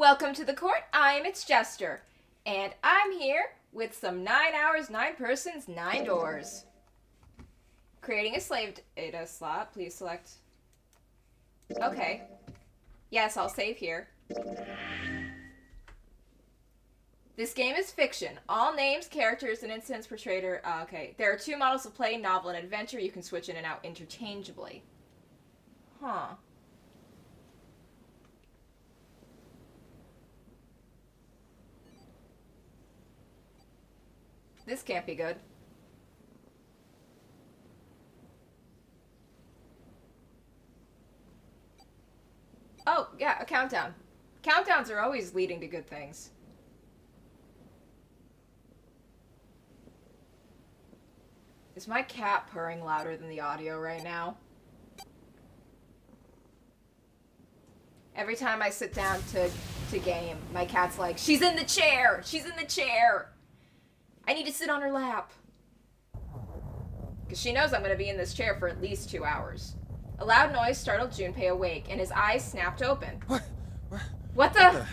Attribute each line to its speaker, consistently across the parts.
Speaker 1: Welcome to the court. It's Jester, and I'm here with some 9 hours, 9 persons, 9 doors. Creating a slave data slot. Please select. Okay. Yes, I'll save here. This game is fiction. All names, characters, and incidents portrayed are... okay. There are 2 models of play, novel and adventure. You can switch in and out interchangeably. Huh. This can't be good. Oh, yeah, a countdown. Countdowns are always leading to good things. Is my cat purring louder than the audio right now? Every time I sit down to game, my cat's like, she's in the chair! She's in the chair! I need to sit on her lap. Because she knows I'm going to be in this chair for at least 2 hours. A loud noise startled Junpei awake, and his eyes snapped open. What the?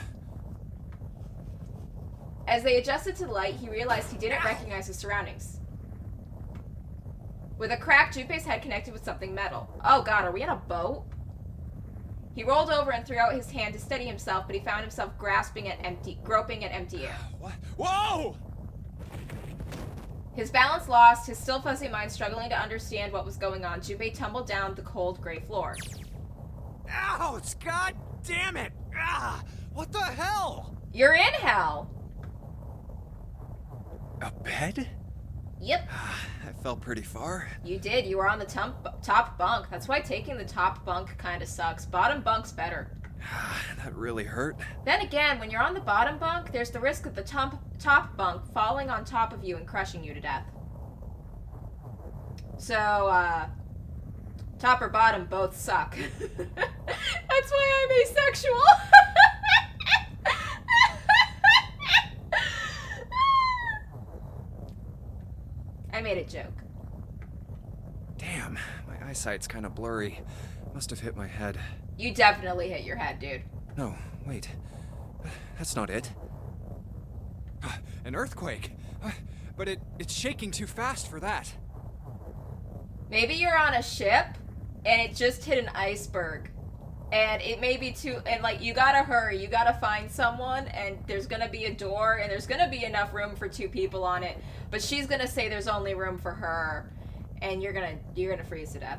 Speaker 1: As they adjusted to the light, he realized he didn't recognize his surroundings. With a crack, Junpei's head connected with something metal. Oh god, are we in a boat? He rolled over and threw out his hand to steady himself, but he found himself groping at empty air.
Speaker 2: What? Whoa!
Speaker 1: His balance lost, his still fuzzy mind struggling to understand what was going on, Junpei tumbled down the cold gray floor.
Speaker 2: Ouch! God damn it! Ah! What the hell?
Speaker 1: You're in hell!
Speaker 2: A bed?
Speaker 1: Yep.
Speaker 2: I fell pretty far.
Speaker 1: You did. You were on the top bunk. That's why taking the top bunk kind of sucks. Bottom bunk's better.
Speaker 2: That really hurt.
Speaker 1: Then again, when you're on the bottom bunk, there's the risk of the top bunk falling on top of you and crushing you to death. So, top or bottom both suck. That's why I'm asexual. I made a joke.
Speaker 2: Damn, my eyesight's kind of blurry. Must have hit my head.
Speaker 1: You definitely hit your head, dude.
Speaker 2: No, wait. That's not it. An earthquake. But it's shaking too fast for that.
Speaker 1: Maybe you're on a ship and it just hit an iceberg. And it may be too... And, like, you gotta hurry. You gotta find someone, and there's gonna be a door, and there's gonna be enough room for 2 people on it. But she's gonna say there's only room for her, and you're gonna freeze to death.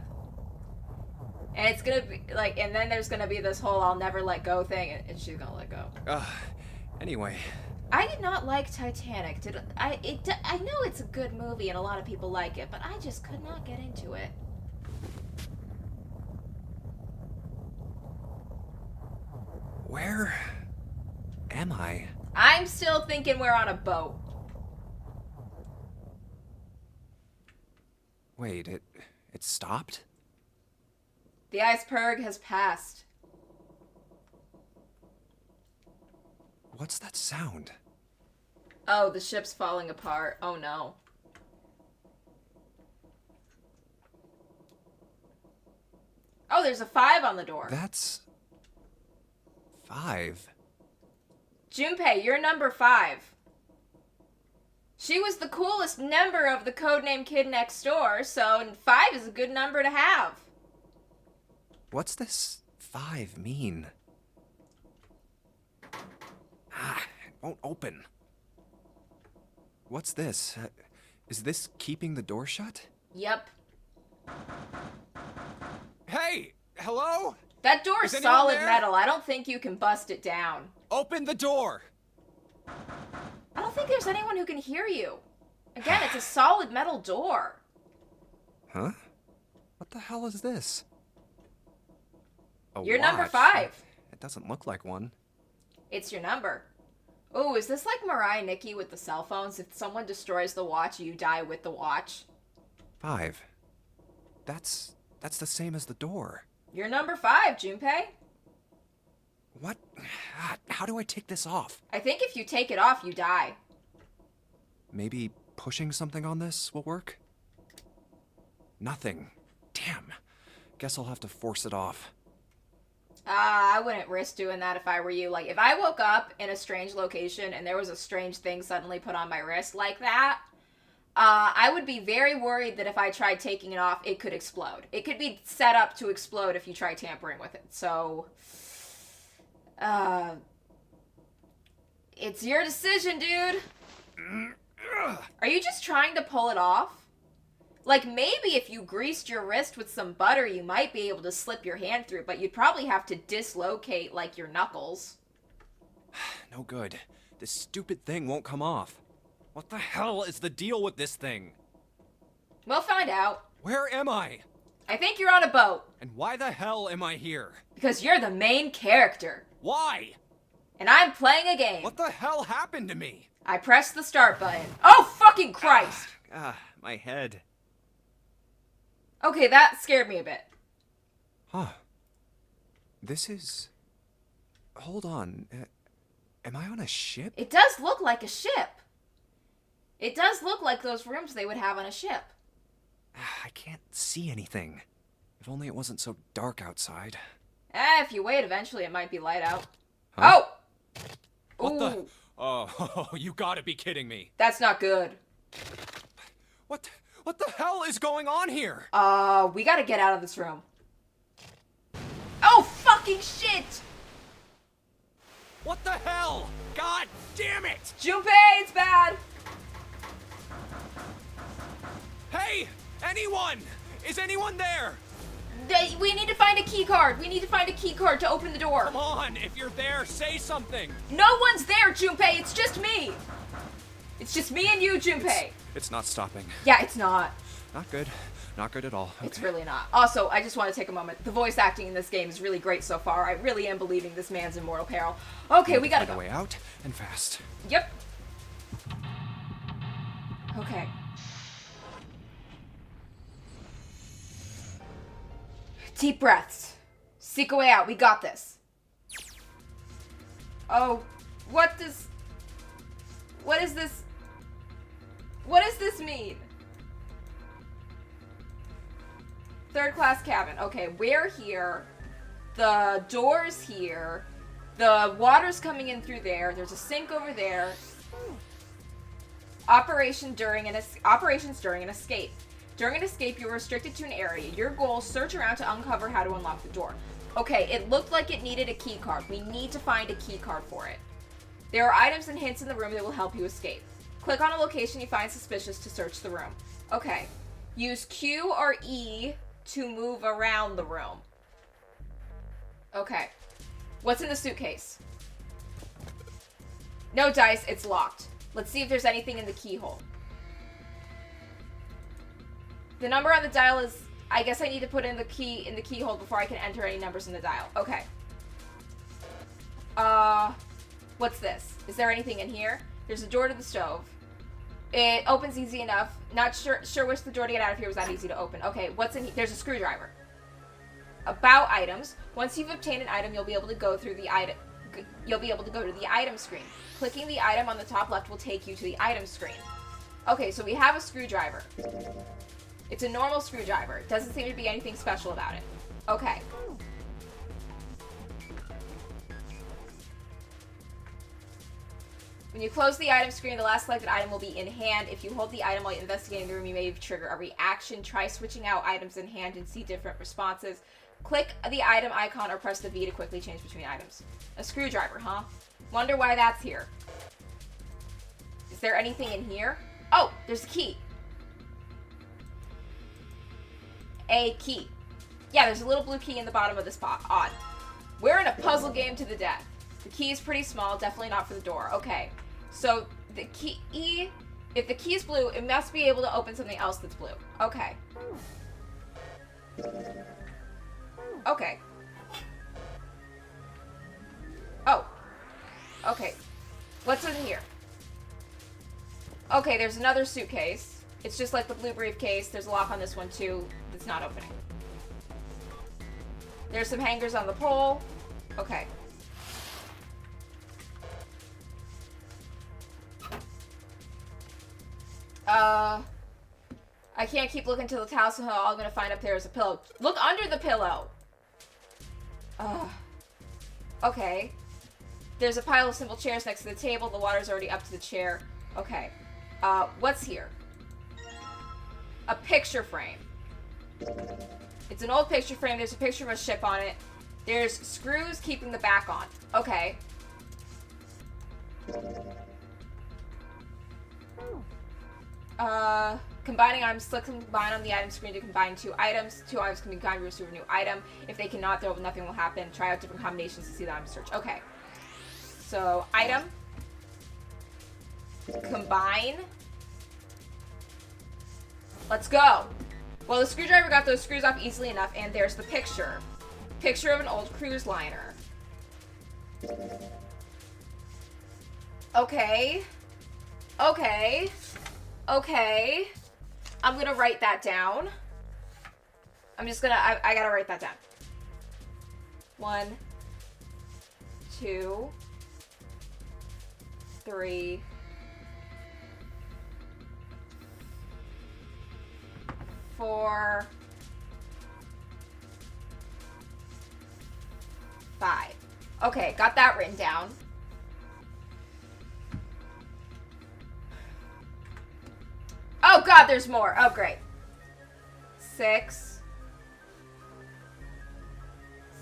Speaker 1: And it's gonna be, like... And then there's gonna be this whole I'll never let go thing, and she's gonna let go.
Speaker 2: Anyway...
Speaker 1: I did not like Titanic. I know it's a good movie, and a lot of people like it, but I just could not get into it.
Speaker 2: Where am I?
Speaker 1: I'm still thinking we're on a boat.
Speaker 2: Wait, it stopped?
Speaker 1: The iceberg has passed.
Speaker 2: What's that sound?
Speaker 1: Oh, the ship's falling apart. Oh no. Oh, there's a 5 on the door.
Speaker 2: That's... 5.
Speaker 1: Junpei, you're number 5. She was the coolest member of the codename Kid Next Door, so 5 is a good number to have.
Speaker 2: What's this 5 mean? It won't open. What's this? Is this keeping the door shut?
Speaker 1: Yep.
Speaker 2: Hey! Hello?
Speaker 1: That door's solid metal. I don't think you can bust it down.
Speaker 2: Open the door!
Speaker 1: I don't think there's anyone who can hear you. Again, it's a solid metal door.
Speaker 2: Huh? What the hell is this?
Speaker 1: You're number 5.
Speaker 2: It doesn't look like one.
Speaker 1: It's your number. Oh, is this like Mariah Nikki with the cell phones? If someone destroys the watch, you die with the watch.
Speaker 2: 5. That's the same as the door.
Speaker 1: You're number 5, Junpei.
Speaker 2: What? How do I take this off?
Speaker 1: I think if you take it off, you die.
Speaker 2: Maybe pushing something on this will work? Nothing. Damn. Guess I'll have to force it off.
Speaker 1: I wouldn't risk doing that if I were you. Like, if I woke up in a strange location and there was a strange thing suddenly put on my wrist like that, I would be very worried that if I tried taking it off, it could explode. It could be set up to explode if you try tampering with it. So, it's your decision, dude. Are you just trying to pull it off? Like, maybe if you greased your wrist with some butter, you might be able to slip your hand through, but you'd probably have to dislocate, like, your knuckles.
Speaker 2: No good. This stupid thing won't come off. What the hell is the deal with this thing?
Speaker 1: We'll find out.
Speaker 2: Where am I?
Speaker 1: I think you're on a boat.
Speaker 2: And why the hell am I here?
Speaker 1: Because you're the main character.
Speaker 2: Why?
Speaker 1: And I'm playing a game.
Speaker 2: What the hell happened to me?
Speaker 1: I pressed the start button. Oh, fucking Christ!
Speaker 2: My head.
Speaker 1: Okay, that scared me a bit.
Speaker 2: Huh. This is... Hold on. Am I on a ship?
Speaker 1: It does look like a ship. It does look like those rooms they would have on a ship.
Speaker 2: I can't see anything. If only it wasn't so dark outside.
Speaker 1: If you wait, eventually it might be light out.
Speaker 2: Huh?
Speaker 1: Oh!
Speaker 2: What the...
Speaker 1: Ooh.
Speaker 2: Oh, you gotta be kidding me.
Speaker 1: That's not good.
Speaker 2: What the hell is going on here?
Speaker 1: We gotta get out of this room. Oh, fucking shit!
Speaker 2: What the hell? God damn it!
Speaker 1: Junpei, it's bad!
Speaker 2: Hey! Anyone! Is anyone there?
Speaker 1: We need to find a key card. We need to find a key card to open the door.
Speaker 2: Come on, if you're there, say something.
Speaker 1: No one's there, Junpei. It's just me. It's just me and you, Junpei.
Speaker 2: It's not stopping.
Speaker 1: Yeah, it's not.
Speaker 2: Not good. Not good at all. Okay.
Speaker 1: It's really not. Also, I just want to take a moment. The voice acting in this game is really great so far. I really am believing this man's in mortal peril. Okay, we gotta
Speaker 2: find
Speaker 1: go.
Speaker 2: a way out and fast.
Speaker 1: Yep. Okay. Deep breaths. Seek a way out. We got this. Oh, what does this mean? Third class cabin. Okay, we're here. The door's here. The water's coming in through there. There's a sink over there. Operations during an escape. During an escape, you're restricted to an area. Your goal, search around to uncover how to unlock the door. Okay, it looked like it needed a key card. We need to find a key card for it. There are items and hints in the room that will help you escape. Click on a location you find suspicious to search the room. Okay. Use Q or E to move around the room. Okay. What's in the suitcase? No dice, it's locked. Let's see if there's anything in the keyhole. The number on the dial is... I guess I need to put in the key in the keyhole before I can enter any numbers in the dial. Okay. What's this? Is there anything in here? There's a door to the stove. It opens easy enough. Not sure which the door to get out of here was that easy to open. Okay, what's in here? There's a screwdriver. About items. Once you've obtained an item, you'll be able to go through the item. You'll be able to go to the item screen. Clicking the item on the top left will take you to the item screen. Okay, so we have a screwdriver. It's a normal screwdriver. Doesn't seem to be anything special about it. Okay. When you close the item screen, the last selected item will be in hand. If you hold the item while you're investigating the room, you may trigger a reaction. Try switching out items in hand and see different responses. Click the item icon or press the V to quickly change between items. A screwdriver, huh? Wonder why that's here. Is there anything in here? Oh, there's a key. A key. Yeah, there's a little blue key in the bottom of this pot. Odd. We're in a puzzle game to the death. The key is pretty small, definitely not for the door. Okay. So, the key... If the key is blue, it must be able to open something else that's blue. Okay. Okay. Oh. Okay. What's in here? Okay, there's another suitcase. It's just like the blue briefcase. There's a lock on this one, too. It's not opening. There's some hangers on the pole. Okay. I can't keep looking to the towel, so all I'm gonna find up there is a pillow. Look under the pillow! Okay. There's a pile of simple chairs next to the table. The water's already up to the chair. Okay. What's here? A picture frame. It's an old picture frame. There's a picture of a ship on it. There's screws keeping the back on. Okay. Combining items. Select and combine on the item screen to combine two items. Two items can be combined to receive a new item. If they cannot, nothing will happen. Try out different combinations to see the item search. Okay. So, item. Combine. Let's go. Well, the screwdriver got those screws off easily enough, and there's the picture. Picture of an old cruise liner. Okay. Okay. Okay. I'm gonna write that down. I'm just gonna, I gotta write that down. 1, 2, 3, 4, 5. Okay, got that written down. Oh god, there's more. Oh great. 6,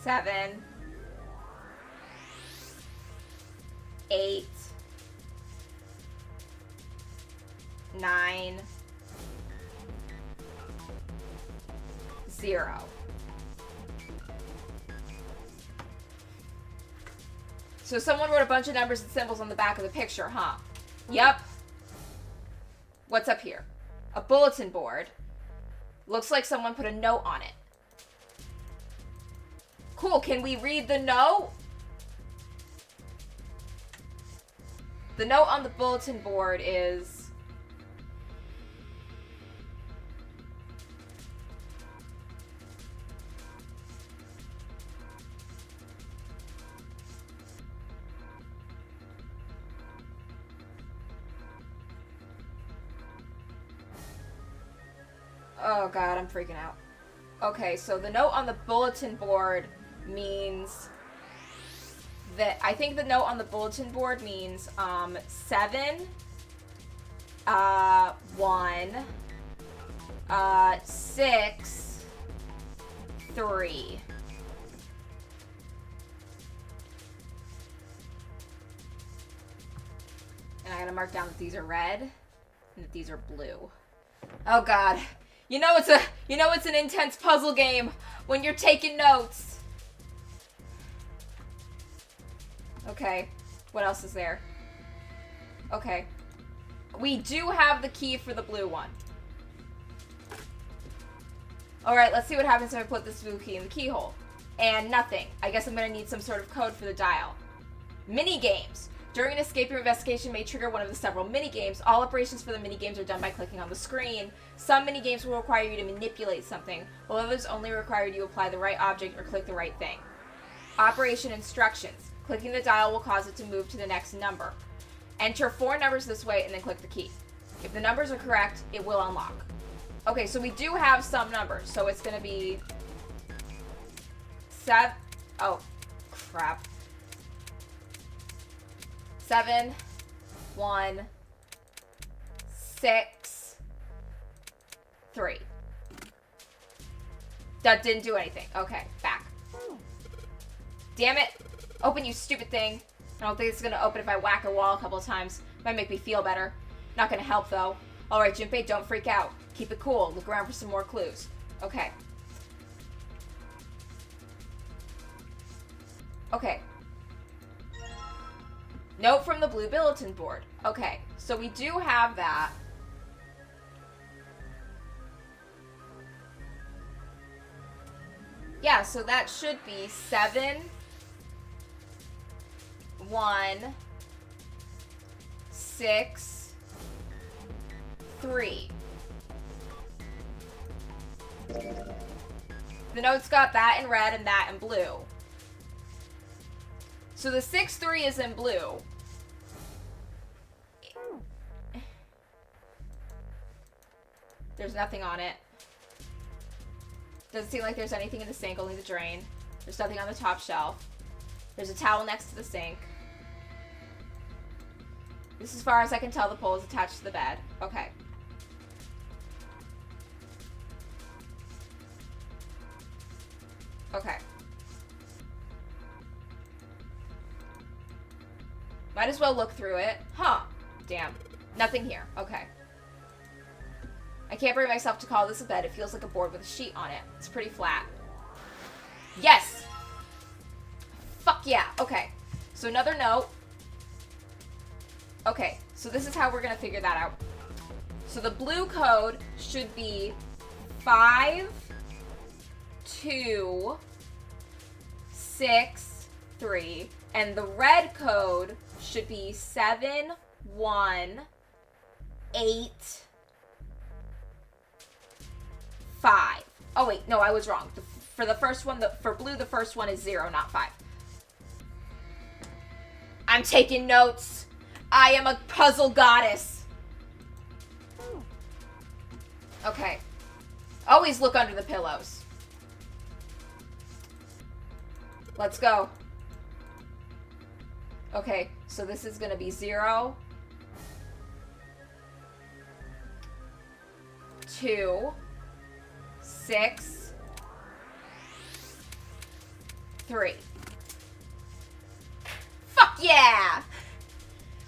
Speaker 1: 7, 8, 9, 0. So someone wrote a bunch of numbers and symbols on the back of the picture, huh? Yep. What's up here? A bulletin board. Looks like someone put a note on it. Cool, can we read the note? The note on the bulletin board is... Oh god, I'm freaking out. Okay, so the note on the bulletin board means that, I think the note on the bulletin board means 7, 1, 6, 3. And I gotta mark down that these are red and that these are blue. Oh god. You know it's an intense puzzle game when you're taking notes. Okay. What else is there? Okay. We do have the key for the blue one. Alright, let's see what happens if I put this blue key in the keyhole. And nothing. I guess I'm gonna need some sort of code for the dial. Mini games. During an escape room investigation may trigger one of the several mini-games. All operations for the mini-games are done by clicking on the screen. Some mini-games will require you to manipulate something, while others only require you to apply the right object or click the right thing. Operation instructions. Clicking the dial will cause it to move to the next number. Enter 4 numbers this way and then click the key. If the numbers are correct, it will unlock. Okay, so we do have some numbers. So it's going to be... Oh, crap. 7, 1, 6, 3. That didn't do anything. Okay, back. Damn it. Open, you stupid thing. I don't think it's gonna open if I whack a wall a couple of times. Might make me feel better. Not gonna help, though. Alright, Junpei, don't freak out. Keep it cool. Look around for some more clues. Okay. Okay. Note from the blue bulletin board. Okay, so we do have that. Yeah, so that should be 7, 1, 6, 3. The note's got that in red and that in blue. So the 6-3 is in blue. There's nothing on it. Doesn't seem like there's anything in the sink, only the drain. There's nothing on the top shelf. There's a towel next to the sink. This is as far as I can tell the pole is attached to the bed. Okay. Okay. Might as well look through it. Huh. Damn. Nothing here. Okay. I can't bring myself to call this a bed. It feels like a board with a sheet on it. It's pretty flat. Yes! Fuck yeah. Okay. So another note. Okay. So this is how we're going to figure that out. So the blue code should be 5, 2, 6, 3. And the red code should be 7, 1, 8, 5. Oh wait, no, I was wrong. For the first one, for blue, the first one is 0, not 5. I'm taking notes. I am a puzzle goddess. Okay. Always look under the pillows. Let's go. Okay, so this is gonna be 0, 2, 6, 3. Fuck yeah!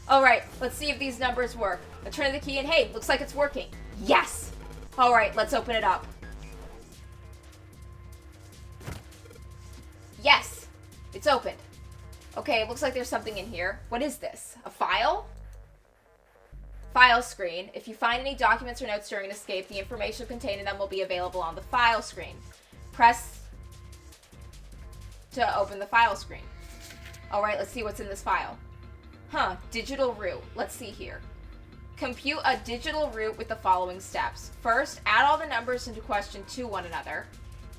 Speaker 1: Alright, let's see if these numbers work. I turn the key and hey, looks like it's working. Yes! Alright, let's open it up. Yes! It's opened. Okay, it looks like there's something in here. What is this? A file? File screen. If you find any documents or notes during an escape, the information contained in them will be available on the file screen. Press to open the file screen. Alright, let's see what's in this file. Huh, digital root. Let's see here. Compute a digital root with the following steps. First, add all the numbers into question to one another.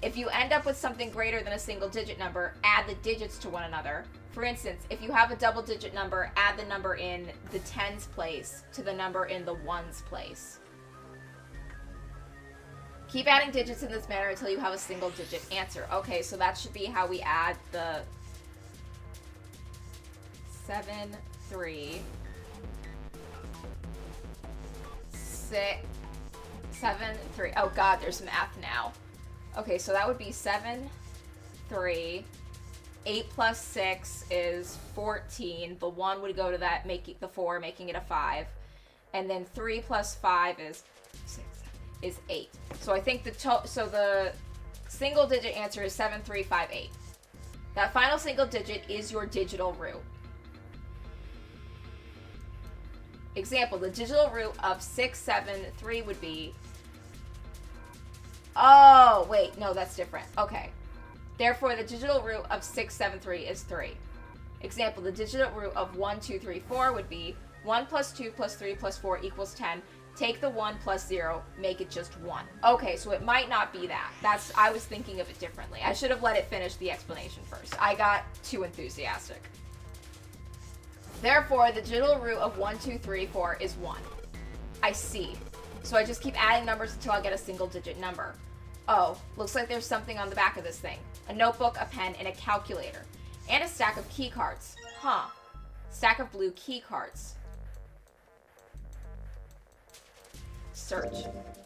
Speaker 1: If you end up with something greater than a single digit number, add the digits to one another. For instance, if you have a double digit number, add the number in the tens place to the number in the ones place. Keep adding digits in this manner until you have a single digit answer. Okay, so that should be how we add the 7, 3, 6, 7, 3. Oh god, there's math now. Okay, so that would be 7, 3. 8 plus 6 is 14. The 1 would go to that, make the 4, making it a 5. And then 3 plus 5 is 8. So I think the single digit answer is 7358. That final single digit is your digital root. Example, the digital root of 673 would be... Oh, wait, no, that's different. Okay. Therefore, the digital root of 673 is 3. Example, the digital root of 1, 2, 3, 4 would be 1 plus 2 plus 3 plus 4 equals 10. Take the 1 plus 0, make it just 1. Okay, so it might not be that. I was thinking of it differently. I should have let it finish the explanation first. I got too enthusiastic. Therefore, the digital root of 1, 2, 3, 4 is 1. I see. So I just keep adding numbers until I get a single digit number. Oh, looks like there's something on the back of this thing. A notebook, a pen, and a calculator. And a stack of key cards. Huh. Stack of blue key cards. Search.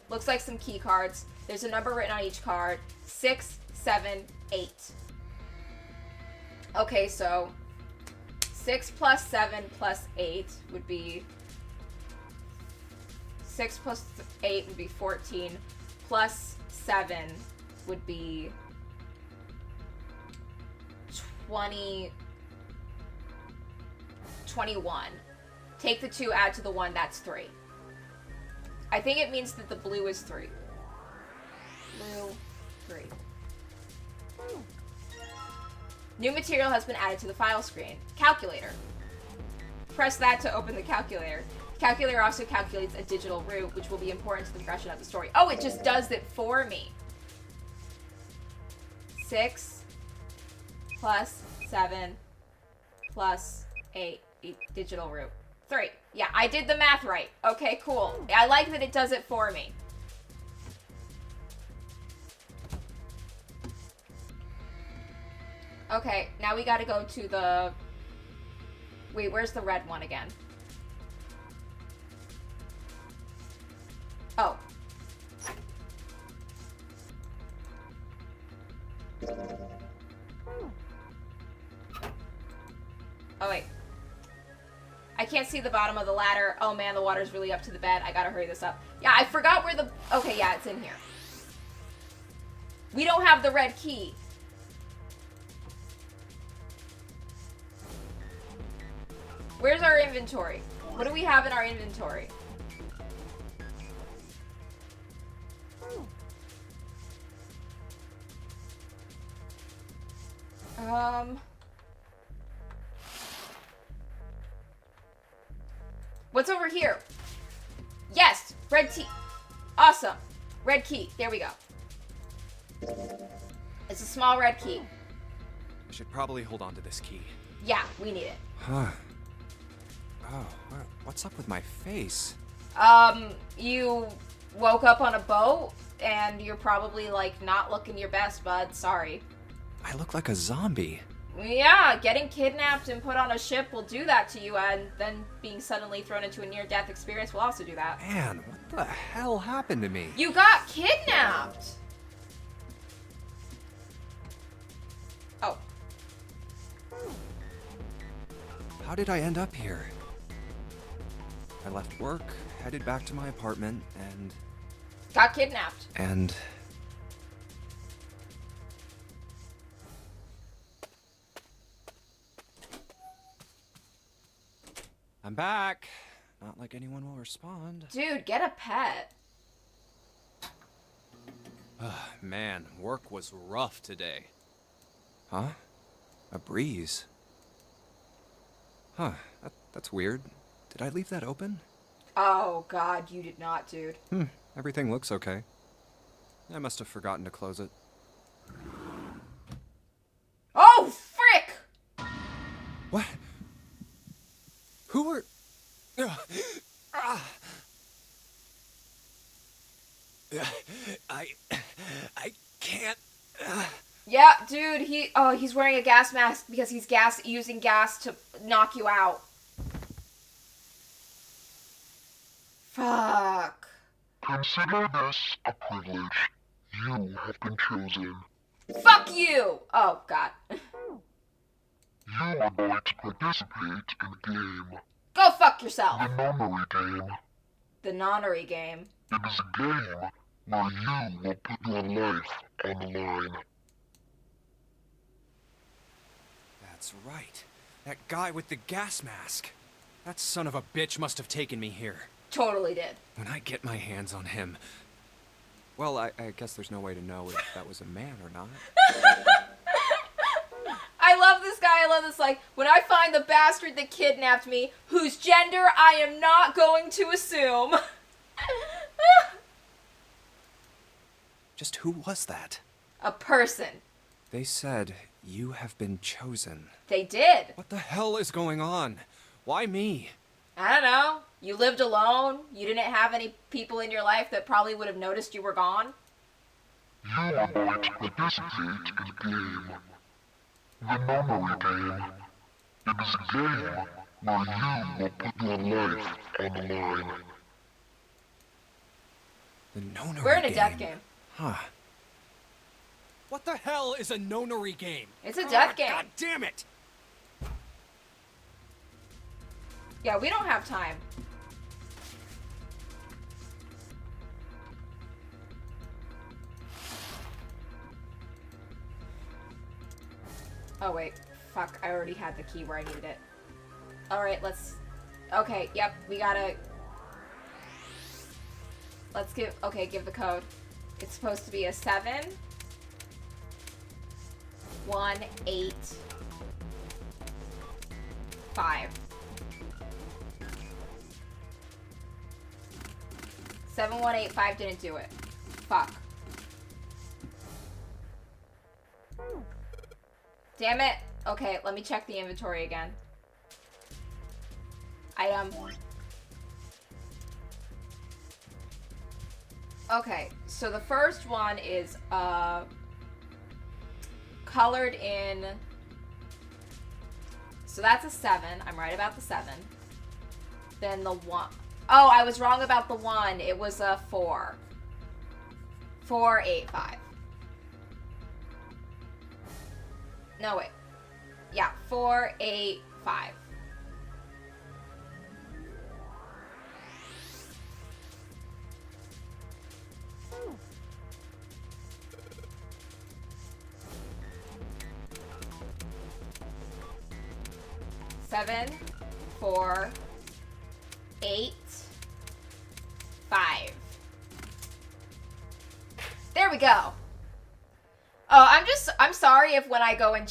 Speaker 1: Looks like some key cards. There's a number written on each card. 6, 7, 8. Okay, so 6 plus 7 plus 8 would be... 6 plus 8 would be 14. Plus 7 would be 21. Take the 2, add to the 1, that's 3. I think it means that the blue is 3. Blue, 3. New material has been added to the file screen. Calculator. Press that to open the calculator. The calculator also calculates a digital root, which will be important to the progression of the story. Oh, it just does it for me. 6 plus 7 plus 8, digital root. 3. Yeah, I did the math right. Okay, cool. I like that it does it for me. Okay, now we gotta go to the... Wait, where's the red one again? Oh. Oh, wait. I can't see the bottom of the ladder. Oh, man, the water's really up to the bed. I gotta hurry this up. Yeah, I forgot where the... Okay, yeah, it's in here. We don't have the red key. Where's our inventory? What do we have in our inventory? What's over here? Yes! Red key. Awesome. Red key. There we go. It's a small red key.
Speaker 2: I should probably hold on to this key.
Speaker 1: Yeah, we need it.
Speaker 2: Huh. Oh, what's up with my face?
Speaker 1: You woke up on a boat, and you're probably, like, not looking your best, bud. Sorry.
Speaker 2: I look like a zombie.
Speaker 1: Yeah, getting kidnapped and put on a ship will do that to you, and then being suddenly thrown into a near-death experience will also do that.
Speaker 2: Man, what the hell happened to me?
Speaker 1: You got kidnapped! Oh.
Speaker 2: How did I end up here? I left work, headed back to my apartment, and...
Speaker 1: Got kidnapped.
Speaker 2: And... I'm back. Not like anyone will respond.
Speaker 1: Dude, get a pet.
Speaker 2: Man, work was rough today. Huh? A breeze. Huh, that's weird. Did I leave that open?
Speaker 1: Oh, God, you did not, dude.
Speaker 2: Everything looks okay. I must have forgotten to close it.
Speaker 1: Oh, frick!
Speaker 2: What? Who were... I can't...
Speaker 1: Yeah, dude, he's wearing a gas mask because he's using gas to knock you out. Fuck.
Speaker 3: Consider this a privilege. You have been chosen.
Speaker 1: Fuck you! Oh, God.
Speaker 3: You are going to participate in a game.
Speaker 1: Go fuck yourself.
Speaker 3: The nonary game.
Speaker 1: The nonary game.
Speaker 3: It is a game where you will put your life on the line.
Speaker 2: That's right. That guy with the gas mask. That son of a bitch must have taken me here.
Speaker 1: Totally did.
Speaker 2: When I get my hands on him... Well, I guess there's no way to know if that was a man or not.
Speaker 1: I love this guy. I love this, like, when I find the bastard that kidnapped me, whose gender I am not going to assume.
Speaker 2: Just who was that?
Speaker 1: A person.
Speaker 2: They said, you have been chosen.
Speaker 1: They did.
Speaker 2: What the hell is going on? Why me?
Speaker 1: I don't know. You lived alone. You didn't have any people in your life that probably would have noticed you were gone.
Speaker 3: You are going to participate in a game. The nonary game. It is a game where you will put your life on the line.
Speaker 2: The nonary
Speaker 1: We're in a
Speaker 2: game.
Speaker 1: death game.
Speaker 2: Huh. What the hell is a nonary game?
Speaker 1: It's a death game.
Speaker 2: God damn it!
Speaker 1: Yeah, we don't have time. Oh, wait. Fuck, I already had the key where I needed it. Alright, let's... Okay, yep, we gotta... Let's give... Okay, give the code. It's supposed to be a 7... 1, 8... 5. 7185 didn't do it. Fuck. Damn it. Okay, let me check the inventory again. Item. Okay, so the first one is colored in So that's a 7. I'm right about the 7. Then the 1. Oh, I was wrong about the 1. It was a 4. 4, 8, 5. No, wait. Yeah, 4, 8, 5. Seven, 4, 8, 5. There we go. Oh, I'm sorry if when I go and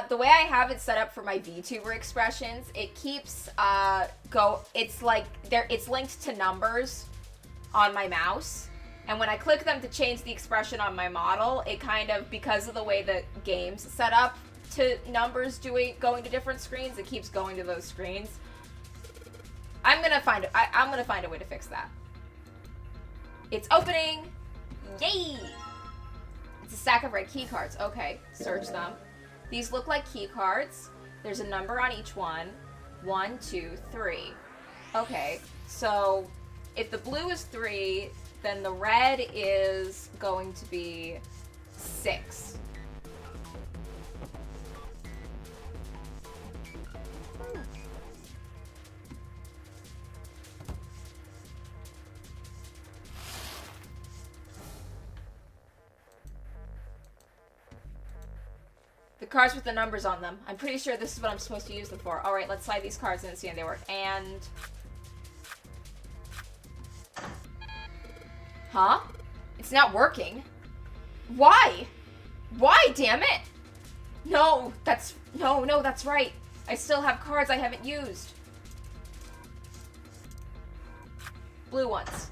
Speaker 1: the way I have it set up for my VTuber expressions, it keeps it's like it's linked to numbers on my mouse, and when I click them to change the expression on my model, it kind of, because of the way the game's set up to numbers going to different screens, it keeps going to those screens. I'm gonna find a way to fix that. It's opening. Yay! It's a stack of red key cards. Okay, search them. These look like key cards. There's a number on each one. 1, 2, 3. Okay, so if the blue is 3, then the red is going to be 6. The cards with the numbers on them. I'm pretty sure this is what I'm supposed to use them for. Alright, let's slide these cards in and see how they work. And... Huh? It's not working. Why? Why, damn it? No, that's right. I still have cards I haven't used. Blue ones.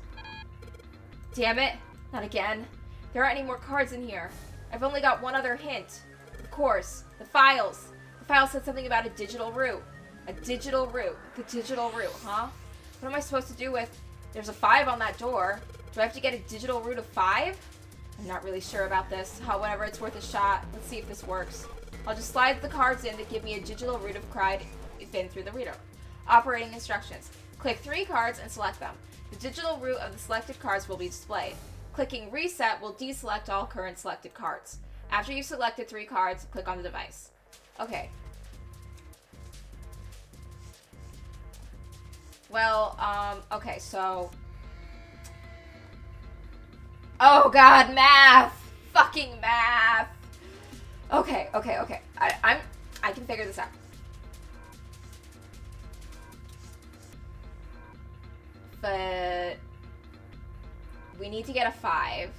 Speaker 1: Damn it. Not again. There aren't any more cards in here. I've only got one other hint. Of course, the files. The file said something about a digital root. A digital root. The digital root, huh? What am I supposed to do with... There's a 5 on that door. Do I have to get a digital root of 5? I'm not really sure about this. However, it's worth a shot. Let's see if this works. I'll just slide the cards in that give me a digital root of cried in through the reader. Operating instructions. Click 3 cards and select them. The digital root of the selected cards will be displayed. Clicking reset will deselect all current selected cards. After you've selected 3 cards, click on the device. Okay. Well, okay, so... Oh god, math! Fucking math! Okay. I can figure this out. But... we need to get a 5.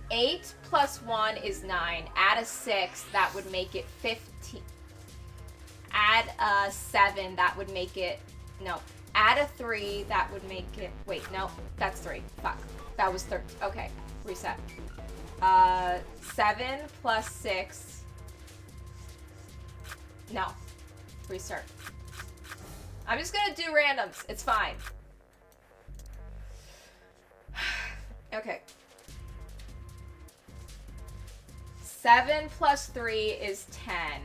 Speaker 1: Eight plus 1 is 9. Add a 6, that would make it 15. Add a 7, that would make it... No. Add a 3, that would make it... Wait, no. That's 3. Fuck. That was 13. Okay. Reset. 7 plus 6... No. Restart. I'm just gonna do randoms. It's fine. Okay. 7 plus 3 is 10.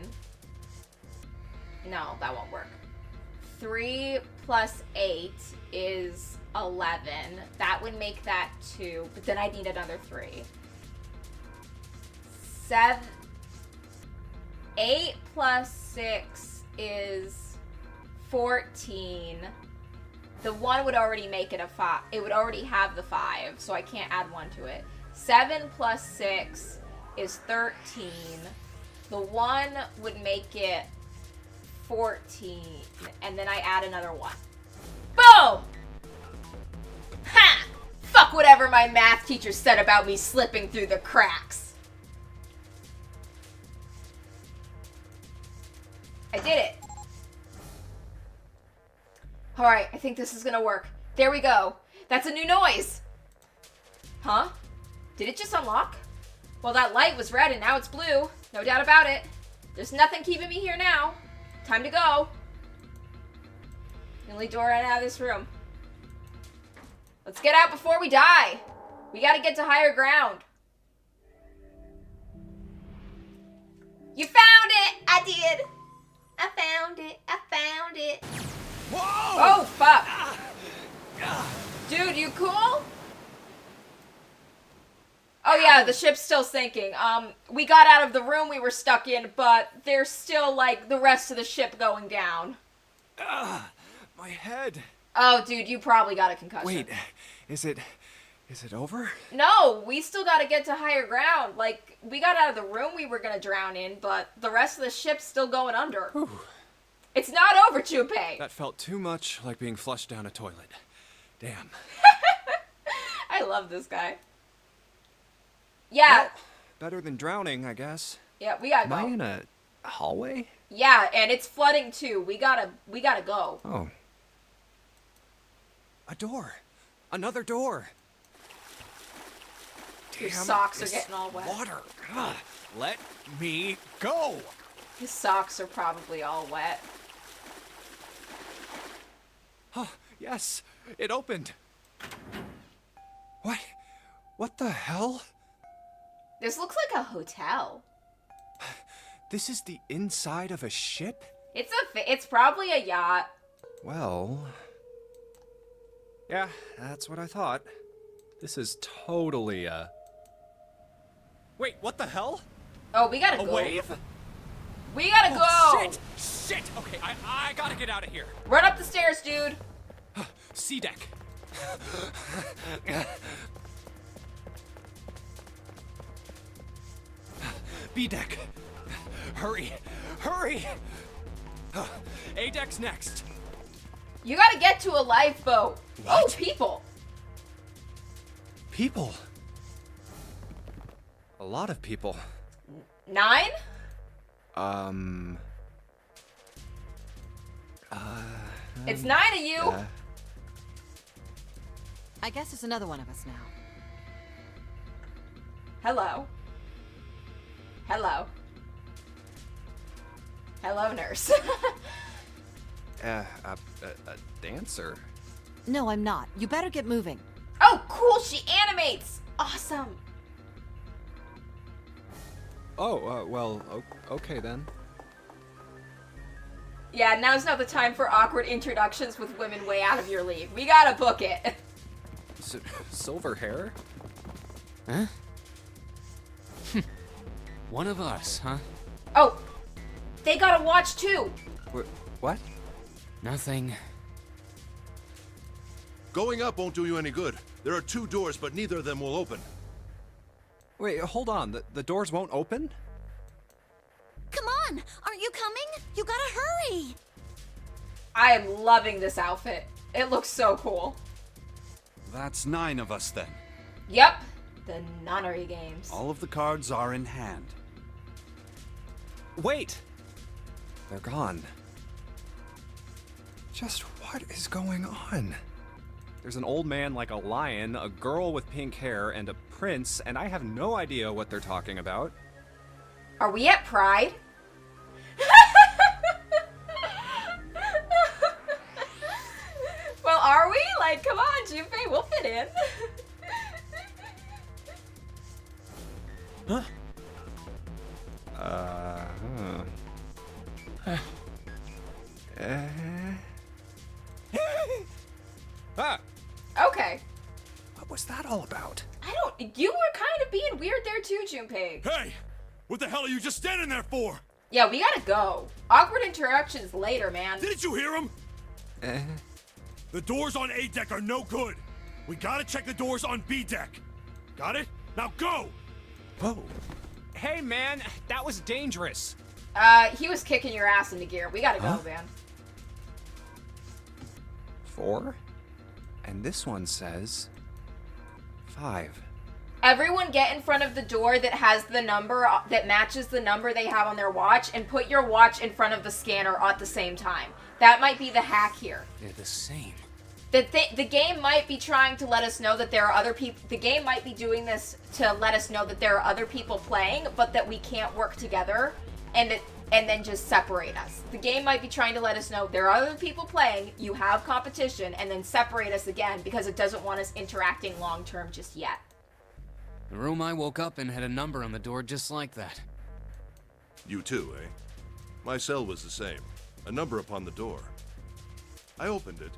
Speaker 1: No, that won't work. 3 plus 8 is 11. That would make that 2, but then I need another 3. 8 plus 6 is 14. The 1 would already make it a 5. It would already have the 5, so I can't add 1 to it. 7 plus 6 is 13. The 1 would make it 14, and then I add another 1. Boom! Ha! Fuck whatever my math teacher said about me slipping through the cracks. I did it. Alright, I think this is gonna work. There we go. That's a new noise. Huh? Did it just unlock? Well, that light was red and now it's blue. No doubt about it. There's nothing keeping me here now. Time to go. The only door out of this room. Let's get out before we die. We gotta get to higher ground. You found it! I did! I found it! I found it!
Speaker 2: Whoa!
Speaker 1: Oh, fuck! Dude, you cool? Oh yeah, the ship's still sinking. We got out of the room we were stuck in, but there's still, like, the rest of the ship going down.
Speaker 2: My head.
Speaker 1: Oh, dude, you probably got a concussion.
Speaker 2: Wait, is it over?
Speaker 1: No, we still gotta get to higher ground. Like, we got out of the room we were gonna drown in, but the rest of the ship's still going under.
Speaker 2: Whew.
Speaker 1: It's not over, Junpei.
Speaker 2: That felt too much like being flushed down a toilet. Damn.
Speaker 1: I love this guy. Yeah.
Speaker 2: Well, better than drowning, I guess.
Speaker 1: Yeah, we gotta go.
Speaker 2: Am I in a hallway?
Speaker 1: Yeah, and it's flooding too. We gotta go.
Speaker 2: Oh. A door. Another door.
Speaker 1: Your
Speaker 2: Damn,
Speaker 1: socks are
Speaker 2: this
Speaker 1: getting all wet.
Speaker 2: Water. Ugh. Let me go.
Speaker 1: His socks are probably all wet.
Speaker 2: Oh, yes. It opened. What? What the hell?
Speaker 1: This looks like a hotel.
Speaker 2: This is the inside of a ship?
Speaker 1: It's probably a yacht.
Speaker 2: Well... yeah, that's what I thought. This is totally a... Wait, what the hell?
Speaker 1: Oh, we gotta
Speaker 2: A
Speaker 1: go.
Speaker 2: wave?
Speaker 1: We gotta go.
Speaker 2: Shit! Shit! Okay, I gotta get out of here.
Speaker 1: Run up the stairs, dude.
Speaker 2: C deck. B deck. Hurry! Hurry! A deck's next.
Speaker 1: You gotta get to a lifeboat. Oh,
Speaker 2: What?
Speaker 1: people.
Speaker 2: People. A lot of people.
Speaker 1: 9? It's 9 of you.
Speaker 4: I guess it's another one of us now.
Speaker 1: Hello. Hello. Hello, nurse.
Speaker 2: A dancer.
Speaker 4: No, I'm not. You better get moving.
Speaker 1: Oh, cool. She animates. Awesome.
Speaker 2: Oh, well, okay then.
Speaker 1: Yeah, now's not the time for awkward introductions with women way out of your league. We gotta book it.
Speaker 2: Silver hair?
Speaker 5: Huh? One of us, huh?
Speaker 1: Oh, they got a watch too.
Speaker 2: What?
Speaker 5: Nothing.
Speaker 3: Going up won't do you any good. There are 2 doors, but neither of them will open.
Speaker 2: Wait, hold on. The doors won't open?
Speaker 4: Come on! Aren't you coming? You gotta hurry!
Speaker 1: I am loving this outfit. It looks so cool.
Speaker 6: That's 9 of us then.
Speaker 1: Yep, the nunnery games.
Speaker 6: All of the cards are in hand.
Speaker 2: Wait! They're gone. Just what is going on? There's an old man like a lion, a girl with pink hair, and a prince, and I have no idea what they're talking about.
Speaker 1: Are we at Pride? Well, are we? Like, come on, Junpei, we'll fit in.
Speaker 5: Huh?
Speaker 2: Ah!
Speaker 1: Okay.
Speaker 2: What was that all about?
Speaker 1: You were kind of being weird there too, Junpei.
Speaker 3: Hey! What the hell are you just standing there for?
Speaker 1: Yeah, we gotta go. Awkward interactions later, man.
Speaker 3: Didn't you hear him? The doors on A deck are no good. We gotta check the doors on B deck. Got it? Now go!
Speaker 2: Whoa. Hey, man, that was dangerous.
Speaker 1: He was kicking your ass into gear. We gotta go, man.
Speaker 2: 4? And this one says 5.
Speaker 1: Everyone get in front of the door that has the number that matches the number they have on their watch and put your watch in front of the scanner at the same time. That might be the hack here.
Speaker 5: They're the same.
Speaker 1: The game might be trying to let us know that there are other people. The game might be doing this to let us know that there are other people playing, but that we can't work together and then just separate us. The game might be trying to let us know there are other people playing, you have competition, and then separate us again because it doesn't want us interacting long term just yet.
Speaker 5: The room I woke up in had a number on the door just like that.
Speaker 7: You too, eh? My cell was the same. A number upon the door. I opened it,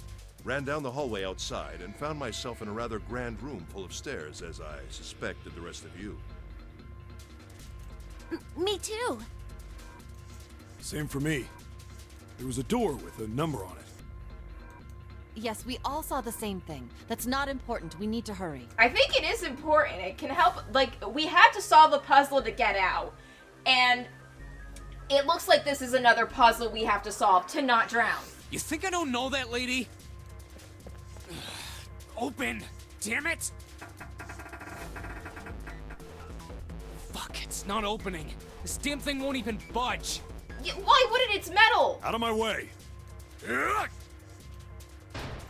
Speaker 7: ran down the hallway outside, and found myself in a rather grand room full of stairs, as I suspected the rest of you.
Speaker 4: Me too.
Speaker 8: Same for me. There was a door with a number on it.
Speaker 9: Yes, we all saw the same thing. That's not important. We need to hurry.
Speaker 1: I think it is important. It can help. Like, we had to solve a puzzle to get out. And it looks like this is another puzzle we have to solve to not drown.
Speaker 5: You think I don't know that, lady? Open! Damn it! Fuck, it's not opening. This damn thing won't even budge.
Speaker 1: Why wouldn't it's metal?
Speaker 8: Out of my way!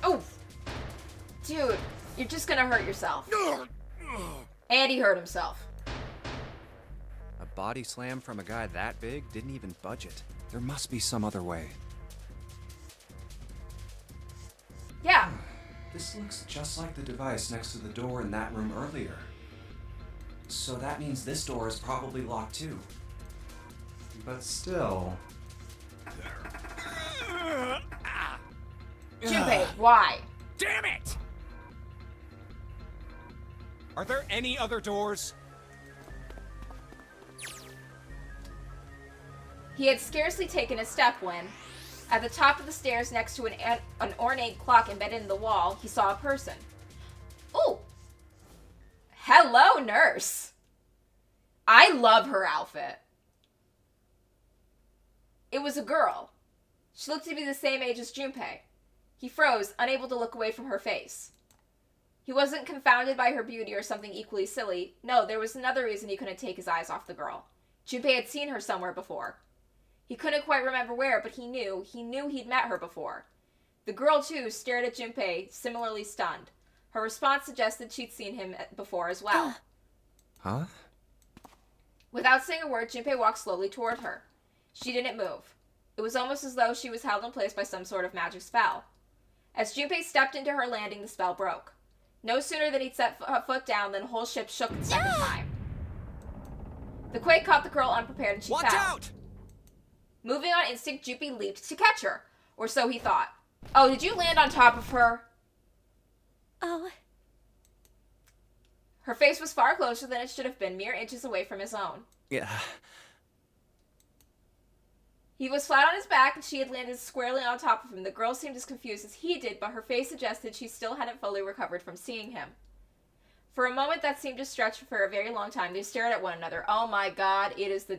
Speaker 1: Oh, dude, you're just gonna hurt yourself. And he hurt himself.
Speaker 2: A body slam from a guy that big didn't even budge it. There must be some other way.
Speaker 1: Yeah.
Speaker 2: This looks just like the device next to the door in that room earlier. So that means this door is probably locked too. But still...
Speaker 1: Junpei, why?
Speaker 5: Damn it!
Speaker 2: Are there any other doors?
Speaker 1: He had scarcely taken a step when, at the top of the stairs next to an ornate clock embedded in the wall, he saw a person. Ooh! Hello, nurse! I love her outfit. It was a girl. She looked to be the same age as Junpei. He froze, unable to look away from her face. He wasn't confounded by her beauty or something equally silly. No, there was another reason he couldn't take his eyes off the girl. Junpei had seen her somewhere before. He couldn't quite remember where, but he knew he'd met her before. The girl, too, stared at Junpei, similarly stunned. Her response suggested she'd seen him before as well.
Speaker 2: Huh?
Speaker 1: Without saying a word, Junpei walked slowly toward her. She didn't move. It was almost as though she was held in place by some sort of magic spell. As Junpei stepped into her landing, the spell broke. No sooner than he'd set a foot down than the whole ship shook the second time. The quake caught the girl unprepared and she fell.
Speaker 5: Watch out!
Speaker 1: Moving on instinct, Junpei leaped to catch her. Or so he thought. Oh, did you land on top of her?
Speaker 4: Oh.
Speaker 1: Her face was far closer than it should have been, mere inches away from his own.
Speaker 2: Yeah.
Speaker 1: He was flat on his back, and she had landed squarely on top of him. The girl seemed as confused as he did, but her face suggested she still hadn't fully recovered from seeing him. For a moment that seemed to stretch for a very long time, they stared at one another. Oh my god, it is the...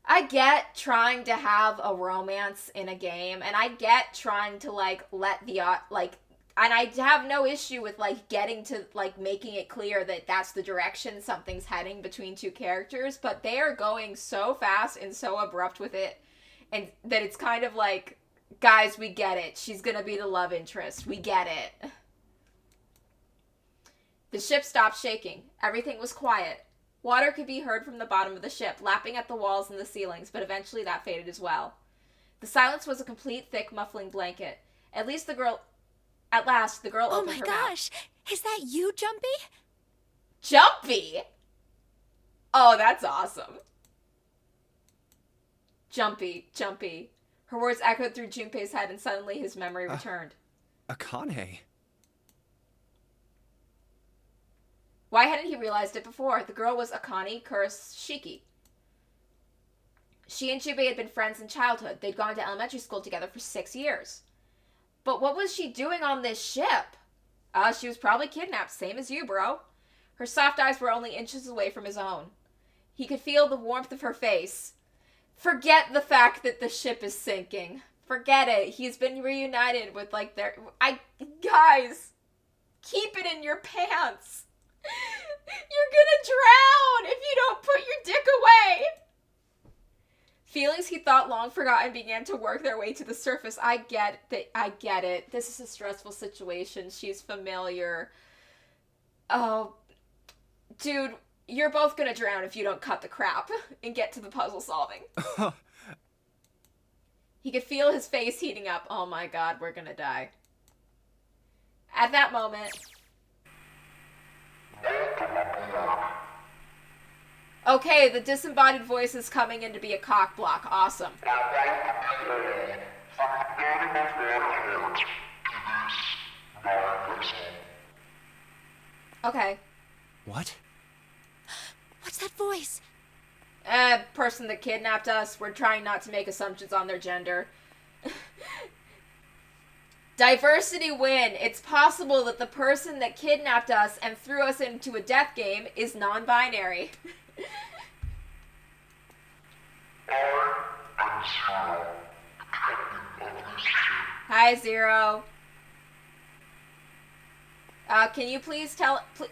Speaker 1: I get trying to have a romance in a game, and I get trying to, let the, and I have no issue with, getting to, making it clear that that's the direction something's heading between two characters, but they are going so fast and so abrupt with it, and that it's kind of like, guys, we get it. She's gonna be the love interest. We get it. The ship stopped shaking. Everything was quiet. Water could be heard from the bottom of the ship, lapping at the walls and the ceilings, but eventually that faded as well. The silence was a complete, thick, muffling blanket. At last, the girl opened her mouth.
Speaker 4: Oh my gosh! Is that you, Jumpy?
Speaker 1: Jumpy? Oh, that's awesome. Jumpy, Jumpy. Her words echoed through Junpei's head, and suddenly his memory returned.
Speaker 2: Akane.
Speaker 1: Why hadn't he realized it before? The girl was Akane Kurashiki. She and Junpei had been friends in childhood. They'd gone to elementary school together for 6 years. But what was she doing on this ship? She was probably kidnapped, same as you, bro. Her soft eyes were only inches away from his own. He could feel the warmth of her face. Forget the fact that the ship is sinking. Forget it. He's been reunited with, guys, keep it in your pants. You're gonna drown if you don't put your dick away. Feelings he thought long forgotten began to work their way to the surface. I get it. This is a stressful situation. She's familiar. Oh, dude, you're both gonna drown if you don't cut the crap and get to the puzzle solving. He could feel his face heating up. Oh my god, we're gonna die. At that moment... Okay, the disembodied voice is coming in to be a cock block. Awesome. Okay.
Speaker 2: What?
Speaker 4: What's that voice?
Speaker 1: Person that kidnapped us. We're trying not to make assumptions on their gender. Diversity win. It's possible that the person that kidnapped us and threw us into a death game is non-binary. Hi, Zero. Can you please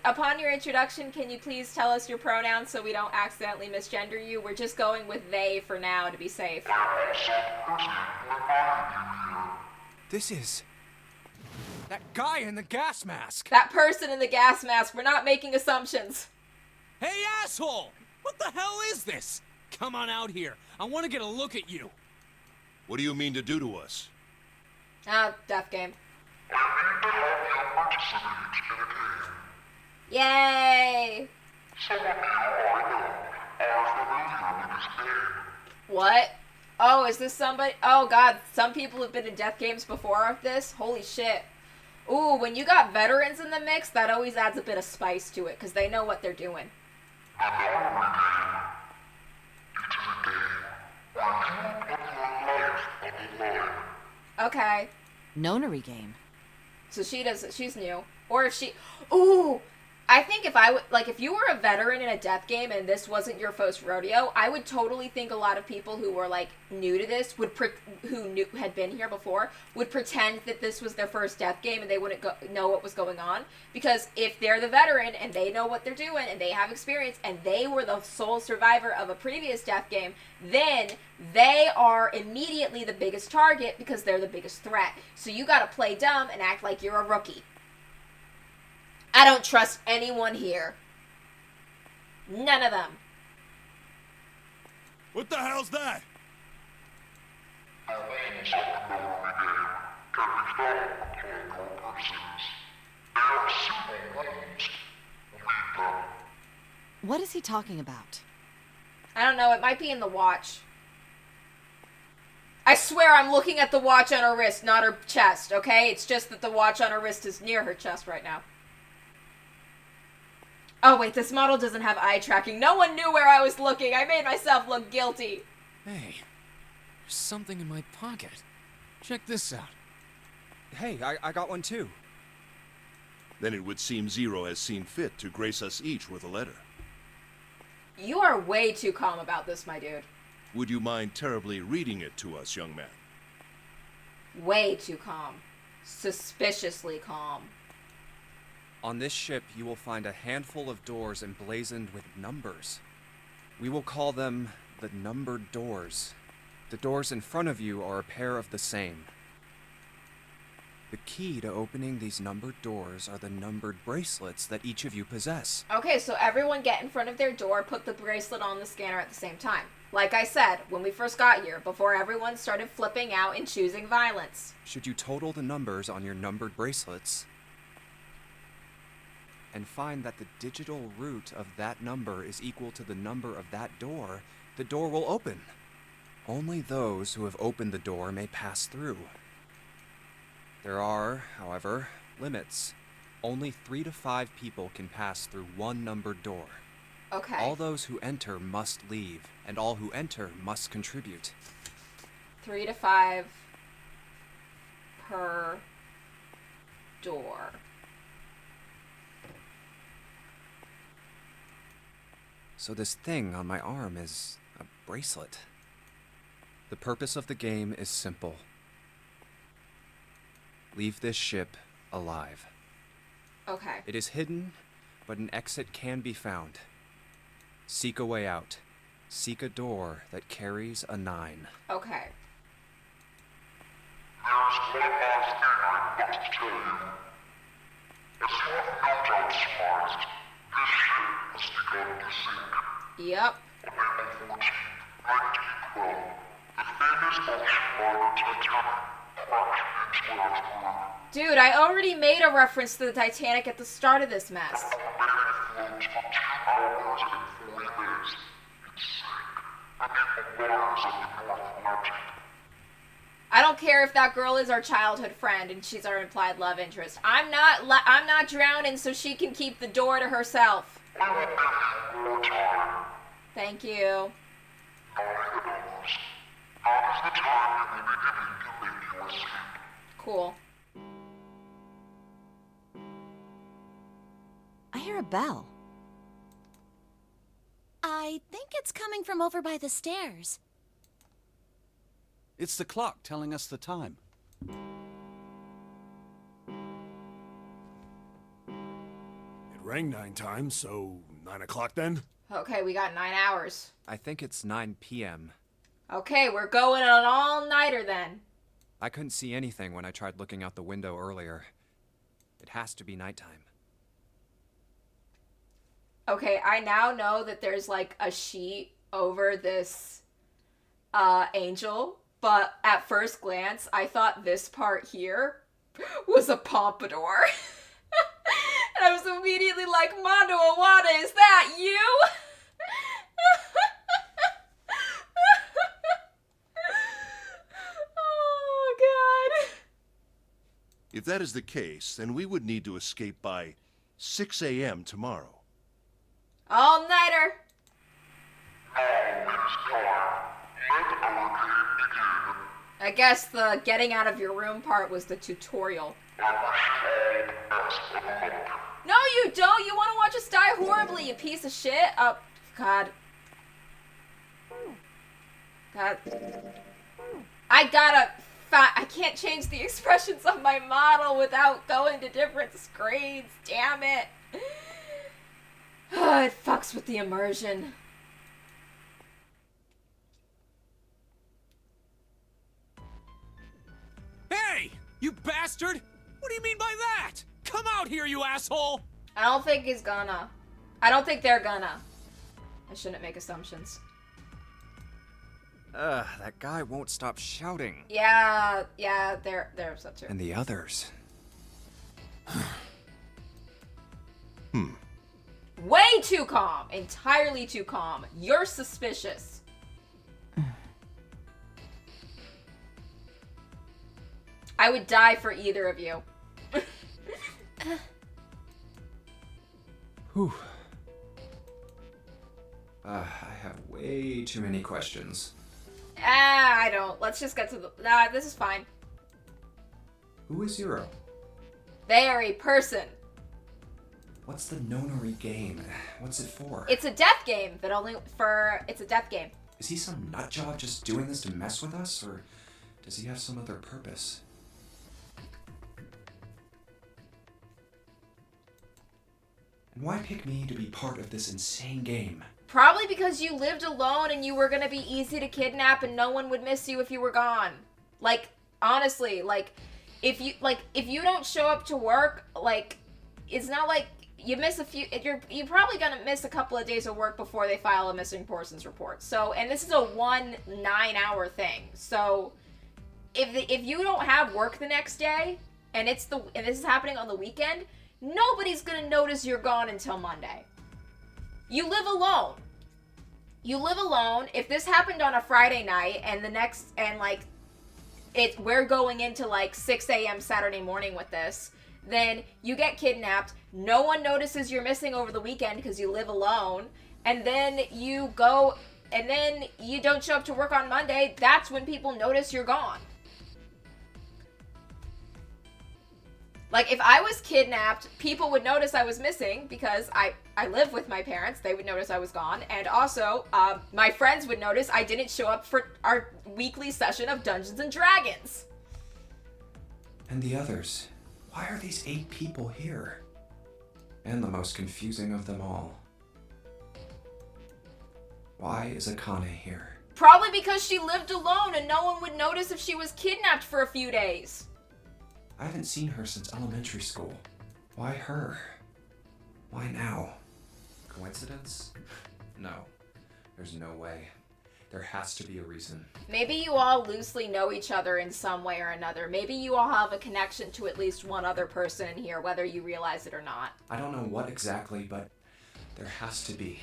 Speaker 1: upon your introduction, can you please tell us your pronouns so we don't accidentally misgender you? We're just going with they for now to be safe.
Speaker 2: This is... that guy in the gas mask!
Speaker 1: That person in the gas mask. We're not making assumptions.
Speaker 5: Hey, asshole! What the hell is this? Come on out here. I want to get a look at you.
Speaker 7: What do you mean to do to us?
Speaker 1: Death game. Yay! What? Oh, is this somebody? Oh god, some people have been in death games before this? Holy shit. Ooh, when you got veterans in the mix, that always adds a bit of spice to it, because they know what they're doing. Okay.
Speaker 9: Nonary game.
Speaker 1: So she's new. Or if she, ooh, I think if you were a veteran in a death game and this wasn't your first rodeo, I would totally think a lot of people who were like new to this had been here before would pretend that this was their first death game and they wouldn't know what was going on. Because if they're the veteran and they know what they're doing and they have experience and they were the sole survivor of a previous death game, then they are immediately the biggest target because they're the biggest threat. So you gotta play dumb and act like you're a rookie. I don't trust anyone here. None of them.
Speaker 8: What the hell's that?
Speaker 9: What is he talking about?
Speaker 1: I don't know, it might be in the watch. I swear I'm looking at the watch on her wrist, not her chest, okay? It's just that the watch on her wrist is near her chest right now. Oh wait, this model doesn't have eye tracking. No one knew where I was looking. I made myself look guilty.
Speaker 5: Hey, there's something in my pocket. Check this out.
Speaker 2: Hey, I got one too.
Speaker 7: Then it would seem Zero has seen fit to grace us each with a letter.
Speaker 1: You are way too calm about this, my dude.
Speaker 7: Would you mind terribly reading it to us, young man?
Speaker 1: Way too calm. Suspiciously calm.
Speaker 2: On this ship, you will find a handful of doors emblazoned with numbers. We will call them the numbered doors. The doors in front of you are a pair of the same. The key to opening these numbered doors are the numbered bracelets that each of you possess.
Speaker 1: Okay, so everyone get in front of their door, put the bracelet on the scanner at the same time. Like I said, when we first got here, before everyone started flipping out and choosing violence.
Speaker 2: Should you total the numbers on your numbered bracelets and find that the digital root of that number is equal to the number of that door, the door will open. Only those who have opened the door may pass through. There are, however, limits. Only 3 to 5 people can pass through one numbered door.
Speaker 1: Okay.
Speaker 2: All those who enter must leave, and all who enter must contribute.
Speaker 1: 3 to 5 per door.
Speaker 2: So this thing on my arm is a bracelet. The purpose of the game is simple. Leave this ship alive.
Speaker 1: Okay.
Speaker 2: It is hidden, but an exit can be found. Seek a way out. Seek a door that carries a 9.
Speaker 1: Okay.
Speaker 3: There's one last thing I must tell you. As you have no doubt surmised, this ship has begun to sink.
Speaker 1: Yep.
Speaker 3: On April 14, 1912, the famous ocean liner Titanic crashed into Earth.
Speaker 1: Dude, I already made a reference to the Titanic at the start of this mess.
Speaker 3: The remaining float
Speaker 1: I don't care if that girl is our childhood friend and she's our implied love interest. I'm not drowning so she can keep the door to herself. Thank you. Cool.
Speaker 9: I hear a bell.
Speaker 4: I think it's coming from over by the stairs.
Speaker 6: It's the clock telling us the time.
Speaker 8: It rang 9 times, so 9 o'clock then?
Speaker 1: Okay, we got 9 hours.
Speaker 2: I think it's 9 p.m.
Speaker 1: Okay, we're going on an all-nighter then.
Speaker 2: I couldn't see anything when I tried looking out the window earlier. It has to be nighttime.
Speaker 1: Okay, I now know that there's like a sheet over this angel, but at first glance, I thought this part here was a pompadour. And I was immediately like, Mondo Awada, is that you? Oh, God.
Speaker 7: If that is the case, then we would need to escape by 6 a.m. tomorrow.
Speaker 1: All-nighter. I guess the getting out of your room part was the tutorial. No, you don't. You want to watch us die horribly, you piece of shit. Oh, God. God. I can't change the expressions of my model without going to different screens. Damn it. It fucks with the immersion.
Speaker 5: Hey! You bastard! What do you mean by that? Come out here, you asshole!
Speaker 1: I don't think he's gonna. I don't think they're gonna. I shouldn't make assumptions.
Speaker 2: That guy won't stop shouting.
Speaker 1: Yeah, they're upset too.
Speaker 2: And the others.
Speaker 1: Way too calm. Entirely too calm. You're suspicious. I would die for either of you.
Speaker 2: Whew. I have way too many questions.
Speaker 1: I don't. Let's just get to the... Nah, this is fine.
Speaker 2: Who is Zero?
Speaker 1: They are a person.
Speaker 2: What's the Nonary game? What's it for?
Speaker 1: It's a death game, but only for... It's a death game.
Speaker 2: Is he some nutjob just doing this to mess with us, or does he have some other purpose? And why pick me to be part of this insane game?
Speaker 1: Probably because you lived alone and you were gonna be easy to kidnap and no one would miss you if you were gone. Like, honestly, like, if you don't show up to work, like, it's not like you miss a few, you're probably gonna miss a couple of days of work before they file a missing persons report. So, and this is a 9-hour thing. So, if you don't have work the next day, and this is happening on the weekend, nobody's gonna notice you're gone until Monday. You live alone. You live alone. If this happened on a Friday night and we're going into like 6 a.m. Saturday morning with this, then you get kidnapped. No one notices you're missing over the weekend because you live alone. And then you go, and then you don't show up to work on Monday. That's when people notice you're gone. Like, if I was kidnapped, people would notice I was missing because I live with my parents. They would notice I was gone. And also, my friends would notice I didn't show up for our weekly session of Dungeons & Dragons.
Speaker 2: And the others? Why are these 8 people here? And the most confusing of them all. Why is Akane here?
Speaker 1: Probably because she lived alone and no one would notice if she was kidnapped for a few days.
Speaker 2: I haven't seen her since elementary school. Why her? Why now? Coincidence? No. There's no way. There has to be a reason.
Speaker 1: Maybe you all loosely know each other in some way or another. Maybe you all have a connection to at least one other person in here, whether you realize it or not.
Speaker 2: I don't know what exactly, but There has to be.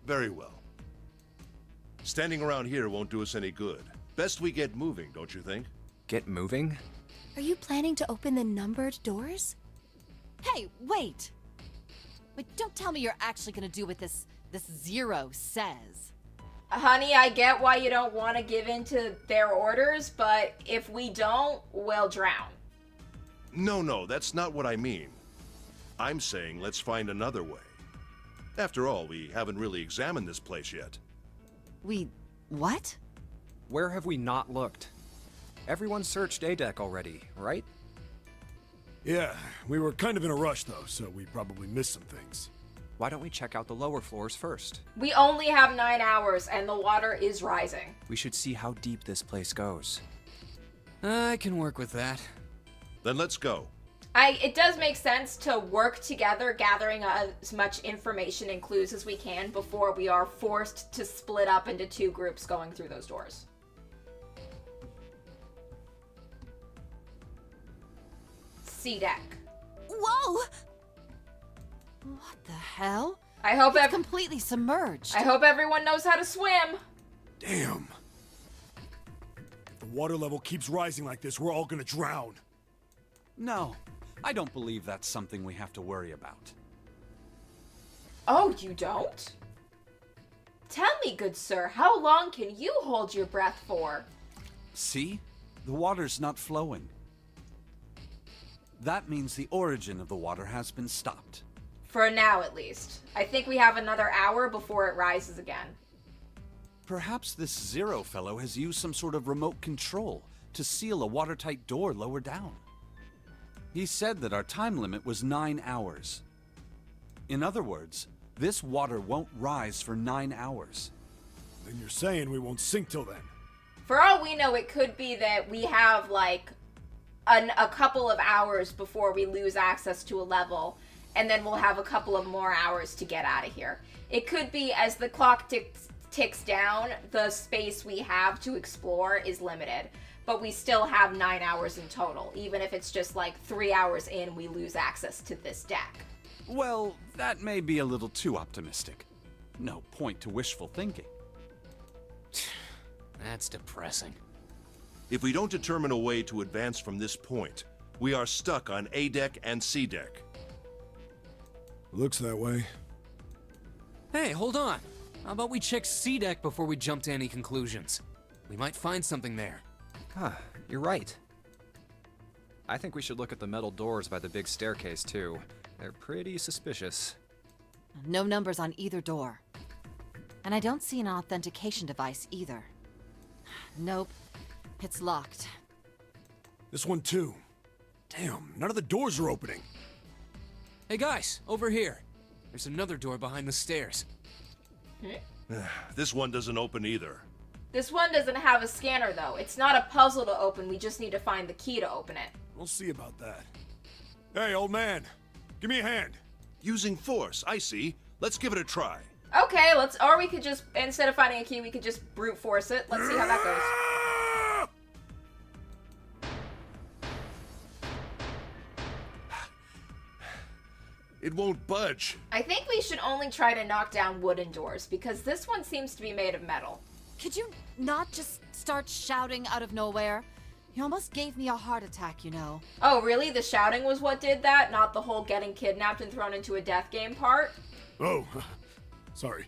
Speaker 7: Very well. Standing around here won't do us any good. Best we get moving, don't you think?
Speaker 2: Get moving?
Speaker 4: Are you planning to open the numbered doors?
Speaker 9: Hey, wait! But don't tell me you're actually gonna do what this Zero says.
Speaker 1: Honey, I get why you don't want to give in to their orders, but if we don't, we'll drown.
Speaker 7: No, that's not what I mean. I'm saying let's find another way. After all, we haven't really examined this place yet.
Speaker 9: What?
Speaker 2: Where have we not looked? Everyone searched A-Deck already, right?
Speaker 8: Yeah, we were kind of in a rush though, so we probably missed some things.
Speaker 2: Why don't we check out the lower floors first?
Speaker 1: We only have 9 hours, and the water is rising.
Speaker 2: We should see how deep this place goes.
Speaker 5: I can work with that.
Speaker 7: Then let's go.
Speaker 1: It does make sense to work together, gathering as much information and clues as we can before we are forced to split up into 2 groups going through those doors. C deck.
Speaker 4: Whoa!
Speaker 9: What the hell?
Speaker 1: I hope
Speaker 9: It's completely submerged.
Speaker 1: I hope everyone knows how to swim.
Speaker 8: Damn. If the water level keeps rising like this, we're all gonna drown.
Speaker 6: No, I don't believe that's something we have to worry about.
Speaker 1: Oh, you don't? Tell me, good sir, how long can you hold your breath for?
Speaker 6: See? The water's not flowing. That means the origin of the water has been stopped.
Speaker 1: For now, at least. I think we have another hour before it rises again.
Speaker 6: Perhaps this Zero fellow has used some sort of remote control to seal a watertight door lower down. He said that our time limit was 9 hours. In other words, this water won't rise for 9 hours.
Speaker 8: Then you're saying we won't sink till then.
Speaker 1: For all we know, it could be that we have, like, a couple of hours before we lose access to a level, and then we'll have a couple of more hours to get out of here. It could be as the clock ticks down, the space we have to explore is limited, but we still have 9 hours in total. Even if it's just like 3 hours in, we lose access to this deck.
Speaker 6: Well, that may be a little too optimistic. No point to wishful thinking.
Speaker 5: That's depressing.
Speaker 7: If we don't determine a way to advance from this point, we are stuck on A deck and C deck.
Speaker 8: Looks that way.
Speaker 5: Hey, hold on. How about we check C deck before we jump to any conclusions? We might find something there.
Speaker 2: Huh, you're right. I think we should look at the metal doors by the big staircase, too. They're pretty suspicious.
Speaker 9: No numbers on either door. And I don't see an authentication device either. Nope. It's locked.
Speaker 8: This one too. Damn, none of the doors are opening.
Speaker 5: Hey guys, over here. There's another door behind the stairs.
Speaker 7: This one doesn't open either.
Speaker 1: This one doesn't have a scanner, though. It's not a puzzle to open. We just need to find the key to open it.
Speaker 8: We'll see about that. Hey, old man. Give me a hand.
Speaker 7: Using force, I see. Let's give it a try.
Speaker 1: Okay, or we could just, instead of finding a key, we could just brute force it. Let's see how that goes.
Speaker 7: It won't budge.
Speaker 1: I think we should only try to knock down wooden doors, because this one seems to be made of metal.
Speaker 9: Could you not just start shouting out of nowhere? You almost gave me a heart attack, you know.
Speaker 1: Oh, really? The shouting was what did that? Not the whole getting kidnapped and thrown into a death game part?
Speaker 8: Oh, sorry.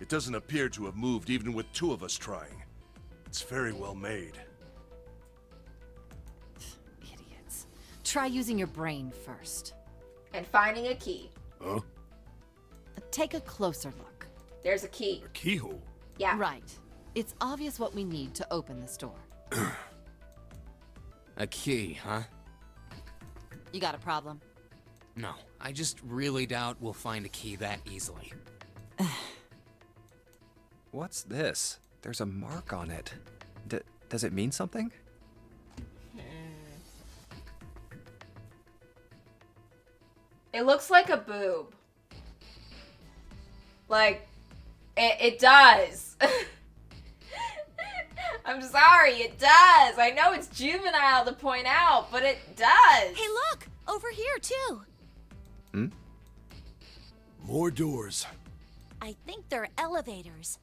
Speaker 7: It doesn't appear to have moved even with 2 of us trying. It's very well made.
Speaker 9: Idiots. Try using your brain first.
Speaker 1: And finding a key.
Speaker 8: Huh?
Speaker 9: Take a closer look.
Speaker 1: There's a key.
Speaker 8: A keyhole?
Speaker 1: Yeah.
Speaker 9: Right. It's obvious what we need to open this door.
Speaker 5: A key, huh?
Speaker 9: You got a problem?
Speaker 5: No, I just really doubt we'll find a key that easily.
Speaker 2: What's this? There's a mark on it. Does it mean something?
Speaker 1: It looks like a boob. Like, it does. I'm sorry, it does. I know it's juvenile to point out, but it does.
Speaker 4: Hey, look! Over here, too.
Speaker 2: Hmm?
Speaker 8: More doors.
Speaker 4: I think they're elevators.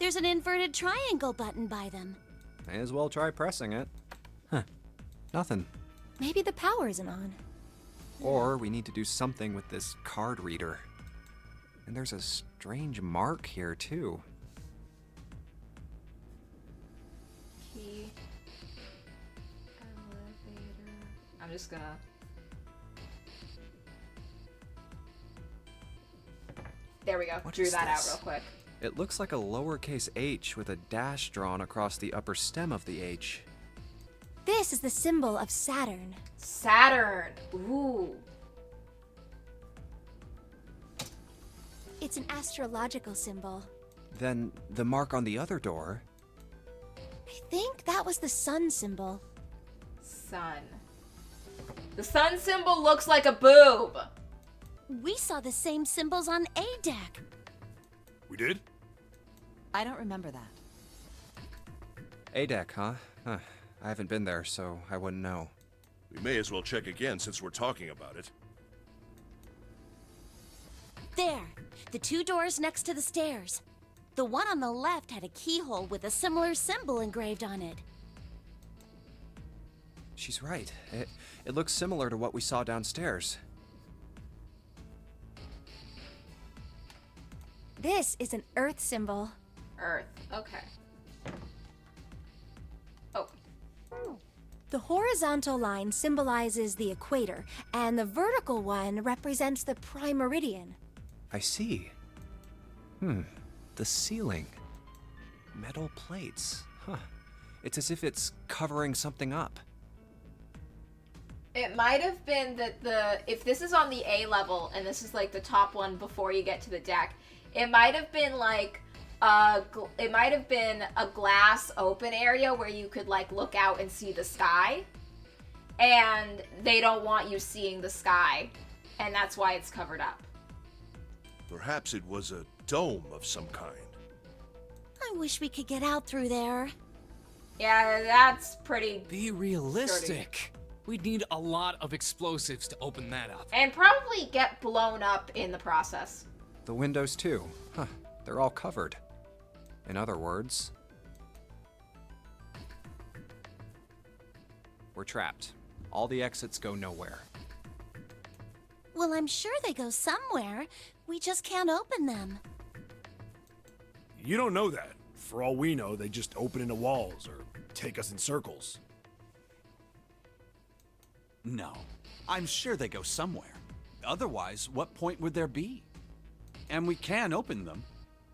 Speaker 4: There's an inverted triangle button by them.
Speaker 2: May as well try pressing it. Huh. Nothing.
Speaker 4: Maybe the power isn't on.
Speaker 2: Or we need to do something with this card reader. And there's a strange mark here, too.
Speaker 1: Key. Elevator. I'm just gonna... There we go.
Speaker 2: What
Speaker 1: Drew
Speaker 2: is
Speaker 1: that
Speaker 2: this?
Speaker 1: out real quick.
Speaker 2: It looks like a lowercase h with a dash drawn across the upper stem of the H.
Speaker 4: This is the symbol of Saturn.
Speaker 1: Saturn. Ooh.
Speaker 4: It's an astrological symbol.
Speaker 2: Then the mark on the other door.
Speaker 4: I think that was the sun symbol.
Speaker 1: Sun. The sun symbol looks like a boob.
Speaker 4: We saw the same symbols on A deck.
Speaker 8: We did?
Speaker 9: I don't remember that.
Speaker 2: A deck, huh? Huh. I haven't been there, so I wouldn't know.
Speaker 7: We may as well check again since we're talking about it.
Speaker 4: There, the two doors next to the stairs. The one on the left had a keyhole with a similar symbol engraved on it.
Speaker 2: She's right. It looks similar to what we saw downstairs.
Speaker 4: This is an Earth symbol.
Speaker 1: Earth. Okay. Oh.
Speaker 4: The horizontal line symbolizes the equator, and the vertical one represents the prime meridian.
Speaker 2: I see. The ceiling. Metal plates. Huh. It's as if it's covering something up.
Speaker 1: It might have been that if this is on the A level and this is like the top one before you get to the deck, it might have been like it might have been a glass open area where you could like look out and see the sky, and they don't want you seeing the sky, and that's why it's covered up.
Speaker 7: Perhaps it was a dome of some kind.
Speaker 4: I wish we could get out through there.
Speaker 1: Yeah, that's pretty.
Speaker 5: Be realistic. We'd need a lot of explosives to open that up.
Speaker 1: And probably get blown up in the process.
Speaker 2: The windows, too. Huh. They're all covered. In other words, we're trapped. All the exits go nowhere.
Speaker 4: Well, I'm sure they go somewhere. We just can't open them.
Speaker 8: You don't know that. For all we know, they just open into walls or take us in circles.
Speaker 6: No. I'm sure they go somewhere. Otherwise, what point would there be? And we can open them.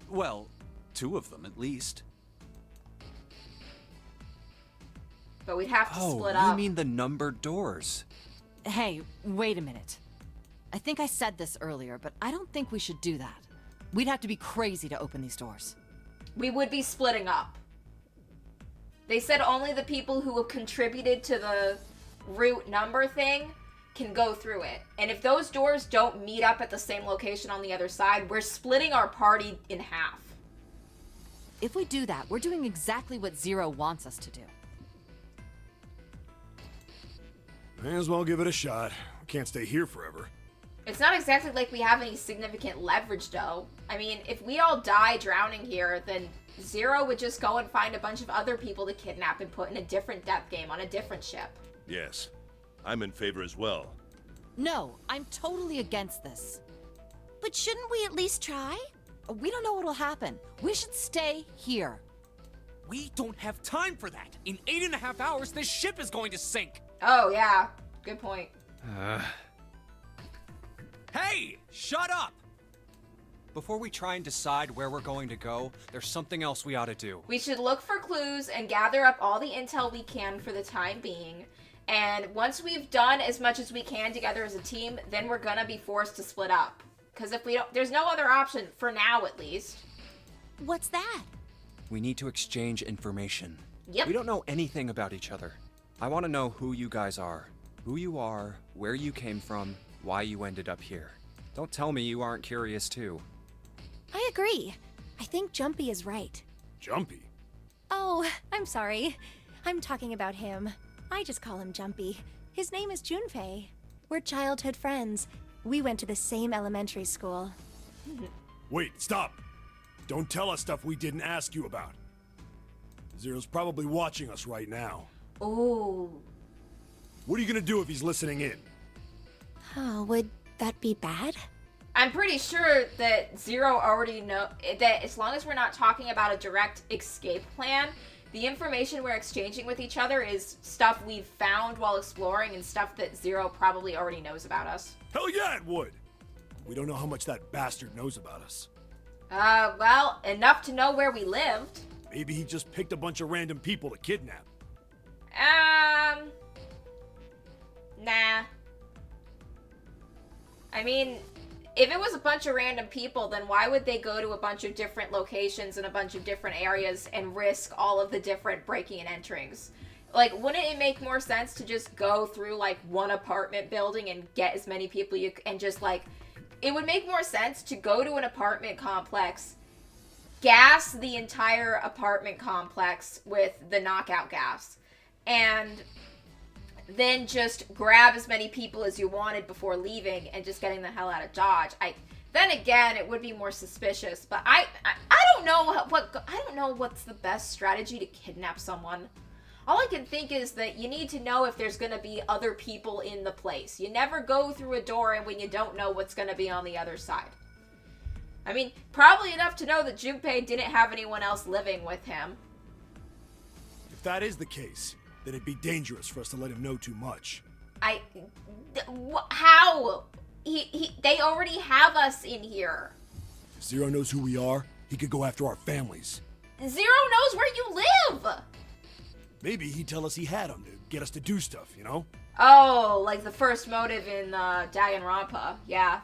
Speaker 6: Well, 2 of them at least.
Speaker 1: But we'd have to split
Speaker 2: Oh,
Speaker 1: up.
Speaker 2: you mean the numbered doors.
Speaker 9: Hey, wait a minute. I think I said this earlier, but I don't think we should do that. We'd have to be crazy to open these doors.
Speaker 1: We would be splitting up. They said only the people who have contributed to the root number thing can go through it. And if those doors don't meet up at the same location on the other side, we're splitting our party in half.
Speaker 9: If we do that, we're doing exactly what Zero wants us to do.
Speaker 8: May as well give it a shot. We can't stay here forever.
Speaker 1: It's not exactly like we have any significant leverage, though. I mean, if we all die drowning here, then Zero would just go and find a bunch of other people to kidnap and put in a different death game on a different ship.
Speaker 7: Yes, I'm in favor as well.
Speaker 9: No, I'm totally against this.
Speaker 4: But shouldn't we at least try?
Speaker 9: We don't know what'll happen. We should stay here.
Speaker 5: We don't have time for that. In 8.5 hours, this ship is going to sink.
Speaker 1: Oh, yeah. Good point.
Speaker 5: Hey, shut up!
Speaker 2: Before we try and decide where we're going to go, there's something else we ought to do.
Speaker 1: We should look for clues and gather up all the intel we can for the time being. And once we've done as much as we can together as a team, then we're gonna be forced to split up. Because if we don't, there's no other option, for now at least.
Speaker 4: What's that?
Speaker 2: We need to exchange information.
Speaker 1: Yep.
Speaker 2: We don't know anything about each other. I want to know who you guys are. Who you are, where you came from, why you ended up here. Don't tell me you aren't curious too.
Speaker 4: I agree. I think Jumpy is right.
Speaker 8: Jumpy?
Speaker 4: Oh, I'm sorry. I'm talking about him. I just call him Jumpy. His name is Junpei. We're childhood friends. We went to the same elementary school.
Speaker 8: Wait, stop! Don't tell us stuff we didn't ask you about. Zero's probably watching us right now.
Speaker 1: Ooh.
Speaker 8: What are you gonna do if he's listening in?
Speaker 4: Oh, would that be bad?
Speaker 1: I'm pretty sure that Zero already know that as long as we're not talking about a direct escape plan, the information we're exchanging with each other is stuff we've found while exploring and stuff that Zero probably already knows about us.
Speaker 8: Hell yeah, it would! We don't know how much that bastard knows about us.
Speaker 1: Well, enough to know where we lived.
Speaker 8: Maybe he just picked a bunch of random people to kidnap.
Speaker 1: Nah. I mean, if it was a bunch of random people, then why would they go to a bunch of different locations in a bunch of different areas and risk all of the different breaking and enterings? Like, wouldn't it make more sense to just go through, like, one apartment building and get as many people and just, like, it would make more sense to go to an apartment complex, gas the entire apartment complex with the knockout gas, and then just grab as many people as you wanted before leaving and just getting the hell out of Dodge. Then again, it would be more suspicious, but I don't know what's the best strategy to kidnap someone. All I can think is that you need to know if there's going to be other people in the place. You never go through a door and when you don't know what's going to be on the other side. I mean, probably enough to know that Junpei didn't have anyone else living with him.
Speaker 8: If that is the case, then it'd be dangerous for us to let him know too much.
Speaker 1: How? They already have us in here.
Speaker 8: If Zero knows who we are, he could go after our families.
Speaker 1: Zero knows where you live!
Speaker 8: Maybe he'd tell us he had them to get us to do stuff, you know?
Speaker 1: Oh, like the first motive in Danganronpa. Yeah,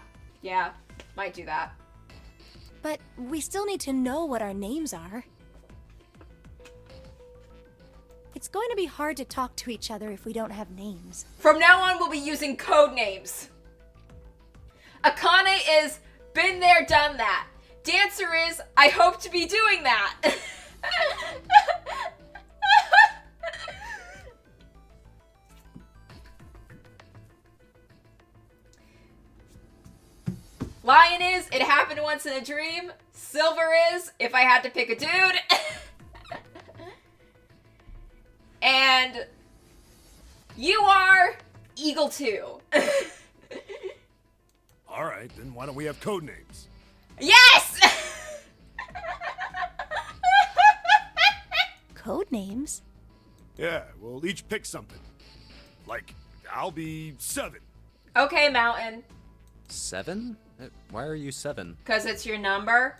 Speaker 1: might do that.
Speaker 4: But we still need to know what our names are. It's going to be hard to talk to each other if we don't have names.
Speaker 1: From now on, we'll be using code names. Akane is been there, done that. Dancer is I hope to be doing that. Lion is it happened once in a dream. Silver is if I had to pick a dude. And you are Eagle 2.
Speaker 8: Alright, then why don't we have code names?
Speaker 1: Yes!
Speaker 4: Code names?
Speaker 8: Yeah, we'll each pick something. Like, I'll be 7.
Speaker 1: Okay, Mountain.
Speaker 2: 7? Why are you 7?
Speaker 1: Because it's your number.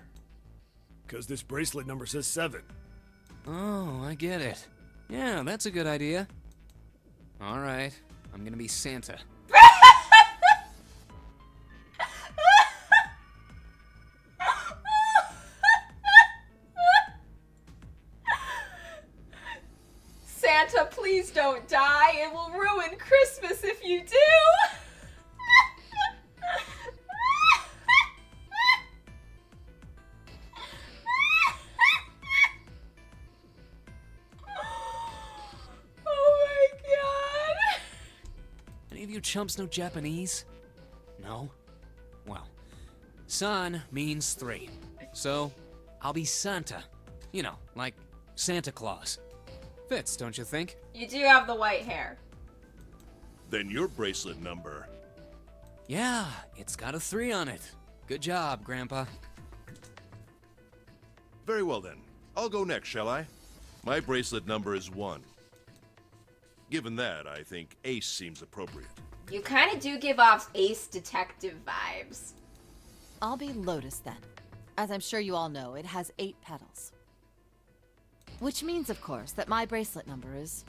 Speaker 8: Because this bracelet number says 7.
Speaker 5: Oh, I get it. Yeah, that's a good idea. All right, I'm gonna be Santa. Santa, please don't die. It will ruin Christmas if you do. You chumps know Japanese? No? Well, san means 3. So, I'll be Santa. You know, like Santa Claus. Fits, don't you think? You do have the white hair.
Speaker 7: Then your bracelet number.
Speaker 5: Yeah, it's got a 3 on it. Good job, Grandpa.
Speaker 7: Very well then. I'll go next, shall I? My bracelet number is 1. Given that, I think Ace seems appropriate.
Speaker 1: You kind of do give off Ace Detective vibes.
Speaker 9: I'll be Lotus then. As I'm sure you all know, it has 8 petals. Which means, of course, that my bracelet number is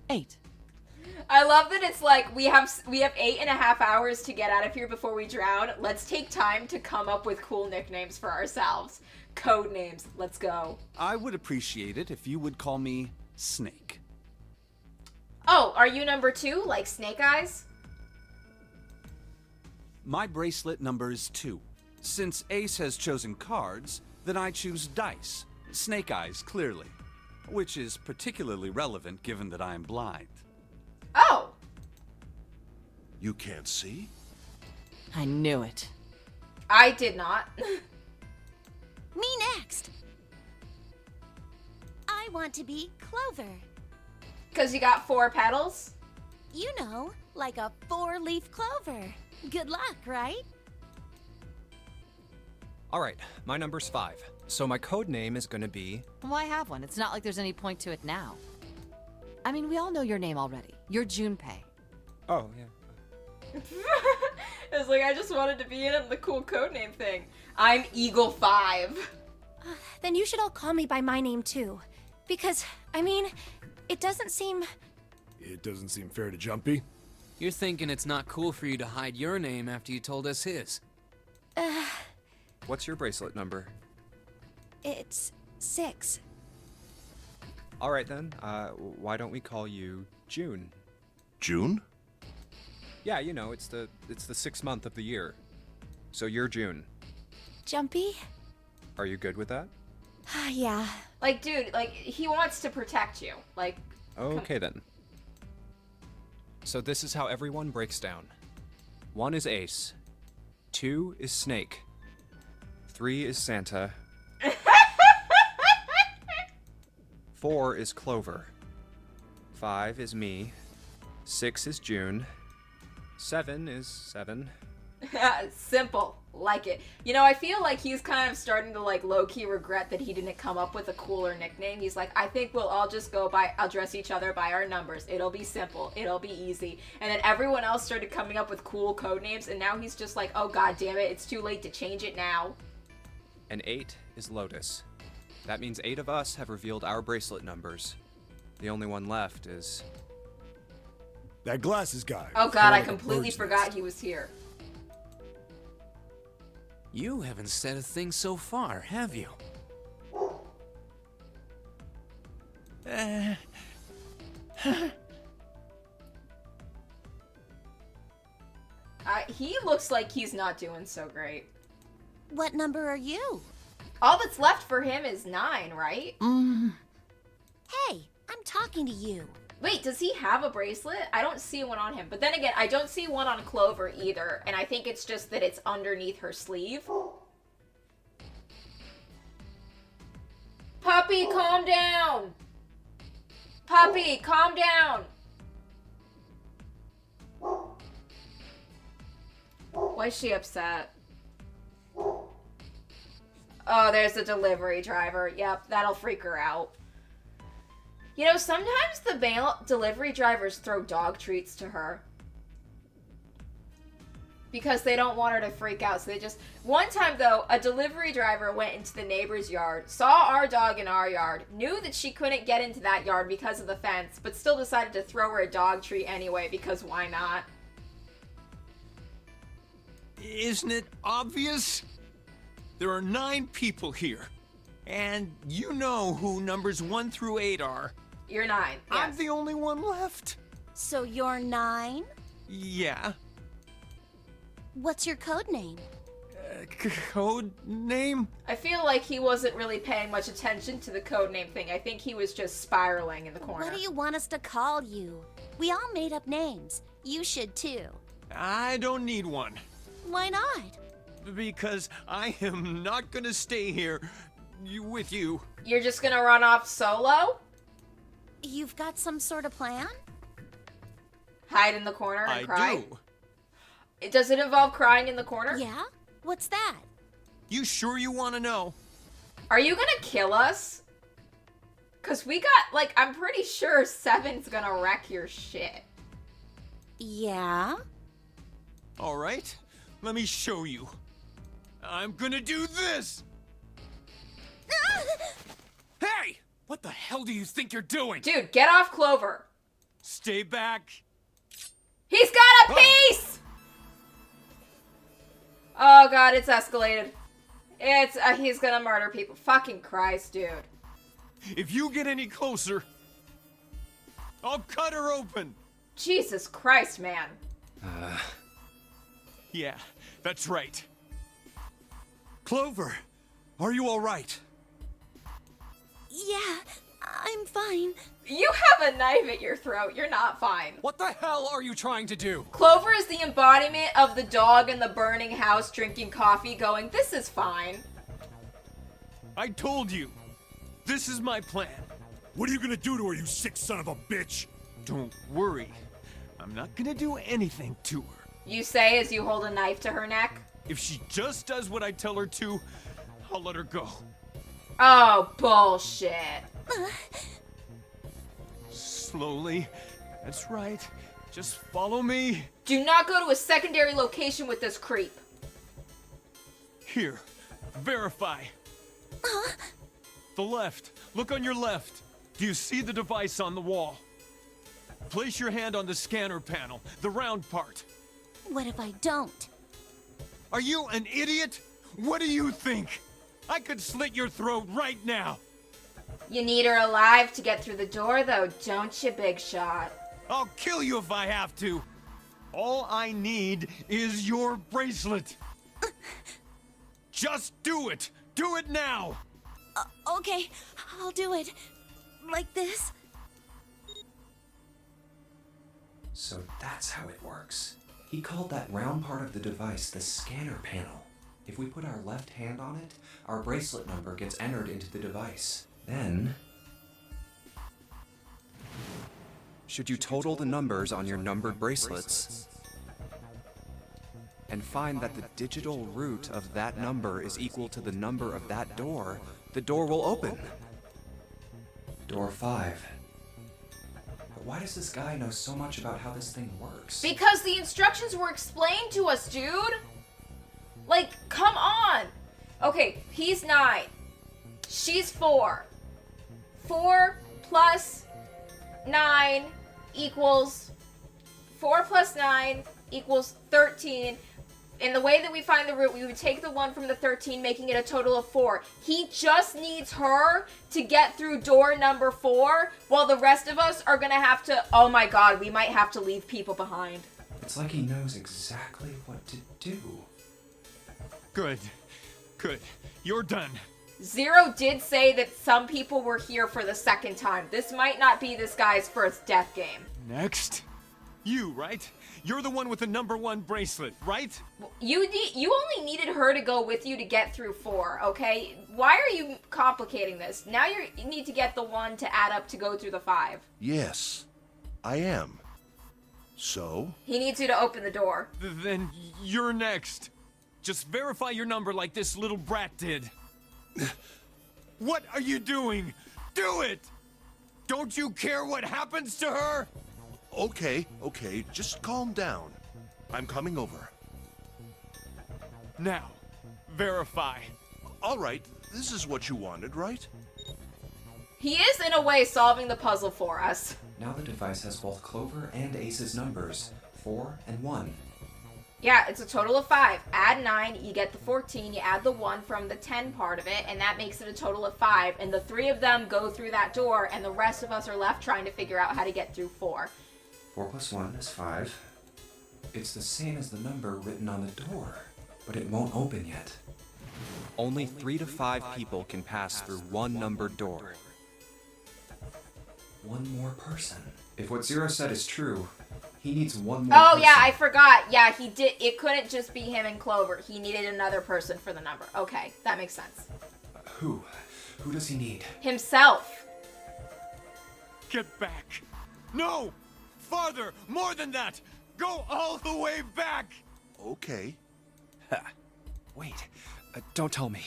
Speaker 9: 8.
Speaker 1: I love that it's like, we have 8.5 hours to get out of here before we drown. Let's take time to come up with cool nicknames for ourselves. Code names. Let's go.
Speaker 6: I would appreciate it if you would call me Snake.
Speaker 1: Oh, are you number 2, like Snake Eyes?
Speaker 6: My bracelet number is 2. Since Ace has chosen cards, then I choose dice. Snake Eyes, clearly. Which is particularly relevant given that I am blind.
Speaker 1: Oh!
Speaker 7: You can't see?
Speaker 9: I knew it.
Speaker 1: I did not.
Speaker 4: Me next. I want to be Clover.
Speaker 1: Because you got 4 petals?
Speaker 4: You know, like a 4-leaf clover. Good luck, right?
Speaker 2: Alright, my number's 5. So my code name is gonna be...
Speaker 9: Why have one? It's not like there's any point to it now. I mean, we all know your name already. You're Junpei.
Speaker 2: Oh, yeah.
Speaker 1: It was like, I just wanted to be in the cool codename thing. I'm Eagle 5.
Speaker 4: Then you should all call me by my name too. Because, I mean, it doesn't seem...
Speaker 8: It doesn't seem fair to Jumpy.
Speaker 5: You're thinking it's not cool for you to hide your name after you told us his.
Speaker 2: What's your bracelet number?
Speaker 4: It's 6.
Speaker 2: Alright then, why don't we call you June?
Speaker 7: June?
Speaker 2: Yeah, you know, it's the 6th month of the year. So you're June.
Speaker 4: Jumpy?
Speaker 2: Are you good with that?
Speaker 4: Yeah.
Speaker 1: Like, dude, like, he wants to protect you. Like,
Speaker 2: Okay then. So this is how everyone breaks down. 1 is Ace. 2 is Snake. 3 is Santa. 4 is Clover. 5 is me. 6 is June. 7 is 7.
Speaker 1: simple. Like it. You know, I feel like he's kind of starting to, like, low-key regret that he didn't come up with a cooler nickname. He's like, I think we'll all just address each other by our numbers. It'll be simple. It'll be easy. And then everyone else started coming up with cool code names, and now he's just like, oh, god damn it, it's too late to change it now.
Speaker 2: And 8 is Lotus. That means 8 of us have revealed our bracelet numbers. The only one left is...
Speaker 8: That glasses guy.
Speaker 1: Oh
Speaker 8: with
Speaker 1: god,
Speaker 8: hair
Speaker 1: I
Speaker 8: like a
Speaker 1: completely
Speaker 8: bird's
Speaker 1: forgot
Speaker 8: nest.
Speaker 1: he was here.
Speaker 5: You haven't said a thing so far, have you?
Speaker 1: He looks like he's not doing so great.
Speaker 4: What number are you?
Speaker 1: All that's left for him is 9, right?
Speaker 4: Hey, I'm talking to you.
Speaker 1: Wait, does he have a bracelet? I don't see one on him. But then again, I don't see one on Clover either. And I think it's just that it's underneath her sleeve. Puppy, calm down! Puppy, calm down! Why is she upset? Oh, there's the delivery driver. Yep, that'll freak her out. You know, sometimes the mail delivery drivers throw dog treats to her. Because they don't want her to freak out. So they just... One time, though, a delivery driver went into the neighbor's yard, saw our dog in our yard, knew that she couldn't get into that yard because of the fence, but still decided to throw her a dog treat anyway, because why not?
Speaker 10: Isn't it obvious? There are 9 people here. And you know who numbers 1 through 8 are.
Speaker 1: You're 9. Yes.
Speaker 10: I'm the only one left.
Speaker 4: So you're 9?
Speaker 10: Yeah.
Speaker 4: What's your code name?
Speaker 10: Code name?
Speaker 1: I feel like he wasn't really paying much attention to the codename thing. I think he was just spiraling in the corner.
Speaker 4: What do you want us to call you? We all made up names. You should too.
Speaker 10: I don't need one.
Speaker 4: Why not?
Speaker 10: Because I am not gonna stay here with you.
Speaker 1: You're just gonna run off solo?
Speaker 4: You've got some sort of plan?
Speaker 1: Hide in the corner and
Speaker 10: I
Speaker 1: cry?
Speaker 10: do.
Speaker 1: Does it involve crying in the corner?
Speaker 4: Yeah? What's that?
Speaker 10: You sure you want to know?
Speaker 1: Are you gonna kill us? Cause we got, like, I'm pretty sure 7's gonna wreck your shit.
Speaker 4: Yeah?
Speaker 10: All right, let me show you. I'm gonna do this.
Speaker 5: Hey! What the hell do you think you're doing?
Speaker 1: Dude, get off Clover.
Speaker 10: Stay back.
Speaker 1: He's got a piece! Oh god, it's escalated. It's, he's gonna murder people. Fucking Christ, dude.
Speaker 10: If you get any closer, I'll cut her open.
Speaker 1: Jesus Christ, man.
Speaker 10: Yeah, that's right. Clover, are you all right?
Speaker 4: Yeah, I'm fine.
Speaker 1: You have a knife at your throat. You're not fine.
Speaker 5: What the hell are you trying to do?
Speaker 1: Clover is the embodiment of the dog in the burning house drinking coffee going, this is fine.
Speaker 10: I told you. This is my plan.
Speaker 8: What are you gonna do to her, you sick son of a bitch?
Speaker 10: Don't worry. I'm not gonna do anything to her.
Speaker 1: You say as you hold a knife to her neck.
Speaker 10: If she just does what I tell her to, I'll let her go.
Speaker 1: Oh, bullshit.
Speaker 10: Slowly. That's right. Just follow me.
Speaker 1: Do not go to a secondary location with this creep.
Speaker 10: Here. Verify. The left. Look on your left. Do you see the device on the wall? Place your hand on the scanner panel, the round part.
Speaker 4: What if I don't?
Speaker 10: Are you an idiot? What do you think? I could slit your throat right now.
Speaker 1: You need her alive to get through the door, though, don't you, big shot?
Speaker 10: I'll kill you if I have to. All I need is your bracelet. Just do it. Do it now.
Speaker 4: Okay, I'll do it. Like this.
Speaker 2: So that's how it works. He called that round part of the device the scanner panel. If we put our left hand on it, our bracelet number gets entered into the device. Then, should you total the numbers on your numbered bracelets and find that the digital root of that number is equal to the number of that door, the door will open. Door 5. But why does this guy know so much about how this thing works?
Speaker 1: Because the instructions were explained to us, dude. Like, come on. Okay, he's 9. She's 4. 4 plus 9 equals 4 plus 9 equals 13. In the way that we find the root, we would take the 1 from the 13, making it a total of 4. He just needs her to get through door number 4, while the rest of us are gonna have to, oh my god, we might have to leave people behind.
Speaker 2: It's like he knows exactly what to do.
Speaker 10: Good. Good. You're done.
Speaker 1: Zero did say that some people were here for the second time. This might not be this guy's first death game.
Speaker 10: Next. You, right? You're the one with the number 1 bracelet, right?
Speaker 1: You only needed her to go with you to get through 4, okay? Why are you complicating this? Now you need to get the 1 to add up to go through the 5.
Speaker 7: Yes, I am. So?
Speaker 1: He needs you to open the door.
Speaker 10: Then you're next. Just verify your number like this little brat did. What are you doing? Do it! Don't you care what happens to her?
Speaker 7: Okay, just calm down. I'm coming over.
Speaker 10: Now, verify.
Speaker 7: All right, this is what you wanted, right?
Speaker 1: He is, in a way, solving the puzzle for us.
Speaker 2: Now the device has both Clover and Ace's numbers, 4 and 1.
Speaker 1: Yeah, it's a total of 5. Add 9, you get the 14, you add the 1 from the 10 part of it, and that makes it a total of 5. And the 3 of them go through that door, and the rest of us are left trying to figure out how to get through 4.
Speaker 2: 4 plus 1 is 5. It's the same as the number written on the door, but it won't open yet. Only 3 to 5 people can pass through one numbered door. One more person. If what Zero said is true, he needs one more person.
Speaker 1: Yeah, I forgot. Yeah, he did. It couldn't just be him and Clover. He needed another person for the number. Okay, that makes sense.
Speaker 2: Who? Who does he need?
Speaker 1: Himself.
Speaker 10: Get back. No! Farther! More than that! Go all the way back!
Speaker 7: Okay.
Speaker 2: Wait, don't tell me.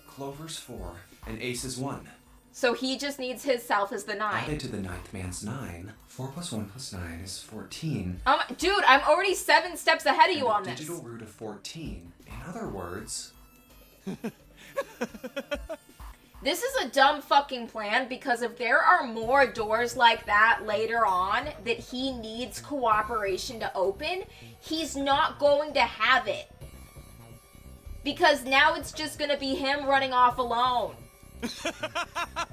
Speaker 2: Clover's 4 and Ace is 1.
Speaker 1: So he just needs his self as the 9.
Speaker 2: Added to the 9th man's 9. 4 plus 1 plus 9 is 14.
Speaker 1: Dude, I'm already 7 steps ahead of you on this.
Speaker 2: Digital root of 14. In other words...
Speaker 1: This is a dumb fucking plan, because if there are more doors like that later on that he needs cooperation to open, he's not going to have it. Because now it's just gonna be him running off alone.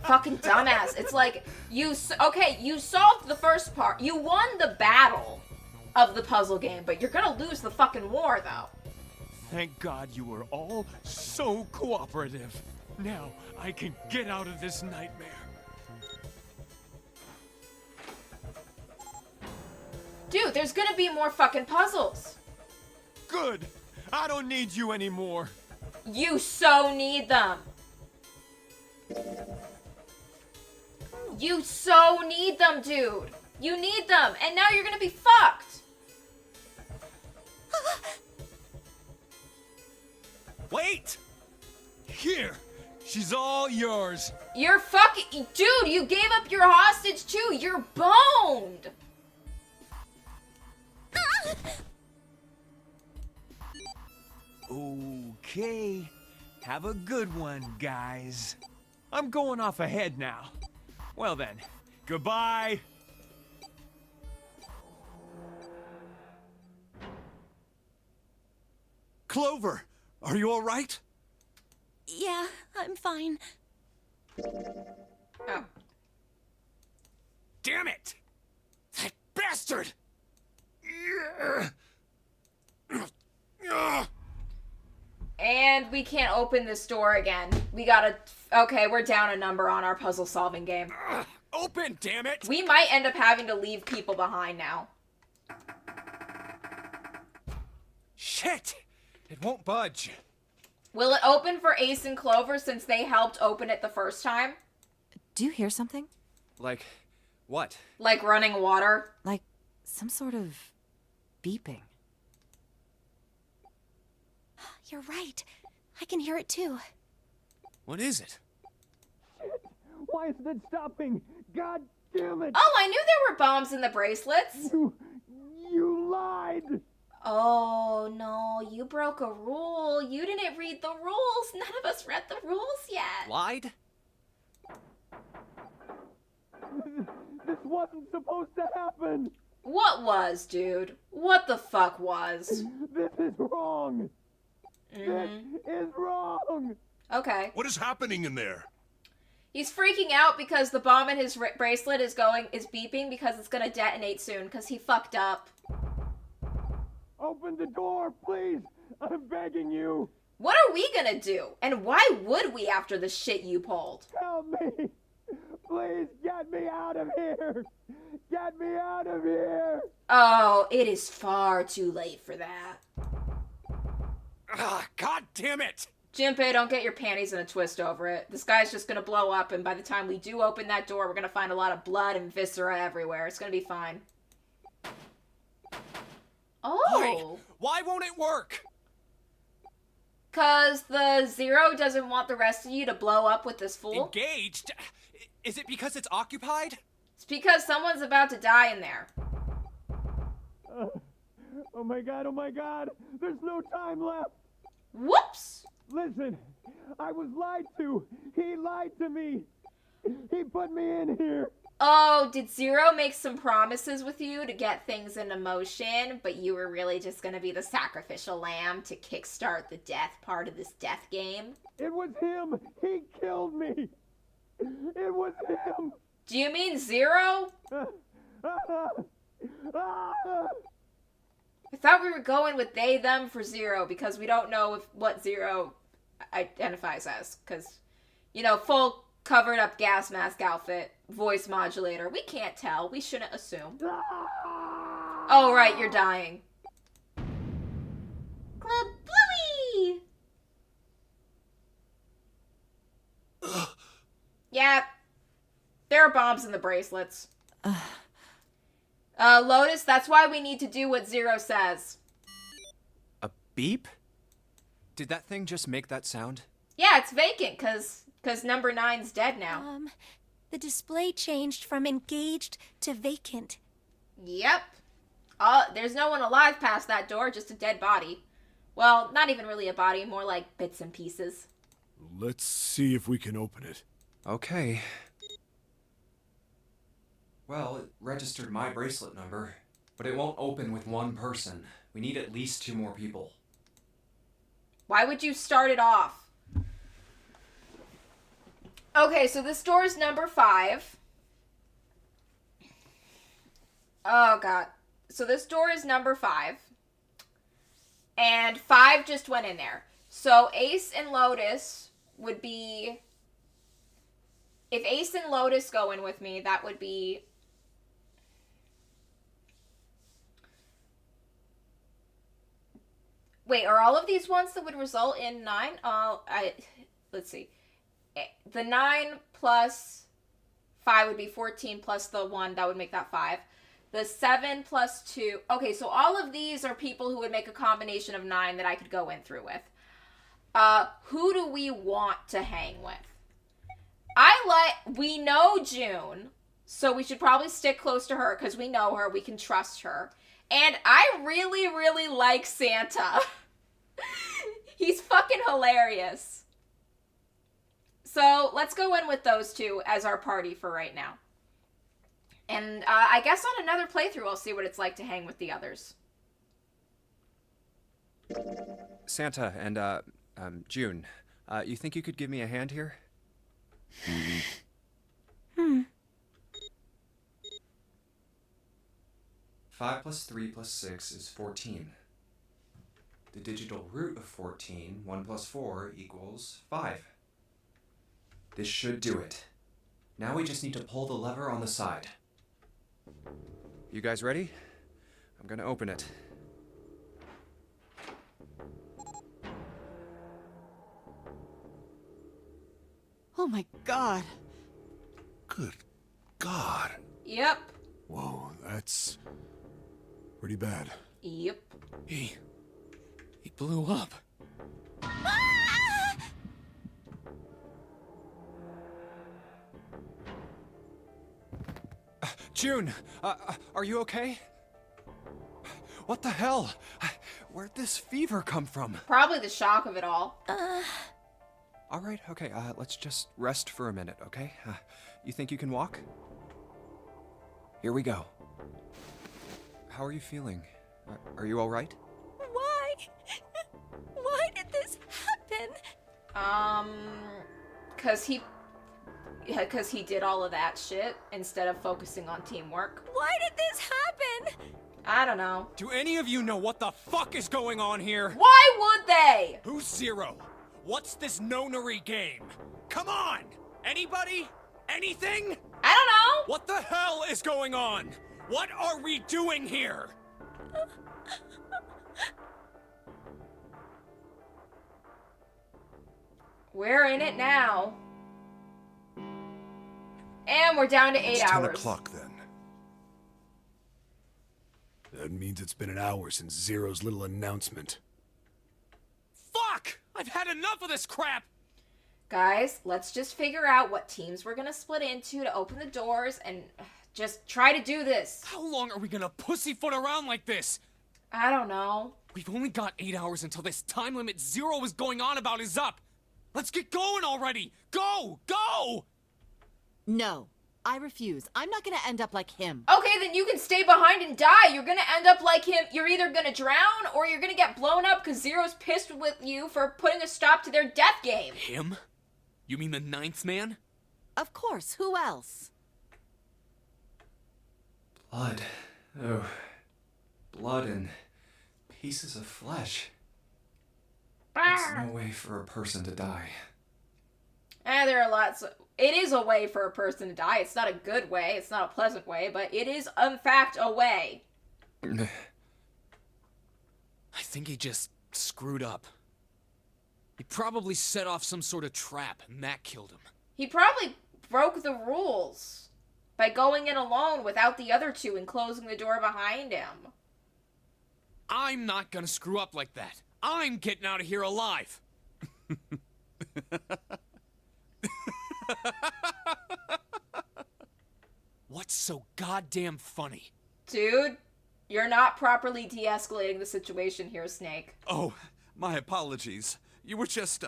Speaker 1: Fucking dumbass. It's like, you solved the first part. You won the battle of the puzzle game, but you're gonna lose the fucking war, though.
Speaker 10: Thank God you were all so cooperative. Now I can get out of this nightmare.
Speaker 1: There's gonna be more fucking puzzles.
Speaker 10: Good. I don't need you anymore.
Speaker 1: You so need them. You so need them, dude. You need them, and now you're gonna be fucked.
Speaker 10: Wait! Here. She's all yours.
Speaker 1: You're fucking... Dude, you gave up your hostage too. You're boned.
Speaker 10: Okay. Have a good one, guys. I'm going off ahead now. Well then, goodbye.
Speaker 6: Clover, are you all right?
Speaker 4: Yeah, I'm fine.
Speaker 1: Oh.
Speaker 10: Damn it! That bastard!
Speaker 1: And we can't open this door again. We gotta... Okay, we're down a number on our puzzle-solving game.
Speaker 10: Open, damn it!
Speaker 1: We might end up having to leave people behind now.
Speaker 10: Shit! It won't budge.
Speaker 1: Will it open for Ace and Clover since they helped open it the first time?
Speaker 9: Do you hear something?
Speaker 2: Like, what?
Speaker 1: Like running water?
Speaker 9: Like some sort of beeping.
Speaker 4: You're right. I can hear it too.
Speaker 5: What is it?
Speaker 10: Why isn't it stopping? God damn it!
Speaker 1: Oh, I knew there were bombs in the bracelets.
Speaker 10: You lied!
Speaker 1: Oh, no, you broke a rule. You didn't read the rules. None of us read the rules yet.
Speaker 2: Lied?
Speaker 10: This wasn't supposed to happen!
Speaker 1: What was, dude? What the fuck was?
Speaker 10: This is wrong! This is wrong!
Speaker 1: Okay.
Speaker 7: What is happening in there?
Speaker 1: He's freaking out because the bomb in his bracelet is beeping because it's gonna detonate soon because he fucked up.
Speaker 10: Open the door, please! I'm begging you!
Speaker 1: What are we gonna do? And why would we after the shit you pulled?
Speaker 10: Help me! Please get me out of here! Get me out of here!
Speaker 1: Oh, it is far too late for that.
Speaker 10: Ah, God damn it!
Speaker 1: Jinpei, don't get your panties in a twist over it. This guy's just gonna blow up, and by the time we do open that door, we're gonna find a lot of blood and viscera everywhere. It's gonna be fine. Oh!
Speaker 10: Why won't it work?
Speaker 1: Cause the Zero doesn't want the rest of you to blow up with this fool.
Speaker 10: Engaged? Is it because it's occupied?
Speaker 1: It's because someone's about to die in there.
Speaker 10: Oh my god, there's no time left!
Speaker 1: Whoops!
Speaker 10: Listen, I was lied to! He lied to me! He put me in here!
Speaker 1: Oh, did Zero make some promises with you to get things into motion, but you were really just gonna be the sacrificial lamb to kickstart the death part of this death game?
Speaker 10: It was him! He killed me! It was him!
Speaker 1: Do you mean Zero? I thought we were going with they, them for Zero because we don't know what Zero identifies as. Because, you know, full covered up gas mask outfit, voice modulator. We can't tell. We shouldn't assume. Oh, right, you're dying. Club Bluey! Yeah. There are bombs in the bracelets. Lotus, that's why we need to do what Zero says.
Speaker 2: A beep? Did that thing just make that sound?
Speaker 1: Yeah, it's vacant, cause number 9's dead now.
Speaker 4: The display changed from engaged to vacant.
Speaker 1: Yep. There's no one alive past that door, just a dead body. Well, not even really a body, more like bits and pieces.
Speaker 8: Let's see if we can open it.
Speaker 2: Okay. Well, it registered my bracelet number, but it won't open with one person. We need at least 2 more people.
Speaker 1: Why would you start it off? Okay, so this door is number 5. Oh, God. So this door is number 5. And 5 just went in there. So Ace and Lotus would be... If Ace and Lotus go in with me, that would be... Wait, are all of these ones that would result in 9? Let's see. The 9 plus 5 would be 14 plus the 1. That would make that 5. The 7 plus 2. Okay, so all of these are people who would make a combination of 9 that I could go in through with. Who do we want to hang with? We know June, so we should probably stick close to her because we know her, we can trust her. And I really, really like Santa. He's fucking hilarious. So let's go in with those two as our party for right now. And I guess on another playthrough, I'll see what it's like to hang with the others.
Speaker 2: Santa and June, you think you could give me a hand here? 5 plus 3 plus 6 is 14. The digital root of 14, 1 plus 4 equals 5. This should do it. Now we just need to pull the lever on the side. You guys ready? I'm gonna open it.
Speaker 9: Oh my god.
Speaker 8: Good God.
Speaker 1: Yep.
Speaker 8: Whoa, that's pretty bad.
Speaker 1: Yep.
Speaker 5: He blew up.
Speaker 2: June, are you okay? What the hell? Where'd this fever come from?
Speaker 1: Probably the shock of it all.
Speaker 2: All right, okay, let's just rest for a minute, okay? You think you can walk? Here we go. How are you feeling? Are you all right?
Speaker 4: Why? Why did this happen?
Speaker 1: Because he did all of that shit instead of focusing on teamwork.
Speaker 4: Why did this happen?
Speaker 1: I don't know.
Speaker 10: Do any of you know what the fuck is going on here?
Speaker 1: Why would they?
Speaker 10: Who's Zero? What's this nonary game? Come on! Anybody? Anything?
Speaker 1: I don't know.
Speaker 10: What the hell is going on? What are we doing here?
Speaker 1: We're in it now. And we're down to 8
Speaker 8: It's
Speaker 1: hours.
Speaker 8: 10 o'clock then. That means it's been an hour since Zero's little announcement.
Speaker 10: Fuck! I've had enough of this crap!
Speaker 1: Guys, let's just figure out what teams we're gonna split into to open the doors and just try to do this.
Speaker 10: How long are we gonna pussyfoot around like this?
Speaker 1: I don't know.
Speaker 10: We've only got 8 hours until this time limit Zero was going on about is up. Let's get going already! Go! Go!
Speaker 9: No, I refuse. I'm not gonna end up like him.
Speaker 1: Okay, then you can stay behind and die. You're gonna end up like him. You're either gonna drown or you're gonna get blown up because Zero's pissed with you for putting a stop to their death game.
Speaker 5: Him? You mean the 9th man?
Speaker 9: Of course, who else?
Speaker 2: Blood. Oh. Blood and pieces of flesh. It's no way for a person to die.
Speaker 1: There are lots of... It is a way for a person to die. It's not a good way. It's not a pleasant way, but it is, in fact, a way.
Speaker 5: I think he just screwed up. He probably set off some sort of trap, and that killed him.
Speaker 1: He probably broke the rules by going in alone without the other two and closing the door behind him.
Speaker 5: I'm not gonna screw up like that. I'm getting out of here alive. What's so goddamn funny?
Speaker 1: Dude, you're not properly de-escalating the situation here, Snake.
Speaker 6: Oh, my apologies. You were just,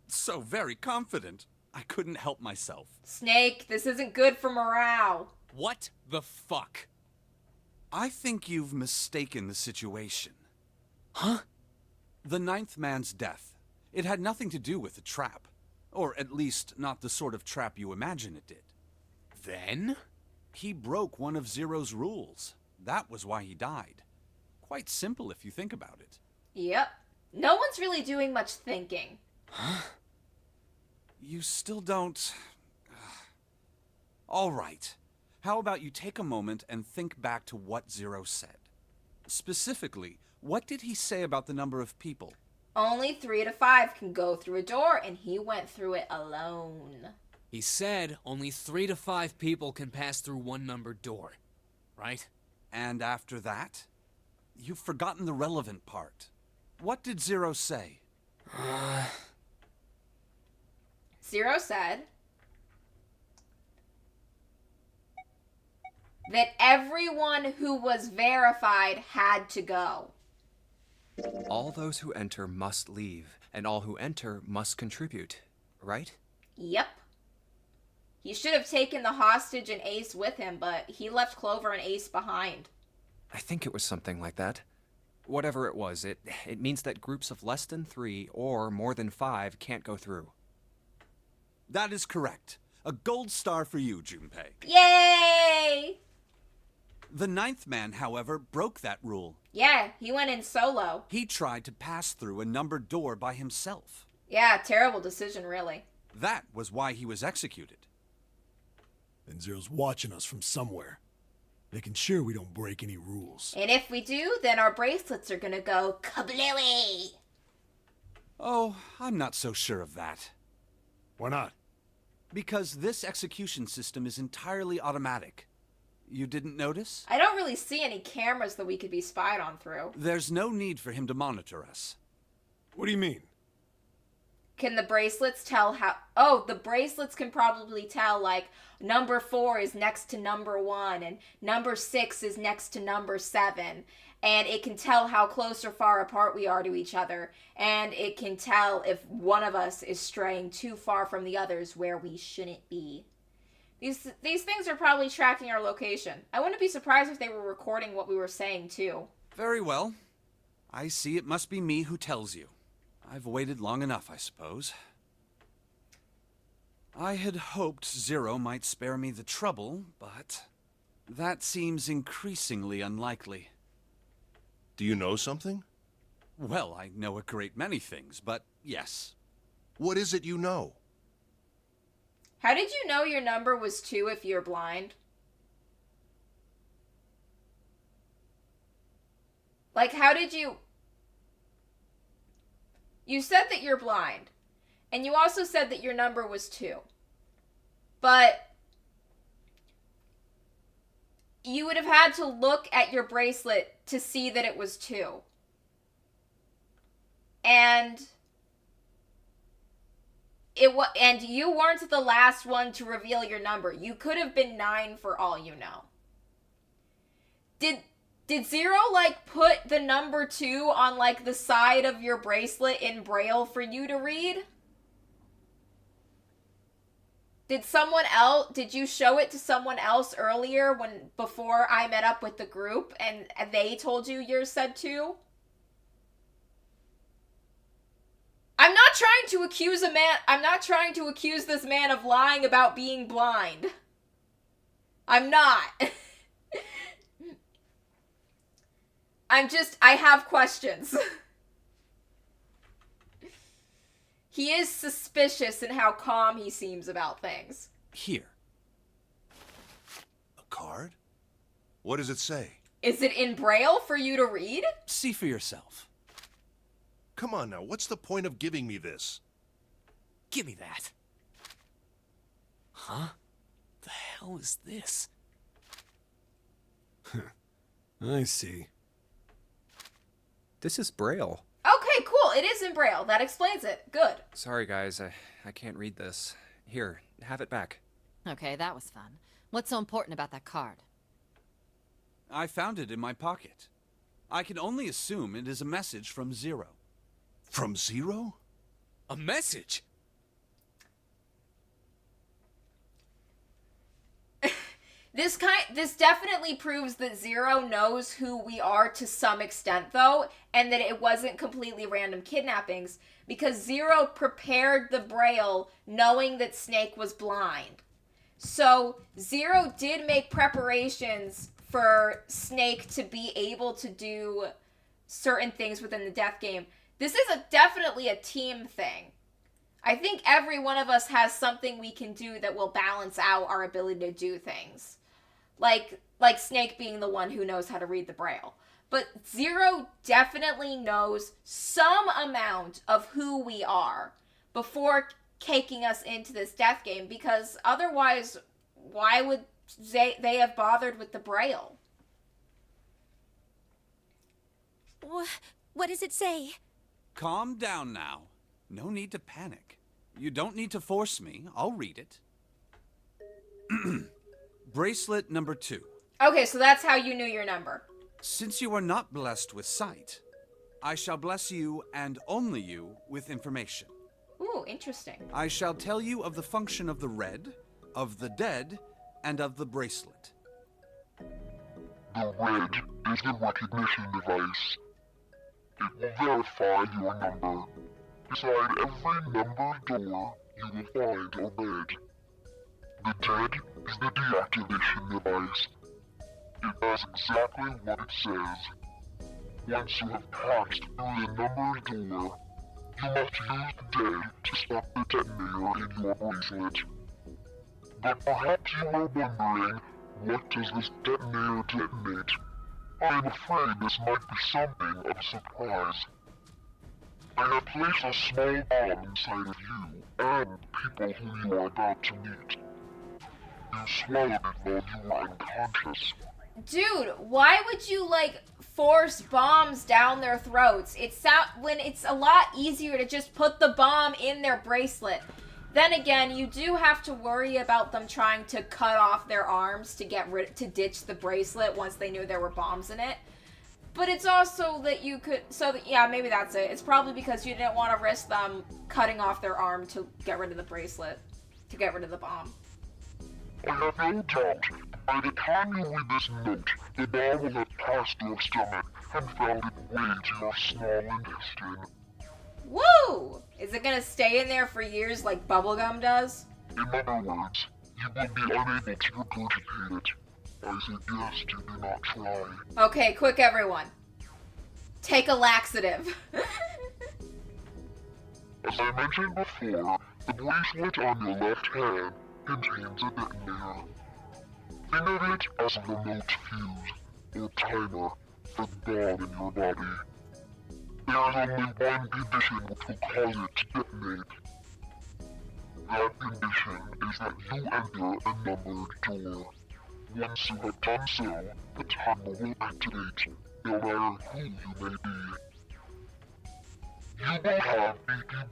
Speaker 6: so very confident. I couldn't help myself.
Speaker 1: Snake, this isn't good for morale.
Speaker 5: What the fuck?
Speaker 6: I think you've mistaken the situation.
Speaker 5: Huh?
Speaker 6: The 9th man's death. It had nothing to do with the trap. Or at least, not the sort of trap you imagine it did.
Speaker 5: Then?
Speaker 6: He broke one of Zero's rules. That was why he died. Quite simple if you think about it.
Speaker 1: Yep. No one's really doing much thinking.
Speaker 5: Huh?
Speaker 6: You still don't... All right. How about you take a moment and think back to what Zero said? Specifically, What did he say about the number of people?
Speaker 1: Only 3 to 5 can go through a door, and he went through it alone.
Speaker 5: He said only 3 to 5 people can pass through one numbered door, right?
Speaker 6: And after that? You've forgotten the relevant part. What did Zero say?
Speaker 1: Zero said that everyone who was verified had to go.
Speaker 2: All those who enter must leave, and all who enter must contribute, right?
Speaker 1: Yep. He should have taken the hostage and Ace with him, but he left Clover and Ace behind.
Speaker 2: I think it was something like that. Whatever it was, it means that groups of less than 3 or more than 5 can't go through.
Speaker 6: That is correct. A gold star for you, Junpei.
Speaker 1: Yay!
Speaker 6: The 9th man, however, broke that rule.
Speaker 1: Yeah, he went in solo.
Speaker 6: He tried to pass through a numbered door by himself.
Speaker 1: Yeah, terrible decision, really.
Speaker 6: That was why he was executed.
Speaker 8: And Zero's watching us from somewhere, making sure we don't break any rules.
Speaker 1: And if we do, then our bracelets are gonna go kablooey.
Speaker 6: Oh, I'm not so sure of that.
Speaker 8: Why not?
Speaker 6: Because this execution system is entirely automatic. You didn't notice?
Speaker 1: I don't really see any cameras that we could be spied on through.
Speaker 6: There's no need for him to monitor us.
Speaker 8: What do you mean?
Speaker 1: Can the bracelets tell how... Oh, the bracelets can probably tell, like, number 4 is next to number 1, and number 6 is next to number 7. And it can tell how close or far apart we are to each other. And it can tell if one of us is straying too far from the others where we shouldn't be. These things are probably tracking our location. I wouldn't be surprised if they were recording what we were saying, too.
Speaker 6: Very well. I see it must be me who tells you. I've waited long enough, I suppose. I had hoped Zero might spare me the trouble, but that seems increasingly unlikely.
Speaker 7: Do you know something?
Speaker 6: Well, I know a great many things, but yes.
Speaker 7: What is it you know?
Speaker 1: How did you know your number was 2 if you're blind? Like, how did you... You said that you're blind. And you also said that your number was 2. But... you would have had to look at your bracelet to see that it was 2. And... and you weren't the last one to reveal your number. You could have been 9 for all you know. Did Zero, like, put the number 2 on, like, the side of your bracelet in Braille for you to read? Did you show it to someone else earlier before I met up with the group and they told you yours said 2? I'm not trying to accuse this man of lying about being blind. I'm not. I have questions. He is suspicious in how calm he seems about things.
Speaker 6: Here.
Speaker 7: A card? What does it say?
Speaker 1: Is it in Braille for you to read?
Speaker 6: See for yourself.
Speaker 7: Come on now, what's the point of giving me this?
Speaker 5: Give me that. Huh? The hell is this?
Speaker 8: I see.
Speaker 2: This is Braille.
Speaker 1: Okay, cool. It is in Braille. That explains it. Good.
Speaker 2: Sorry, guys, I can't read this. Here, have it back.
Speaker 9: Okay, that was fun. What's so important about that card?
Speaker 6: I found it in my pocket. I can only assume it is a message from Zero.
Speaker 7: From Zero?
Speaker 5: A message?
Speaker 1: This definitely proves that Zero knows who we are to some extent, though, and that it wasn't completely random kidnappings, because Zero prepared the Braille knowing that Snake was blind. So, Zero did make preparations for Snake to be able to do certain things within the death game. This is definitely a team thing. I think every one of us has something we can do that will balance out our ability to do things. Like Snake being the one who knows how to read the Braille. but Zero definitely knows some amount of who we are before caking us into this death game, because otherwise, why would they have bothered with the Braille?
Speaker 4: What does it say?
Speaker 6: Calm down now. No need to panic. You don't need to force me. I'll read it. Bracelet number 2.
Speaker 1: Okay, so that's how you knew your number.
Speaker 6: Since you are not blessed with sight, I shall bless you and only you with information.
Speaker 1: Ooh, interesting.
Speaker 6: I shall tell you of the function of the red, of the dead, and of the bracelet.
Speaker 3: The red is the recognition device. It will verify your number. Beside every numbered door, you will find a red. The dead is the deactivation device. It does exactly what it says. Once you have passed through the numbered door, you must use the dead to stop the detonator in your bracelet. But perhaps you are wondering, what does this detonator detonate? I am afraid this might be something of a surprise. I have placed a small bomb inside of you and people who you are about to meet. You swallowed it while you were unconscious.
Speaker 1: Dude, why would you, force bombs down their throats? When it's a lot easier to just put the bomb in their bracelet. Then again, you do have to worry about them trying to cut off their arms to ditch the bracelet once they knew there were bombs in it. But it's also that you could, yeah, maybe that's it. It's probably because you didn't want to risk them cutting off their arm to get rid of the bracelet, to get rid of the bomb.
Speaker 3: I have no doubt, by the time you read this note, the bomb will have passed your stomach and found its way to your small intestine.
Speaker 1: Woo! Is it gonna stay in there for years like bubblegum does?
Speaker 3: In other words, you will be unable to regurgitate it. I suggest you do not try.
Speaker 1: Okay, quick everyone. Take a laxative.
Speaker 3: As I mentioned before, the bracelet on your left hand contains a detonator. Think of it as a remote fuse, or timer, for the bomb in your body. There is only one condition which will cause it to detonate. That condition is that you enter a numbered door. Once you have done so, the timer will activate, no matter who you may be. You will have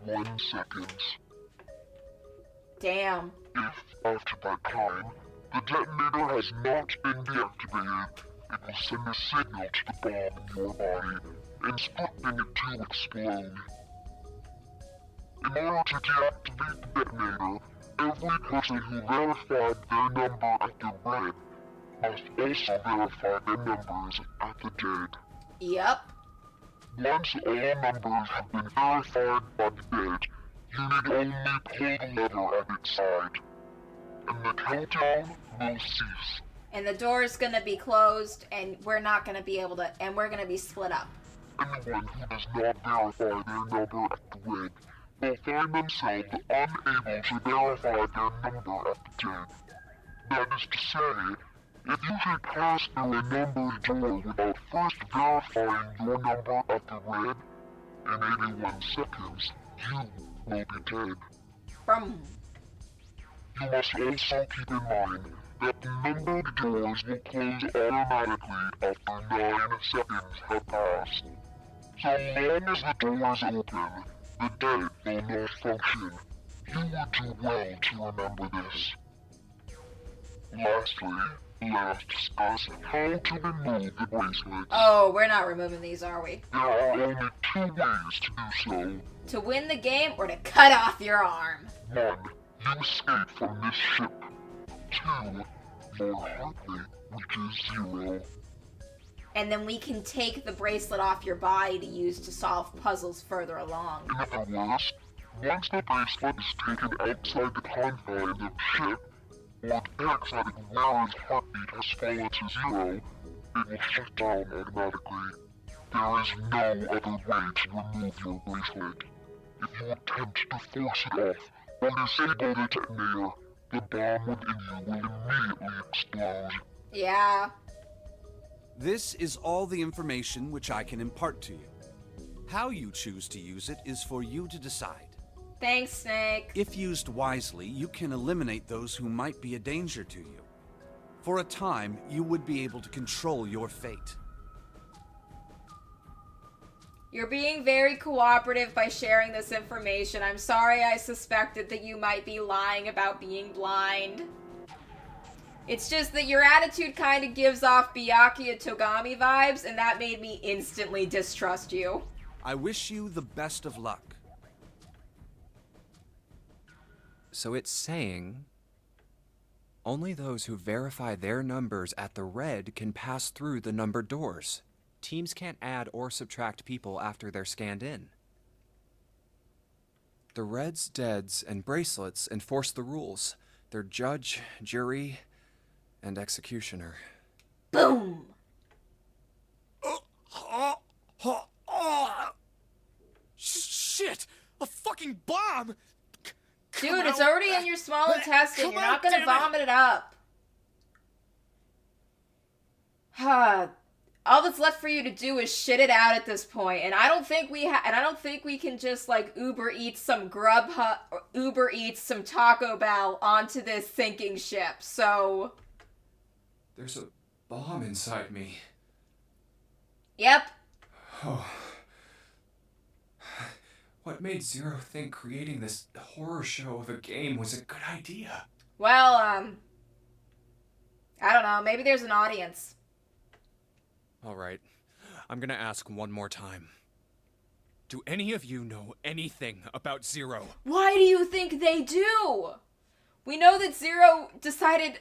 Speaker 3: 81 seconds.
Speaker 1: Damn.
Speaker 3: If, after that time, the detonator has not been deactivated, it will send a signal to the bomb in your body, instructing it to explode. In order to deactivate the detonator, every person who verified their number at the red must also verify their numbers at the dead.
Speaker 1: Yep.
Speaker 3: Once all numbers have been verified by the dead, you need only pull the lever at its side, and the countdown will cease.
Speaker 1: And the door's gonna be closed, and we're not gonna be able to, and we're gonna be split up.
Speaker 3: Anyone who does not verify their number at the red will find themselves unable to verify their number at the dead. That is to say, if you should pass through a numbered door without first verifying your number at the red, in 81 seconds, you will be dead.
Speaker 1: From.
Speaker 3: You must also keep in mind that the numbered doors will close automatically after 9 seconds have passed. So long as the doors open, the dead will not function. You would do well to remember this. Lastly, let us discuss how to remove the bracelets.
Speaker 1: Oh, we're not removing these, are we?
Speaker 3: There are only 2 ways to do so.
Speaker 1: To win the game or to cut off your arm.
Speaker 3: 1. You escape from this ship. 2. Your heart rate reaches 0.
Speaker 1: And then we can take the bracelet off your body to use to solve puzzles further along.
Speaker 3: In other words, once the bracelet is taken outside the confines of the ship, or detects that Guevara's heartbeat has fallen to 0, it will shut down automatically. There is no other way to remove your bracelet. If you attempt to force it off, or disable the detonator, the bomb within you will immediately explode.
Speaker 1: Yeah.
Speaker 6: This is all the information which I can impart to you. How you choose to use it is for you to decide.
Speaker 1: Thanks, Snake.
Speaker 6: If used wisely, you can eliminate those who might be a danger to you. For a time, you would be able to control your fate.
Speaker 1: You're being very cooperative by sharing this information. I'm sorry I suspected that you might be lying about being blind. It's just that your attitude kind of gives off Byakuya Togami vibes, and that made me instantly distrust you.
Speaker 6: I wish you the best of luck.
Speaker 2: So it's saying only those who verify their numbers at the red can pass through the numbered doors. Teams can't add or subtract people after they're scanned in. The reds, deads, and bracelets enforce the rules. They're judge, jury, and executioner.
Speaker 1: Boom!
Speaker 10: Shit! A fucking bomb!
Speaker 1: Dude, it's already in your small intestine. You're not gonna vomit it up. All that's left for you to do is shit it out at this point, and I don't think we can just like Uber Eats some Grubhub or Uber Eats some Taco Bell onto this sinking ship. So
Speaker 2: There's a bomb inside me.
Speaker 1: yep.
Speaker 2: Oh. What made Zero think creating this horror show of a game was a good idea?
Speaker 1: Well, I don't know. Maybe there's an audience.
Speaker 2: All right, I'm gonna ask one more time.
Speaker 10: Do any of you know anything about Zero?
Speaker 1: Why do you think they do? We know that Zero decided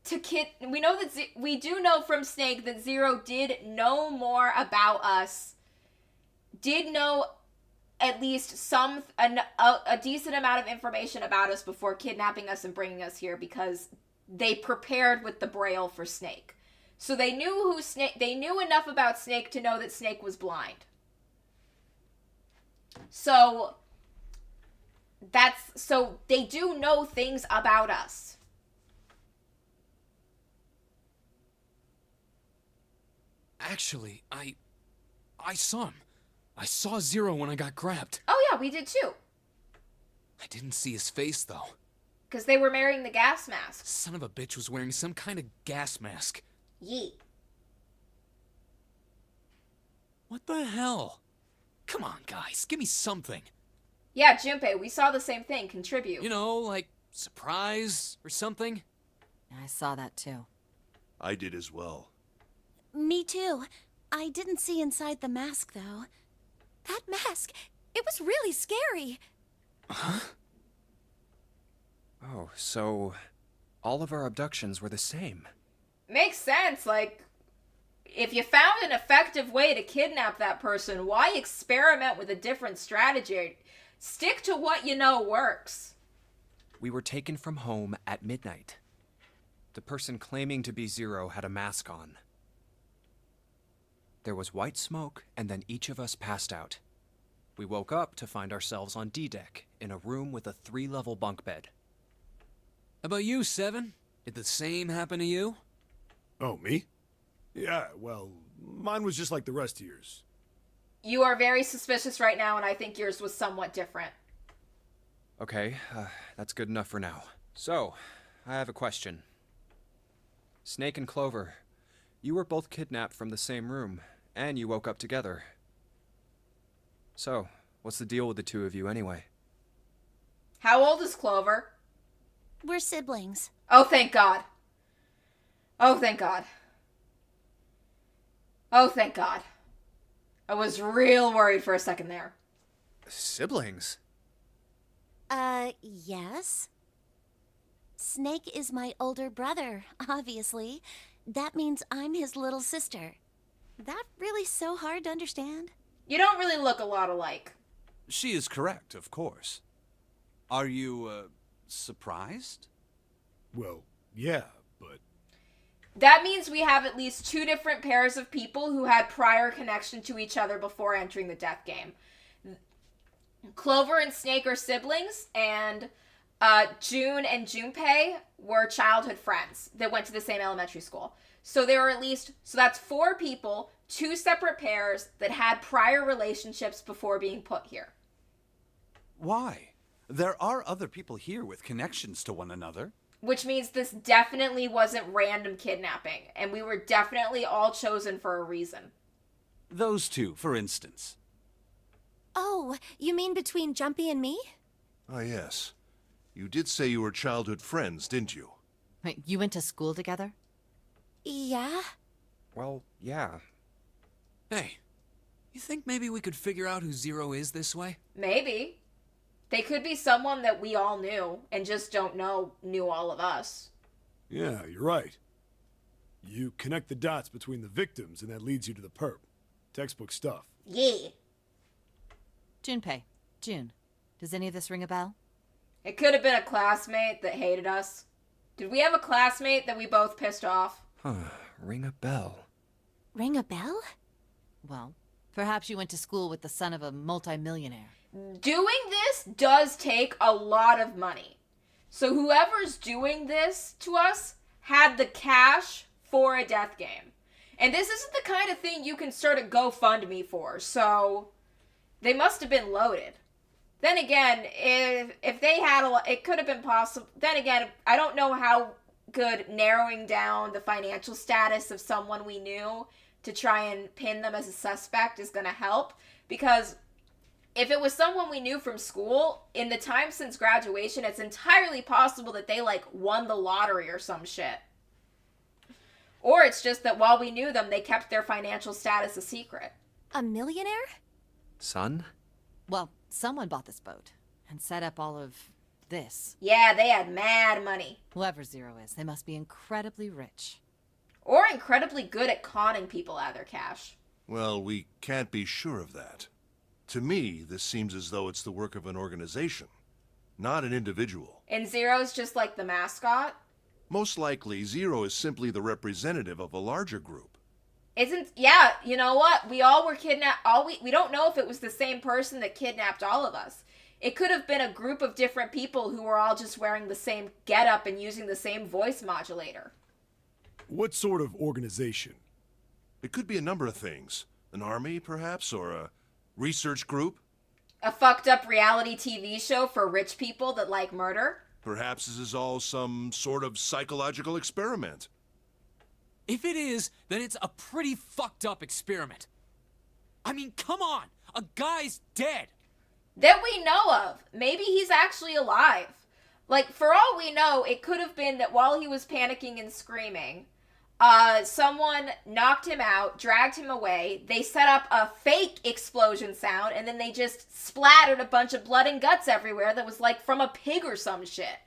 Speaker 1: to we do know from Snake that Zero did know more about us. Did know at least a decent amount of information about us before kidnapping us and bringing us here, because they prepared with the Braille for Snake. So they knew they knew enough about Snake to know that Snake was blind. So they do know things about us.
Speaker 5: Actually, I saw him. I saw Zero when I got grabbed.
Speaker 1: Oh yeah, we did too.
Speaker 5: I didn't see his face, though.
Speaker 1: Because they were wearing the gas masks.
Speaker 5: Son of a bitch was wearing some kind of gas mask.
Speaker 1: Yeet.
Speaker 5: What the hell? Come on, guys, give me something.
Speaker 1: Yeah, Junpei, we saw the same thing. Contribute.
Speaker 5: You know, like surprise or something?
Speaker 9: I saw that too.
Speaker 7: I did as well.
Speaker 4: Me too. I didn't see inside the mask, though. That mask, it was really scary.
Speaker 5: Huh?
Speaker 2: Oh, so all of our abductions were the same.
Speaker 1: Makes sense. Like, if you found an effective way to kidnap that person, why experiment with a different strategy? Stick to what you know works.
Speaker 2: We were taken from home at midnight. The person claiming to be Zero had a mask on. There was white smoke, and then each of us passed out. We woke up to find ourselves on D-deck, in a room with a 3-level bunk bed.
Speaker 5: How about you, Seven? Did the same happen to you?
Speaker 8: Oh, me? Yeah, well, mine was just like the rest of yours.
Speaker 1: You are very suspicious right now, and I think yours was somewhat different.
Speaker 2: Okay, that's good enough for now. So, I have a question. Snake and Clover, you were both kidnapped from the same room, and you woke up together. So, what's the deal with the two of you anyway?
Speaker 1: How old is Clover?
Speaker 4: We're siblings.
Speaker 1: Oh, thank God. Oh, thank God. Oh, thank God. I was real worried for a second there.
Speaker 2: Siblings?
Speaker 4: Yes. Snake is my older brother, obviously. That means I'm his little sister. That really so hard to understand?
Speaker 1: You don't really look a lot alike.
Speaker 6: She is correct, of course. Are you, surprised?
Speaker 8: Well, yeah, but...
Speaker 1: That means we have at least 2 different pairs of people who had prior connection to each other before entering the death game. Clover and Snake are siblings, and June and Junpei were childhood friends that went to the same elementary school. So there were so that's 4 people, 2 separate pairs that had prior relationships before being put here.
Speaker 6: Why? There are other people here with connections to one another.
Speaker 1: Which means this definitely wasn't random kidnapping, and we were definitely all chosen for a reason.
Speaker 6: Those 2, for instance.
Speaker 4: Oh, you mean between Jumpy and me?
Speaker 7: Ah, yes. You did say you were childhood friends, didn't you?
Speaker 9: Wait, you went to school together?
Speaker 4: Yeah?
Speaker 2: Well, yeah.
Speaker 5: Hey, you think maybe we could figure out who Zero is this way?
Speaker 1: Maybe. They could be someone that we all knew and just don't know knew all of us.
Speaker 8: Yeah, you're right. You connect the dots between the victims, and that leads you to the perp. Textbook stuff.
Speaker 1: Yeah.
Speaker 9: Junpei. June. Does any of this ring a bell?
Speaker 1: It could have been a classmate that hated us. Did we have a classmate that we both pissed off?
Speaker 2: Ring a bell.
Speaker 4: Ring a bell?
Speaker 9: Well, perhaps you went to school with the son of a multimillionaire.
Speaker 1: Doing this does take a lot of money. So whoever's doing this to us had the cash for a death game. And this isn't the kind of thing you can start a GoFundMe for, so they must have been loaded. Then again, if they had it could have been possible. Then again, I don't know how good narrowing down the financial status of someone we knew to try and pin them as a suspect is going to help, because if it was someone we knew from school, in the time since graduation, it's entirely possible that they, won the lottery or some shit. Or it's just that while we knew them, they kept their financial status a secret.
Speaker 4: A millionaire?
Speaker 2: Son?
Speaker 9: Well, someone bought this boat and set up all of this.
Speaker 1: Yeah, they had mad money.
Speaker 9: Whoever Zero is, they must be incredibly rich.
Speaker 1: Or incredibly good at conning people out of their cash.
Speaker 7: Well, we can't be sure of that. To me, this seems as though it's the work of an organization, not an individual.
Speaker 1: And Zero's just like the mascot?
Speaker 7: Most likely, Zero is simply the representative of a larger group.
Speaker 1: Yeah, you know what? We all were kidnapped. We don't know if it was the same person that kidnapped all of us. It could have been a group of different people who were all just wearing the same getup and using the same voice modulator.
Speaker 8: What sort of organization?
Speaker 7: It could be a number of things. An army, perhaps, or a research group?
Speaker 1: A fucked up reality TV show for rich people that like murder?
Speaker 7: Perhaps this is all some sort of psychological experiment.
Speaker 5: If it is, then it's a pretty fucked up experiment. I mean, come on! A guy's dead!
Speaker 1: That we know of. Maybe he's actually alive. For all we know, it could have been that while he was panicking and screaming, someone knocked him out, dragged him away, they set up a fake explosion sound, and then they just splattered a bunch of blood and guts everywhere that was from a pig or some shit.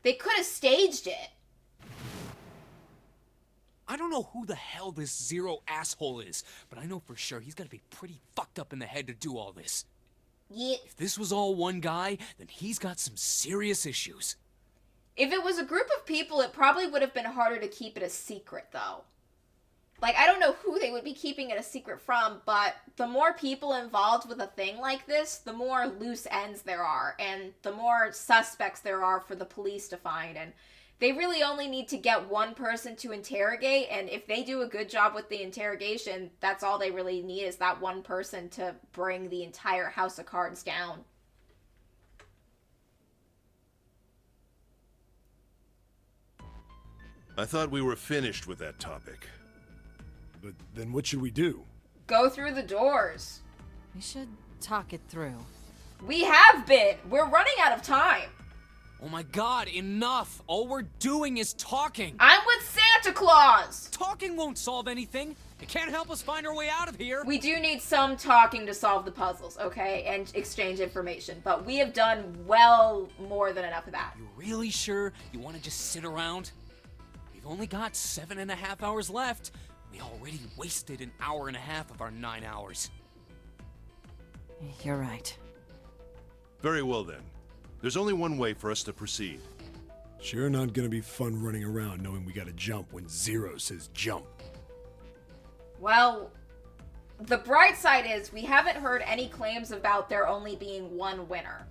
Speaker 1: They could have staged it.
Speaker 5: I don't know who the hell this Zero asshole is, but I know for sure he's gotta be pretty fucked up in the head to do all this.
Speaker 1: Yeah.
Speaker 5: If this was all one guy, then he's got some serious issues.
Speaker 1: If it was a group of people, it probably would have been harder to keep it a secret, though. I don't know who they would be keeping it a secret from, but the more people involved with a thing like this, the more loose ends there are, and the more suspects there are for the police to find, and they really only need to get one person to interrogate, and if they do a good job with the interrogation, that's all they really need is that one person to bring the entire house of cards down.
Speaker 7: I thought we were finished with that topic.
Speaker 8: But then what should we do?
Speaker 1: Go through the doors.
Speaker 9: We should talk it through.
Speaker 1: We have been. We're running out of time.
Speaker 5: Oh my god, enough! All we're doing is talking!
Speaker 1: I'm with Santa Claus!
Speaker 5: Talking won't solve anything! It can't help us find our way out of here!
Speaker 1: We do need some talking to solve the puzzles, okay? And exchange information. But we have done well more than enough of that.
Speaker 5: You really sure you want to just sit around? We've only got 7.5 hours left. We already wasted an hour and a half of our 9 hours.
Speaker 9: You're right.
Speaker 7: Very well then. There's only one way for us to proceed.
Speaker 8: Sure not gonna be fun running around knowing we gotta jump when Zero says jump.
Speaker 1: Well, the bright side is we haven't heard any claims about there only being one winner.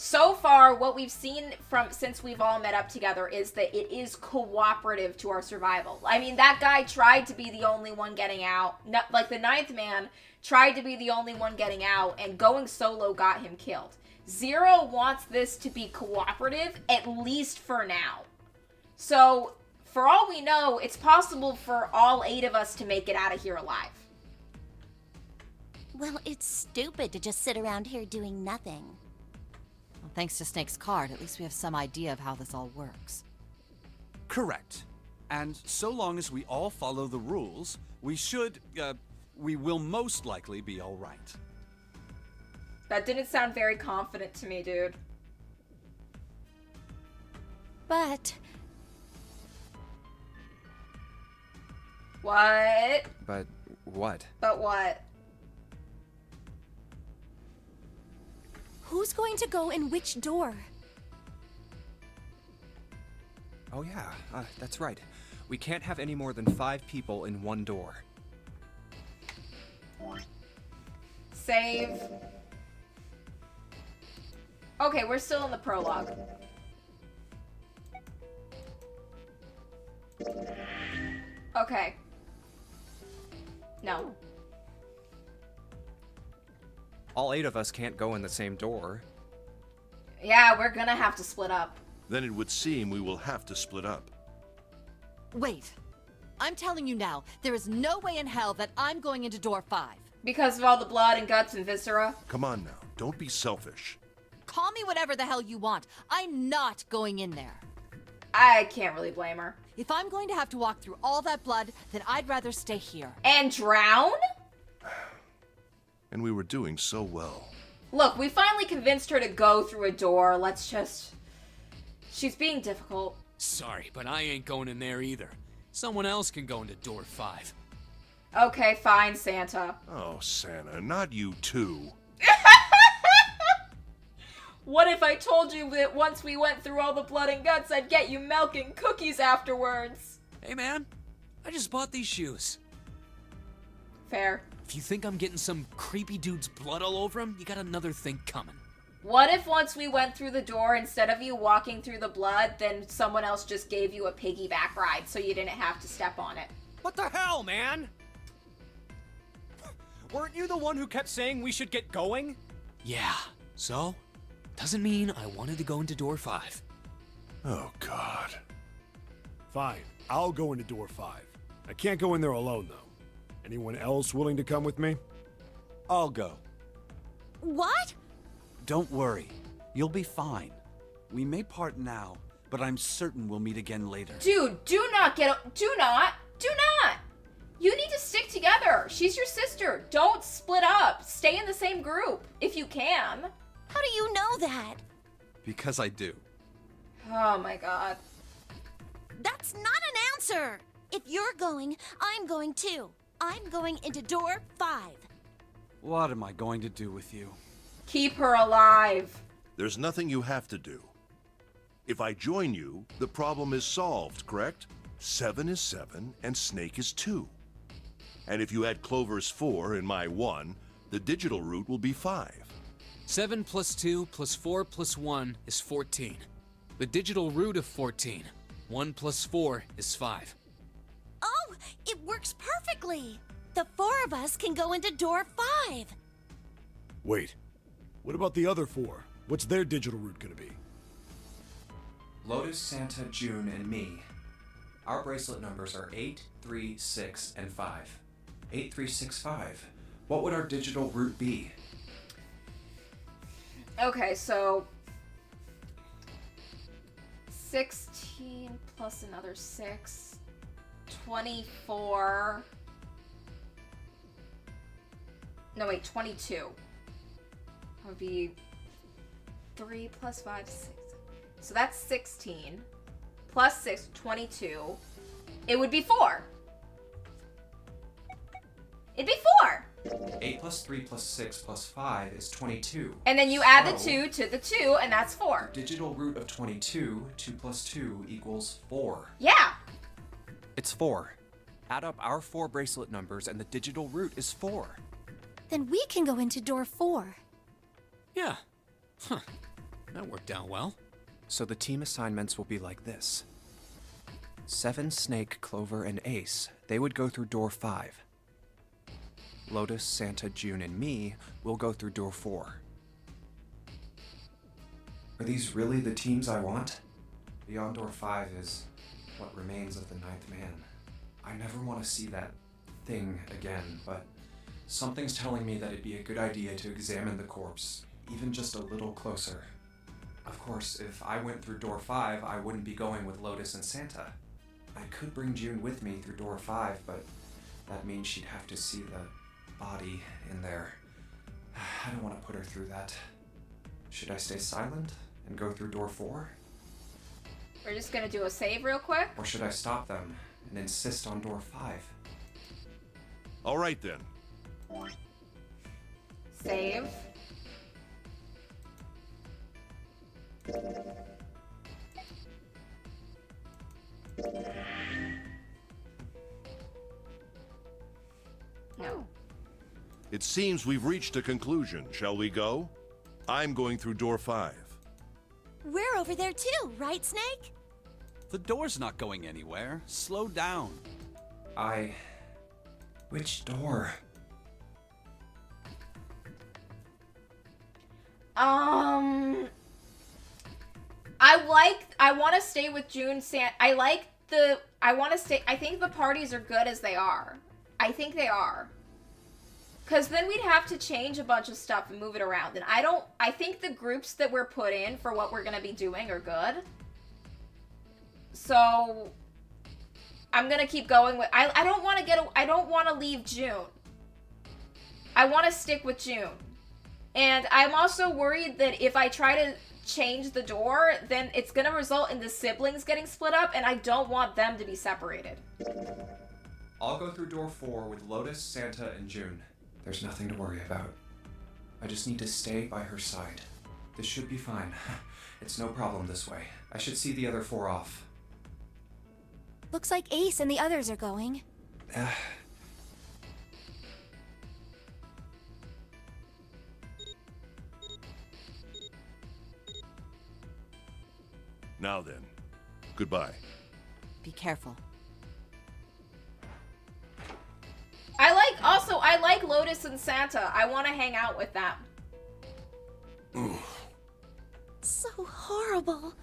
Speaker 1: So far, what we've seen since we've all met up together is that it is cooperative to our survival. I mean, that guy tried to be the only one getting out. Like, the ninth man tried to be the only one getting out, and going solo got him killed. Zero wants this to be cooperative, at least for now. So, for all we know, it's possible for all 8 of us to make it out of here alive.
Speaker 4: Well, it's stupid to just sit around here doing nothing.
Speaker 9: Well, thanks to Snake's card, at least we have some idea of how this all works.
Speaker 6: Correct. And so long as we all follow the rules, we will most likely be all right.
Speaker 1: That didn't sound very confident to me, dude.
Speaker 4: But
Speaker 1: What?
Speaker 2: But what?
Speaker 1: But what?
Speaker 4: who's going to go in which door?
Speaker 2: Oh yeah, that's right. We can't have any more than 5 people in one door.
Speaker 1: Save. Okay, we're still in the prologue. Okay. No.
Speaker 2: All 8 of us can't go in the same door.
Speaker 1: Yeah, we're gonna have to split up.
Speaker 7: Then it would seem we will have to split up.
Speaker 9: Wait. I'm telling you now, there is no way in hell that I'm going into door 5.
Speaker 1: Because of all the blood and guts and viscera?
Speaker 7: Come on now, don't be selfish.
Speaker 9: Call me whatever the hell you want. I'm not going in there.
Speaker 1: I can't really blame her.
Speaker 9: If I'm going to have to walk through all that blood, then I'd rather stay here.
Speaker 1: And drown?
Speaker 7: And we were doing so well.
Speaker 1: Look, we finally convinced her to go through a door. Let's just... She's being difficult.
Speaker 5: Sorry, but I ain't going in there either. Someone else can go into door 5.
Speaker 1: Okay, fine, Santa.
Speaker 7: Oh, Santa, not you too.
Speaker 1: What if I told you that once we went through all the blood and guts, I'd get you milk and cookies afterwards?
Speaker 5: Hey man, I just bought these shoes.
Speaker 1: Fair.
Speaker 5: If you think I'm getting some creepy dude's blood all over him, you got another thing coming.
Speaker 1: What if once we went through the door, instead of you walking through the blood, then someone else just gave you a piggyback ride so you didn't have to step on it?
Speaker 10: What the hell, man? Weren't you the one who kept saying we should get going?
Speaker 5: Yeah, so? Doesn't mean I wanted to go into door 5.
Speaker 7: Oh, God.
Speaker 8: Fine, I'll go into door 5. I can't go in there alone, though. Anyone else willing to come with me?
Speaker 6: I'll go.
Speaker 4: What?
Speaker 6: Don't worry. You'll be fine. We may part now, but I'm certain we'll meet again later.
Speaker 1: Dude, do not! You need to stick together. She's your sister. Don't split up. Stay in the same group, if you can.
Speaker 4: How do you know that?
Speaker 6: Because I do.
Speaker 1: Oh my god.
Speaker 4: That's not an answer! If you're going, I'm going too. I'm going into door 5.
Speaker 6: What am I going to do with you?
Speaker 1: Keep her alive.
Speaker 7: There's nothing you have to do. If I join you, the problem is solved, correct? 7 is 7, and Snake is 2. And if you add Clover's 4 and my 1, the digital root will be 5.
Speaker 5: 7 plus 2 plus 4 plus 1 is 14. The digital root of 14. 1 plus 4 is 5.
Speaker 4: Oh, it works perfectly! The 4 of us can go into door 5.
Speaker 8: Wait, what about the other 4? What's their digital root gonna be?
Speaker 2: Lotus, Santa, June, and me. Our bracelet numbers are 8, 3, 6, and 5. 8, 3, 6, 5. What would our digital root be?
Speaker 1: Okay, so 16 plus another 6, 24. No, wait, 22. Would be 3 plus 5, 6. So that's 16. Plus 6, 22. It would be 4. It'd be 4.
Speaker 2: 8 plus 3 plus 6 plus 5 is 22.
Speaker 1: And then you add the
Speaker 2: So,
Speaker 1: 2 to the 2, and that's 4.
Speaker 2: Digital root of 22, 2 plus 2 equals 4.
Speaker 1: Yeah.
Speaker 2: It's 4. Add up our 4 bracelet numbers and the digital root is 4.
Speaker 4: Then we can go into door 4.
Speaker 5: Yeah. Huh. That worked out well.
Speaker 2: So the team assignments will be like this. 7, Snake, Clover, and Ace, they would go through door 5. Lotus, Santa, June, and me will go through door 4. Are these really the teams I want? Beyond door 5 is what remains of the 9th man. I never want to see that thing again, but something's telling me that it'd be a good idea to examine the corpse, even just a little closer. Of course, if I went through door 5, I wouldn't be going with Lotus and Santa. I could bring June with me through door 5, but that means she'd have to see the body in there. I don't want to put her through that. Should I stay silent and go through door 4?
Speaker 1: We're just gonna do a save real quick.
Speaker 2: Or should I stop them and insist on door 5?
Speaker 7: All right then.
Speaker 1: Save. No.
Speaker 7: It seems we've reached a conclusion. Shall we go? I'm going through door 5.
Speaker 4: We're over there too, right, Snake?
Speaker 6: The door's not going anywhere. Slow down.
Speaker 2: Which door?
Speaker 1: I want to stay with June I think the parties are good as they are. I think they are. Because then we'd have to change a bunch of stuff and move it around. And I think the groups that we're put in for what we're going to be doing are good. So, I'm going to keep going with, I don't want to leave June. I want to stick with June. And I'm also worried that if I try to change the door, then it's going to result in the siblings getting split up, and I don't want them to be separated.
Speaker 2: I'll go through door 4 with Lotus, Santa, and June. There's nothing to worry about. I just need to stay by her side. This should be fine. It's no problem this way. I should see the other 4 off.
Speaker 11: Looks like Ace and the others are going.
Speaker 7: Now then, goodbye.
Speaker 9: Be careful.
Speaker 1: I like Lotus and Santa. I want to hang out with them.
Speaker 4: So horrible.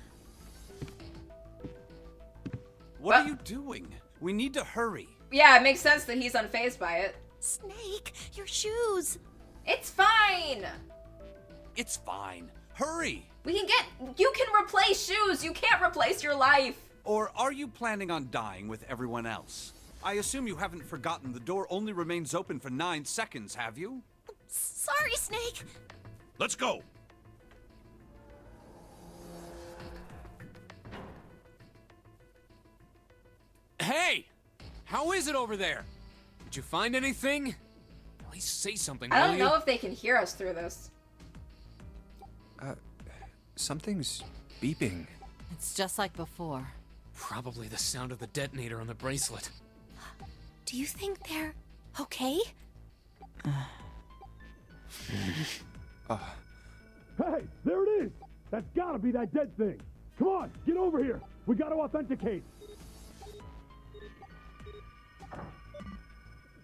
Speaker 6: What are you doing? We need to hurry.
Speaker 1: Yeah, it makes sense that he's unfazed by it.
Speaker 4: Snake, your shoes.
Speaker 1: It's fine.
Speaker 6: It's fine. Hurry!
Speaker 1: You can replace shoes. You can't replace your life.
Speaker 6: Or are you planning on dying with everyone else? I assume you haven't forgotten the door only remains open for 9 seconds, have you?
Speaker 4: Sorry, Snake.
Speaker 7: Let's go!
Speaker 5: Hey! How is it over there? Did you find anything? At least say something,
Speaker 1: I
Speaker 5: will
Speaker 1: don't
Speaker 5: you?
Speaker 1: know if they can hear us through this.
Speaker 2: Something's beeping.
Speaker 9: It's just like before.
Speaker 5: Probably the sound of the detonator on the bracelet.
Speaker 4: Do you think they're okay?
Speaker 8: Hey, there it is! That's gotta be that dead thing! Come on, get over here! We gotta authenticate!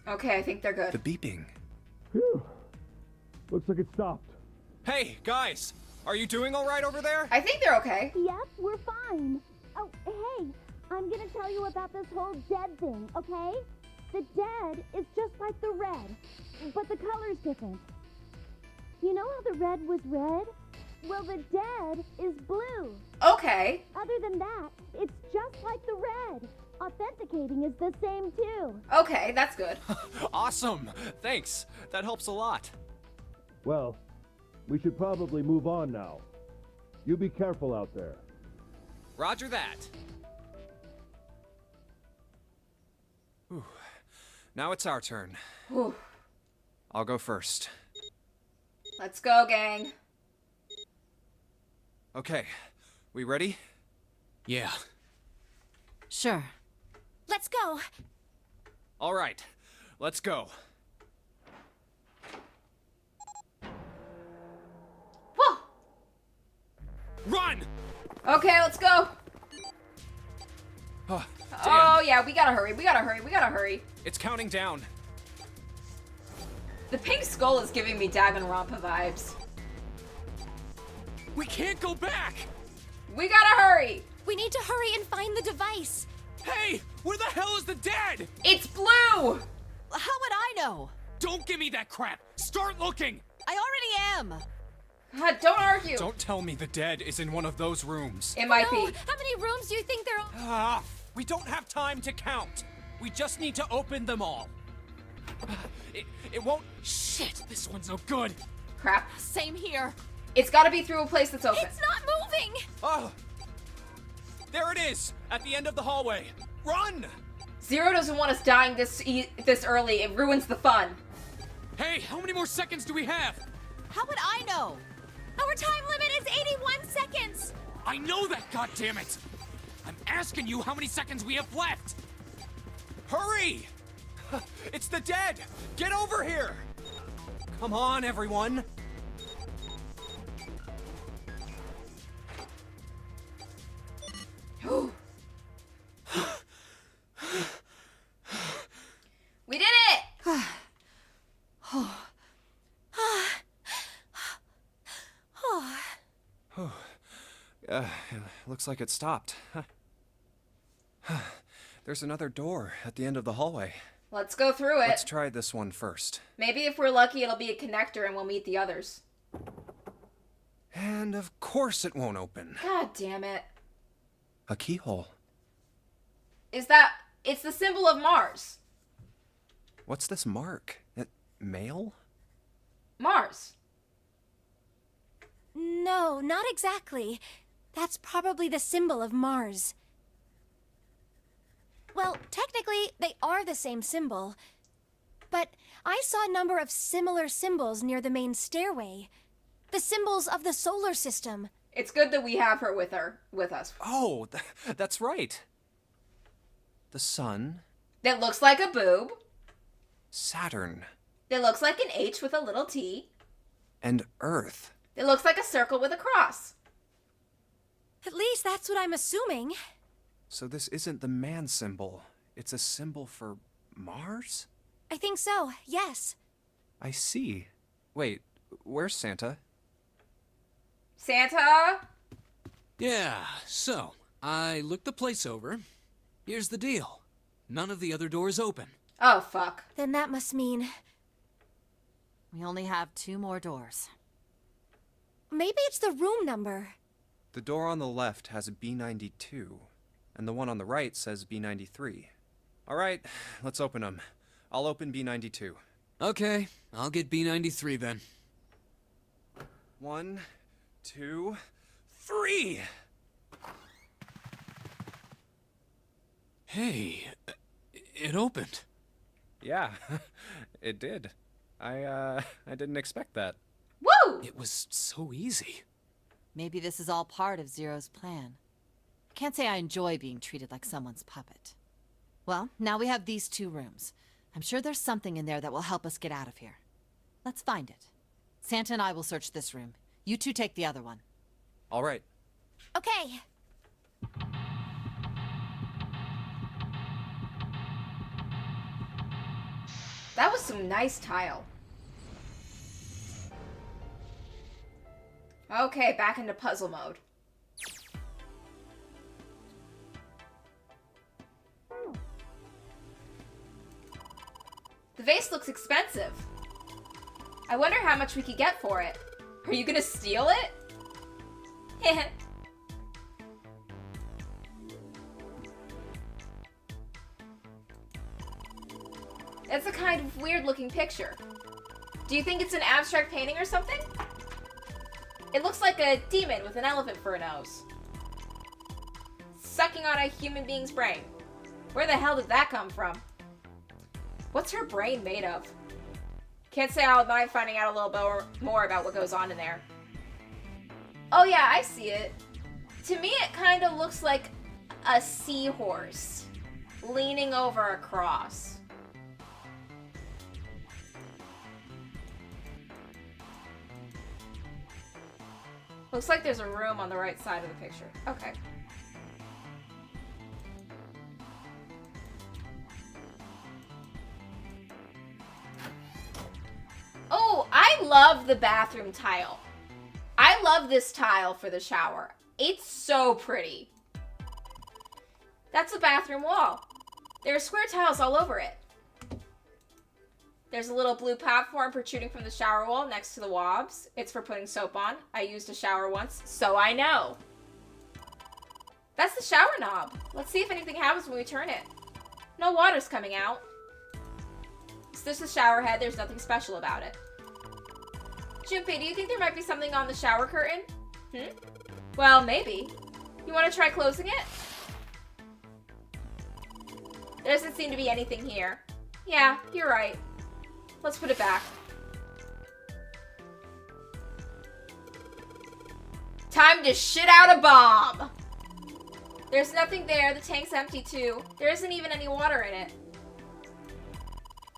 Speaker 1: Okay, I think they're good.
Speaker 2: The beeping.
Speaker 8: Phew. Looks like it stopped.
Speaker 10: Hey, guys! Are you doing all right over there?
Speaker 1: I think they're okay.
Speaker 11: Yep, we're fine. Oh, hey, I'm gonna tell you about this whole dead thing, okay? The dead is just like the red, but the color's different. You know how the red was red? Well, the dead is blue.
Speaker 1: Okay.
Speaker 11: Other than that, it's just like the red. Authenticating is the same too.
Speaker 1: Okay, that's good.
Speaker 10: Awesome! Thanks. That helps a lot.
Speaker 8: Well, we should probably move on now. You be careful out there.
Speaker 10: Roger that.
Speaker 2: Whew. Now it's our turn.
Speaker 1: Whew.
Speaker 2: I'll go first.
Speaker 1: Let's go, gang.
Speaker 2: Okay, we ready?
Speaker 5: Yeah.
Speaker 9: Sure.
Speaker 4: Let's go.
Speaker 10: All right, let's go.
Speaker 1: Whoa!
Speaker 10: Run!
Speaker 1: Okay, let's go.
Speaker 2: Oh,
Speaker 1: Oh yeah, we gotta hurry. We gotta hurry. We gotta hurry.
Speaker 2: it's counting down.
Speaker 1: The pink skull is giving me Danganronpa vibes.
Speaker 10: We can't go back!
Speaker 1: We gotta hurry.
Speaker 4: We need to hurry and find the device.
Speaker 10: Hey! Where the hell is the dead?
Speaker 1: It's blue.
Speaker 9: How would I know?
Speaker 10: Don't give me that crap! Start looking!
Speaker 9: I already am.
Speaker 1: God, don't argue.
Speaker 2: Don't tell me the dead is in one of those rooms.
Speaker 1: It might
Speaker 4: No,
Speaker 1: be.
Speaker 4: how many rooms do you think there are?
Speaker 10: Ah, we don't have time to count. We just need to open them all. It won't. Shit, this one's no good.
Speaker 1: Crap.
Speaker 9: Same here.
Speaker 1: It's gotta be through a place that's open.
Speaker 4: It's not moving.
Speaker 10: Oh, there it is, at the end of the hallway. Run!
Speaker 1: Zero doesn't want us dying this early. It ruins the fun.
Speaker 10: Hey, how many more seconds do we have?
Speaker 9: How would I know?
Speaker 4: Our time limit is 81 seconds.
Speaker 10: I know that, goddammit! I'm asking you how many seconds we have left! Hurry! It's the dead! Get over here! Come on, everyone!
Speaker 1: We did it!
Speaker 2: Looks like it stopped. There's another door at the end of the hallway.
Speaker 1: Let's go through it.
Speaker 2: Let's try this one first.
Speaker 1: Maybe if we're lucky, it'll be a connector and we'll meet the others.
Speaker 2: And of course it won't open.
Speaker 1: God damn it.
Speaker 2: A keyhole.
Speaker 1: Is that... It's the symbol of Mars.
Speaker 2: What's this mark? Mail?
Speaker 1: Mars.
Speaker 4: No, not exactly. That's probably the symbol of Mars. Well, technically, they are the same symbol. But I saw a number of similar symbols near the main stairway. The symbols of the solar system.
Speaker 1: It's good that we have her with us.
Speaker 2: Oh, that's right. The sun.
Speaker 1: That looks like a boob.
Speaker 2: Saturn.
Speaker 1: That looks like an H with a little T.
Speaker 2: And Earth.
Speaker 1: It looks like a circle with a cross.
Speaker 4: At least that's what I'm assuming.
Speaker 2: So this isn't the man symbol. It's a symbol for Mars?
Speaker 4: I think so, yes.
Speaker 2: I see. Wait, where's Santa?
Speaker 1: Santa?
Speaker 5: Yeah, so, I looked the place over. Here's the deal. None of the other doors open.
Speaker 1: Oh, fuck.
Speaker 4: Then that must mean...
Speaker 9: We only have 2 more doors.
Speaker 4: Maybe it's the room number.
Speaker 2: The door on the left has a B92, and the one on the right says B93. All right, let's open them. I'll open B92.
Speaker 5: Okay, I'll get B93 then.
Speaker 2: 1, 2, 3!
Speaker 5: Hey, it opened.
Speaker 2: Yeah, it did. I didn't expect that.
Speaker 1: Woo!
Speaker 5: It was so easy.
Speaker 9: Maybe this is all part of Zero's plan. Can't say I enjoy being treated like someone's puppet. Well, now we have these 2 rooms. I'm sure there's something in there that will help us get out of here. Let's find it. Santa and I will search this room. You 2 take the other one.
Speaker 2: All right.
Speaker 4: Okay.
Speaker 1: That was some nice tile. Okay, back into puzzle mode. The vase looks expensive. I wonder how much we could get for it. Are you gonna steal it? That's a kind of weird looking picture. Do you think it's an abstract painting or something? It looks like a demon with an elephant for a nose. Sucking on a human being's brain. Where the hell did that come from? What's her brain made of? Can't say I would mind finding out a little bit more about what goes on in there. Oh yeah, I see it. To me it kind of looks like a seahorse leaning over a cross. Looks like there's a room on the right side of the picture. Okay. Oh, I love the bathroom tile. I love this tile for the shower. It's so pretty. That's the bathroom wall. There are square tiles all over it. There's a little blue platform protruding from the shower wall next to the wobs. It's for putting soap on. I used a shower once, so I know. That's the shower knob. Let's see if anything happens when we turn it. No water's coming out. It's just a shower head. There's nothing special about it. Junpei, do you think there might be something on the shower curtain? Well, maybe. You want to try closing it? There doesn't seem to be anything here. Yeah, you're right. Let's put it back. Time to shit out a bomb! There's nothing there. The tank's empty too. There isn't even any water in it.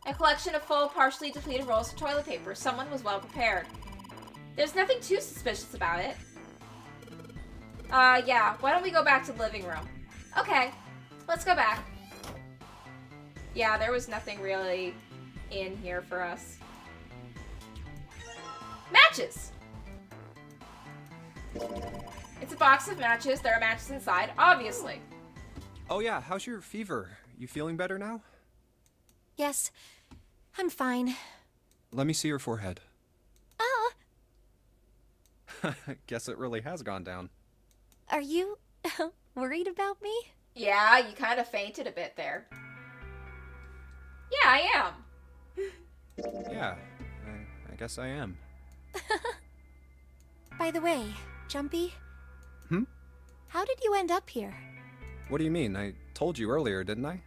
Speaker 1: A collection of full, partially depleted rolls of toilet paper. Someone was well prepared. There's nothing too suspicious about it. Yeah. Why don't we go back to the living room? Okay. Let's go back. Yeah, there was nothing really in here for us. Matches! It's a box of matches. There are matches inside, obviously.
Speaker 2: Oh yeah, how's your fever? You feeling better now?
Speaker 4: Yes, I'm fine.
Speaker 2: Let me see your forehead.
Speaker 4: Oh,
Speaker 2: Guess it really has gone down.
Speaker 4: are you worried about me?
Speaker 1: Yeah, you kind of fainted a bit there. Yeah, I am.
Speaker 2: Yeah, I guess I am.
Speaker 4: By the way, Jumpy. How did you end up here?
Speaker 2: What do you mean? I told you earlier, didn't I?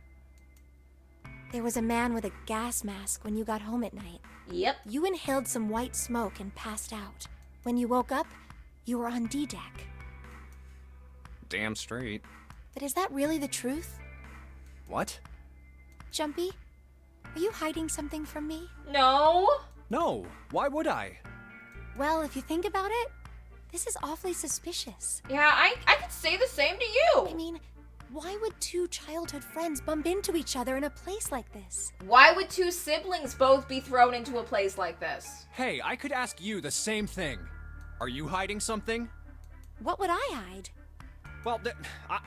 Speaker 4: There was a man with a gas mask when you got home at night.
Speaker 1: Yep.
Speaker 4: You inhaled some white smoke and passed out. When you woke up, you were on D-deck.
Speaker 2: Damn straight.
Speaker 4: But is that really the truth?
Speaker 2: What?
Speaker 4: Jumpy, are you hiding something from me?
Speaker 1: No.
Speaker 2: No, why would I?
Speaker 4: Well, if you think about it, this is awfully suspicious.
Speaker 1: Yeah, I could say the same to you.
Speaker 4: I mean, why would two childhood friends bump into each other in a place like this?
Speaker 1: Why would two siblings both be thrown into a place like this?
Speaker 2: Hey, I could ask you the same thing. Are you hiding something?
Speaker 4: What would I hide?
Speaker 2: Well,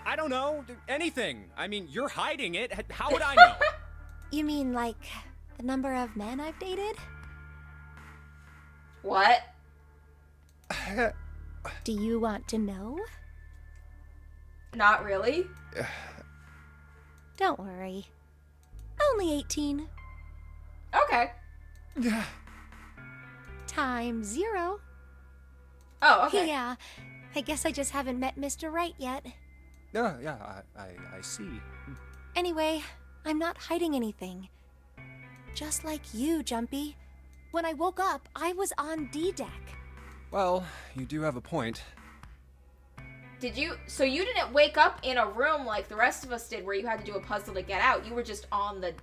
Speaker 2: I don't know. Anything. I mean, you're hiding it. How would I know?
Speaker 4: You mean like the number of men I've dated?
Speaker 1: What?
Speaker 4: Do you want to know?
Speaker 1: Not really.
Speaker 4: Don't worry. Only 18.
Speaker 1: Okay.
Speaker 4: Time 0.
Speaker 1: Oh, okay.
Speaker 4: Yeah, I guess I just haven't met Mr. Right yet.
Speaker 2: Yeah, I see.
Speaker 4: Anyway, I'm not hiding anything. Just like you, Jumpy. When I woke up, I was on D-deck.
Speaker 2: Well, you do have a point.
Speaker 1: Did you? So you didn't wake up in a room like the rest of us did where you had to do a puzzle to get out. You were just on the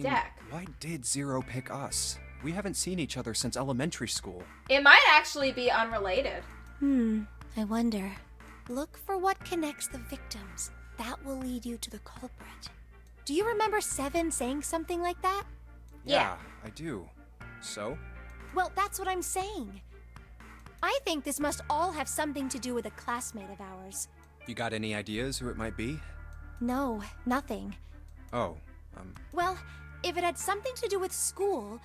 Speaker 1: deck.
Speaker 2: Why did Zero pick us? We haven't seen each other since elementary school.
Speaker 1: It might actually be unrelated.
Speaker 4: I wonder. Look for what connects the victims. That will lead you to the culprit. Do you remember Seven saying something like that?
Speaker 1: Yeah.
Speaker 2: I do. So?
Speaker 4: Well, that's what I'm saying. I think this must all have something to do with a classmate of ours.
Speaker 2: You got any ideas who it might be?
Speaker 4: No, nothing.
Speaker 2: Oh,
Speaker 4: Well, if it had something to do with school,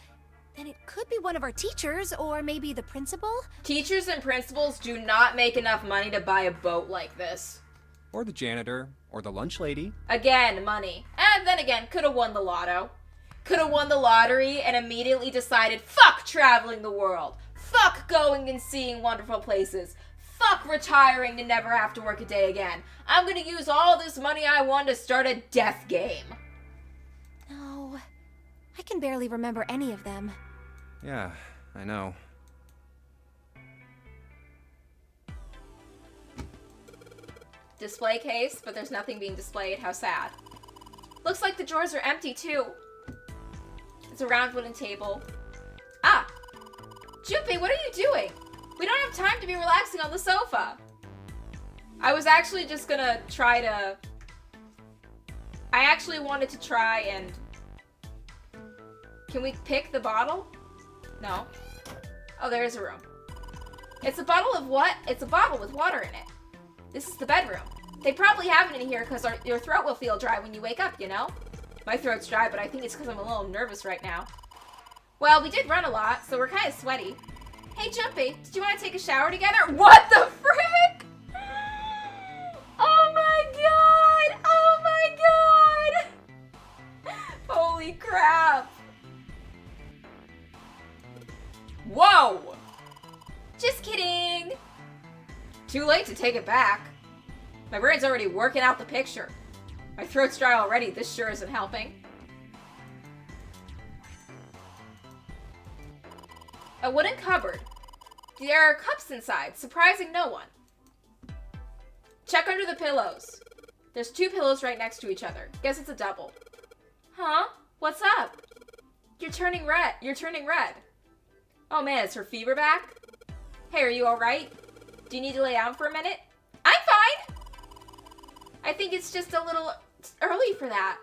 Speaker 4: then it could be one of our teachers, or maybe the principal.
Speaker 1: Teachers and principals do not make enough money to buy a boat like this.
Speaker 2: or the janitor, or the lunch lady.
Speaker 1: Again, money. And then again, could have won the lotto. Could have won the lottery and immediately decided, fuck traveling the world. Fuck going and seeing wonderful places. Fuck retiring to never have to work a day again. I'm gonna use all this money I won to start a death game.
Speaker 4: No, I can barely remember any of them.
Speaker 2: Yeah, I know.
Speaker 1: Display case, but there's nothing being displayed. How sad. Looks like the drawers are empty too. It's a round wooden table. Ah! Junpei, what are you doing? We don't have time to be relaxing on the sofa. I was actually just gonna try to... I actually wanted to try and... Can we pick the bottle? No. Oh, there is a room. It's a bottle of what? It's a bottle with water in it. This is the bedroom. They probably have it in here because your throat will feel dry when you wake up, you know? My throat's dry, but I think it's because I'm a little nervous right now. Well, we did run a lot, so we're kind of sweaty. Hey, Jumpy, did you want to take a shower together? What the frick? Oh my god! Oh my god! Holy crap! Whoa! Just kidding! Too late to take it back. My brain's already working out the picture. My throat's dry already, this sure isn't helping. A wooden cupboard. There are cups inside, surprising no one. Check under the pillows. There's 2 pillows right next to each other. Guess it's a double. Huh? What's up? You're turning red. You're turning red. Oh man, is her fever back? Hey, are you alright? Do you need to lay down for a minute? I'm fine! I think it's just a little early for that.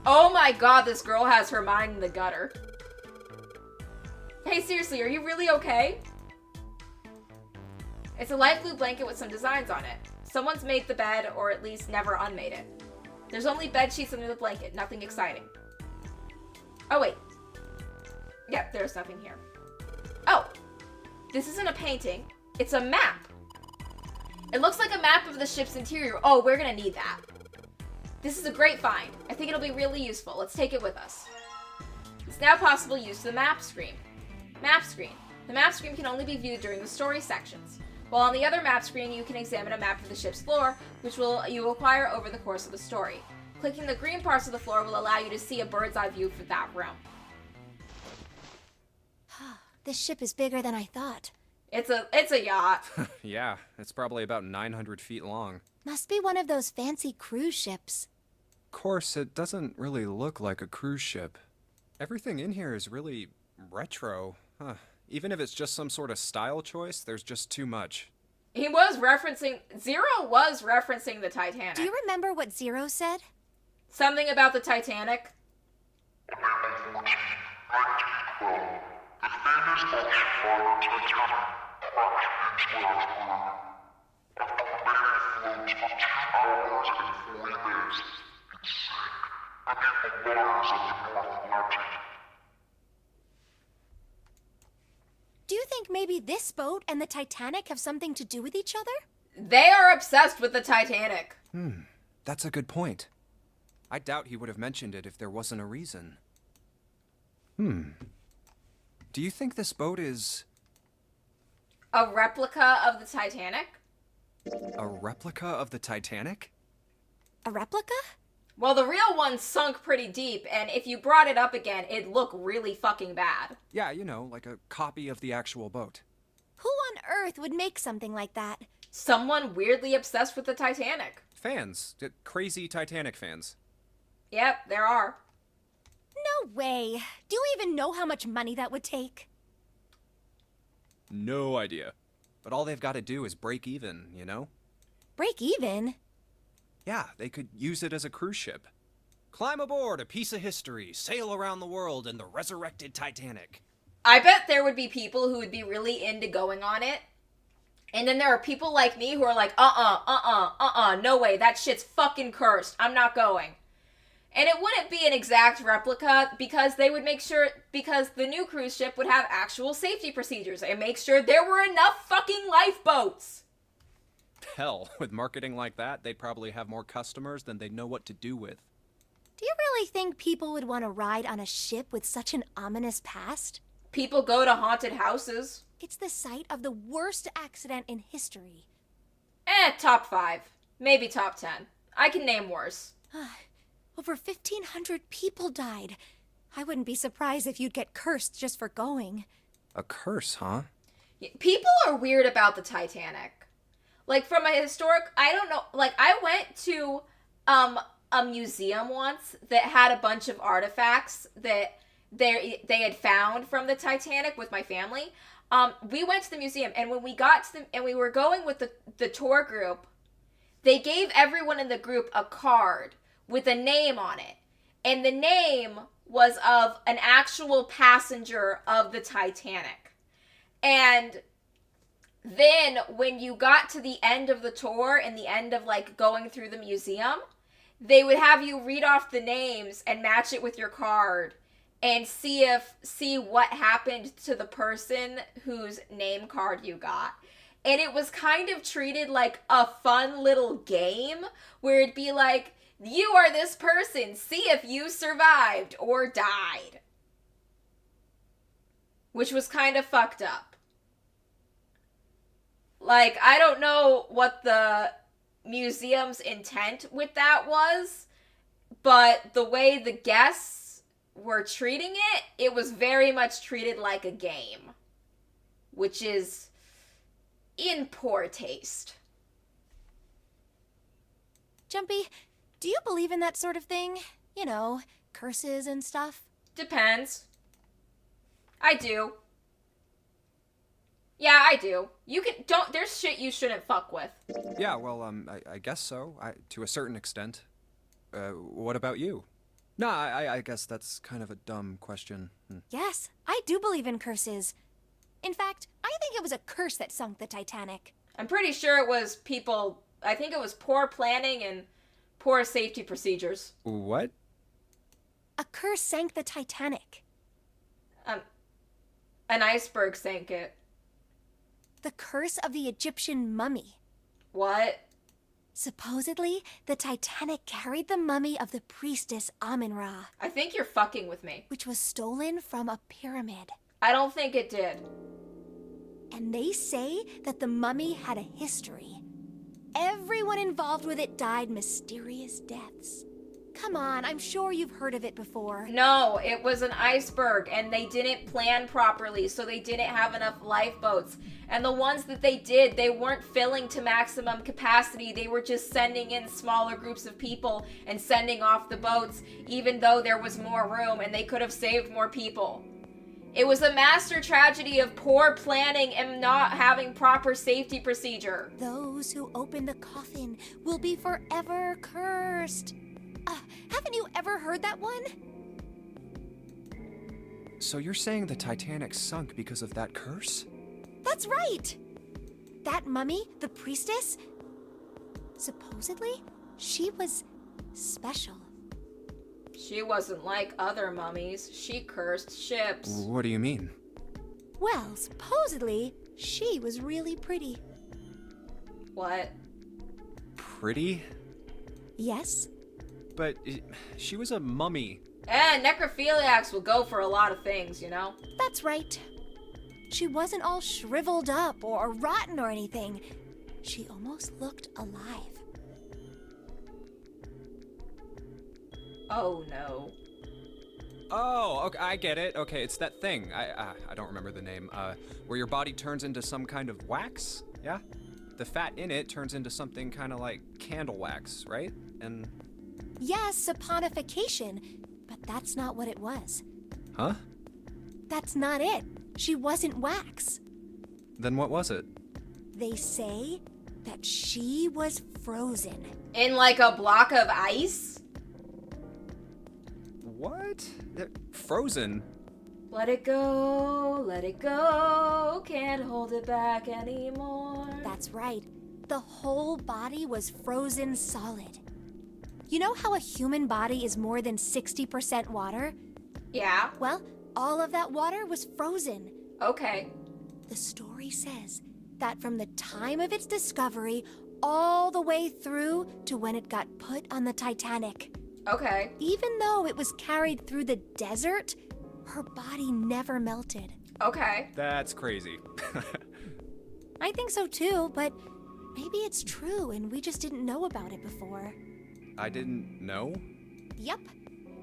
Speaker 1: Oh my god, this girl has her mind in the gutter. Hey, seriously, are you really okay? It's a light blue blanket with some designs on it. Someone's made the bed, or at least never unmade it. There's only bed sheets under the blanket, nothing exciting. Oh wait. Yep, there's nothing here. Oh! This isn't a painting, it's a map. It looks like a map of the ship's interior. Oh, we're gonna need that. This is a great find. I think it'll be really useful. Let's take it with us. It's now possible to use the map screen. Map screen. The map screen can only be viewed during the story sections. While on the other map screen, you can examine a map of the ship's floor, which you will acquire over the course of the story. Clicking the green parts of the floor will allow you to see a bird's eye view for that room.
Speaker 4: This ship is bigger than I thought.
Speaker 1: It's a yacht.
Speaker 2: Yeah, it's probably about 900 feet long.
Speaker 4: Must be one of those fancy cruise ships.
Speaker 2: Of course, it doesn't really look like a cruise ship. Everything in here is really retro. Huh. Even if it's just some sort of style choice, there's just too much.
Speaker 1: Zero was referencing the Titanic.
Speaker 4: Do you remember what Zero said?
Speaker 1: Something about the Titanic?
Speaker 4: Do you think maybe this boat and the Titanic have something to do with each other?
Speaker 1: They are obsessed with the Titanic.
Speaker 2: That's a good point. I doubt he would have mentioned it if there wasn't a reason. Do you think this boat is...
Speaker 1: A replica of the Titanic?
Speaker 2: a replica of the Titanic?
Speaker 4: A replica?
Speaker 1: Well, the real one sunk pretty deep, and if you brought it up again, it'd look really fucking bad.
Speaker 2: Yeah, you know, like a copy of the actual boat.
Speaker 4: Who on earth would make something like that?
Speaker 1: Someone weirdly obsessed with the Titanic.
Speaker 2: Fans. Crazy Titanic fans.
Speaker 1: Yep, there are.
Speaker 4: No way. Do you even know how much money that would take?
Speaker 2: No idea. But all they've got to do is break even, you know?
Speaker 4: Break even?
Speaker 2: Yeah, they could use it as a cruise ship. Climb aboard a piece of history, sail around the world in the resurrected Titanic.
Speaker 1: I bet there would be people who would be really into going on it. And then there are people like me who are like, no way, that shit's fucking cursed. I'm not going. And it wouldn't be an exact replica because they would make sure, because the new cruise ship would have actual safety procedures and make sure there were enough fucking lifeboats.
Speaker 2: Hell, with marketing like that, they'd probably have more customers than they'd know what to do with.
Speaker 4: Do you really think people would want to ride on a ship with such an ominous past?
Speaker 1: People go to haunted houses.
Speaker 4: It's the site of the worst accident in history.
Speaker 1: Top 5. Maybe top 10. I can name worse.
Speaker 4: Over 1,500 people died. I wouldn't be surprised if you'd get cursed just for going.
Speaker 2: A curse, huh?
Speaker 1: People are weird about the Titanic. Like, from a historic, I don't know, like, I went to a museum once that had a bunch of artifacts that they had found from the Titanic with my family. We went to the museum, and when we got to and we were going with the tour group, they gave everyone in the group a card with a name on it. And the name was of an actual passenger of the Titanic. And then when you got to the end of the tour and the end of like going through the museum, they would have you read off the names and match it with your card and see what happened to the person whose name card you got. And it was kind of treated like a fun little game where it'd be like, you are this person, see if you survived or died. Which was kind of fucked up. Like, I don't know what the museum's intent with that was, but the way the guests were treating it, it was very much treated like a game. Which is in poor taste.
Speaker 4: Jumpy, do you believe in that sort of thing? You know, curses and stuff?
Speaker 1: Depends. I do. Yeah, I do. There's shit you shouldn't fuck with.
Speaker 2: Yeah, well, I guess so. To a certain extent. What about you? No, I guess that's kind of a dumb question.
Speaker 4: Yes, I do believe in curses. In fact, I think it was a curse that sunk the Titanic.
Speaker 1: I'm pretty sure it was I think it was poor planning and poor safety procedures.
Speaker 2: What?
Speaker 4: A curse sank the Titanic.
Speaker 1: An iceberg sank it.
Speaker 4: The curse of the Egyptian mummy.
Speaker 1: What?
Speaker 4: Supposedly, the Titanic carried the mummy of the priestess Amun-Ra.
Speaker 1: I think you're fucking with me.
Speaker 4: Which was stolen from a pyramid.
Speaker 1: I don't think it did.
Speaker 4: And they say that the mummy had a history. Everyone involved with it died mysterious deaths. Come on, I'm sure you've heard of it before.
Speaker 1: No, it was an iceberg, and they didn't plan properly, so they didn't have enough lifeboats. And the ones that they did, they weren't filling to maximum capacity. They were just sending in smaller groups of people and sending off the boats, even though there was more room, and they could have saved more people. It was a master tragedy of poor planning and not having proper safety procedure.
Speaker 4: Those who open the coffin will be forever cursed. Haven't you ever heard that one?
Speaker 2: So you're saying the Titanic sunk because of that curse?
Speaker 4: That's right! That mummy, the priestess, supposedly, she was special.
Speaker 1: She wasn't like other mummies. She cursed ships.
Speaker 2: What do you mean?
Speaker 4: Well, supposedly, she was really pretty.
Speaker 1: What?
Speaker 2: Pretty?
Speaker 4: Yes.
Speaker 2: But she was a mummy.
Speaker 1: Necrophiliacs will go for a lot of things, you know?
Speaker 4: That's right. She wasn't all shriveled up or rotten or anything. She almost looked alive.
Speaker 1: Oh, no.
Speaker 2: Oh, okay, I get it. Okay, it's that thing. I don't remember the name. Where your body turns into some kind of wax? Yeah? The fat in it turns into something kind of like candle wax, right? And...
Speaker 4: Yes, saponification, but that's not what it was.
Speaker 2: Huh?
Speaker 4: That's not it. She wasn't wax.
Speaker 2: Then what was it?
Speaker 4: They say that she was frozen.
Speaker 1: In like a block of ice?
Speaker 2: What? Frozen?
Speaker 1: Let it go, can't hold it back anymore.
Speaker 4: That's right. The whole body was frozen solid. You know how a human body is more than 60% water?
Speaker 1: Yeah.
Speaker 4: Well, all of that water was frozen.
Speaker 1: Okay.
Speaker 4: The story says that from the time of its discovery all the way through to when it got put on the Titanic.
Speaker 1: Okay.
Speaker 4: Even though it was carried through the desert, her body never melted.
Speaker 1: Okay.
Speaker 2: That's crazy.
Speaker 4: I think so too, but maybe it's true and we just didn't know about it before.
Speaker 2: I didn't know?
Speaker 4: Yep.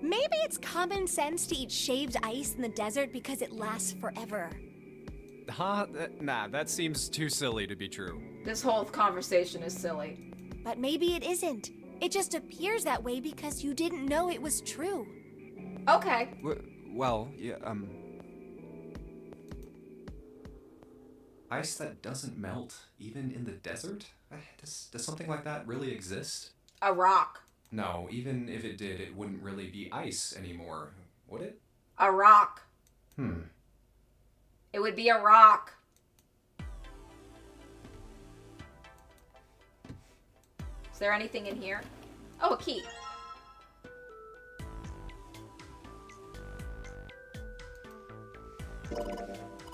Speaker 4: Maybe it's common sense to eat shaved ice in the desert because it lasts forever.
Speaker 2: Huh? Nah, that seems too silly to be true.
Speaker 1: This whole conversation is silly.
Speaker 4: But maybe it isn't. It just appears that way because you didn't know it was true.
Speaker 1: Okay.
Speaker 2: Well, yeah, Ice that doesn't melt, even in the desert? Does something like that really exist?
Speaker 1: A rock.
Speaker 2: No, even if it did, it wouldn't really be ice anymore, would it?
Speaker 1: A rock. It would be a rock. Is there anything in here? Oh, a key.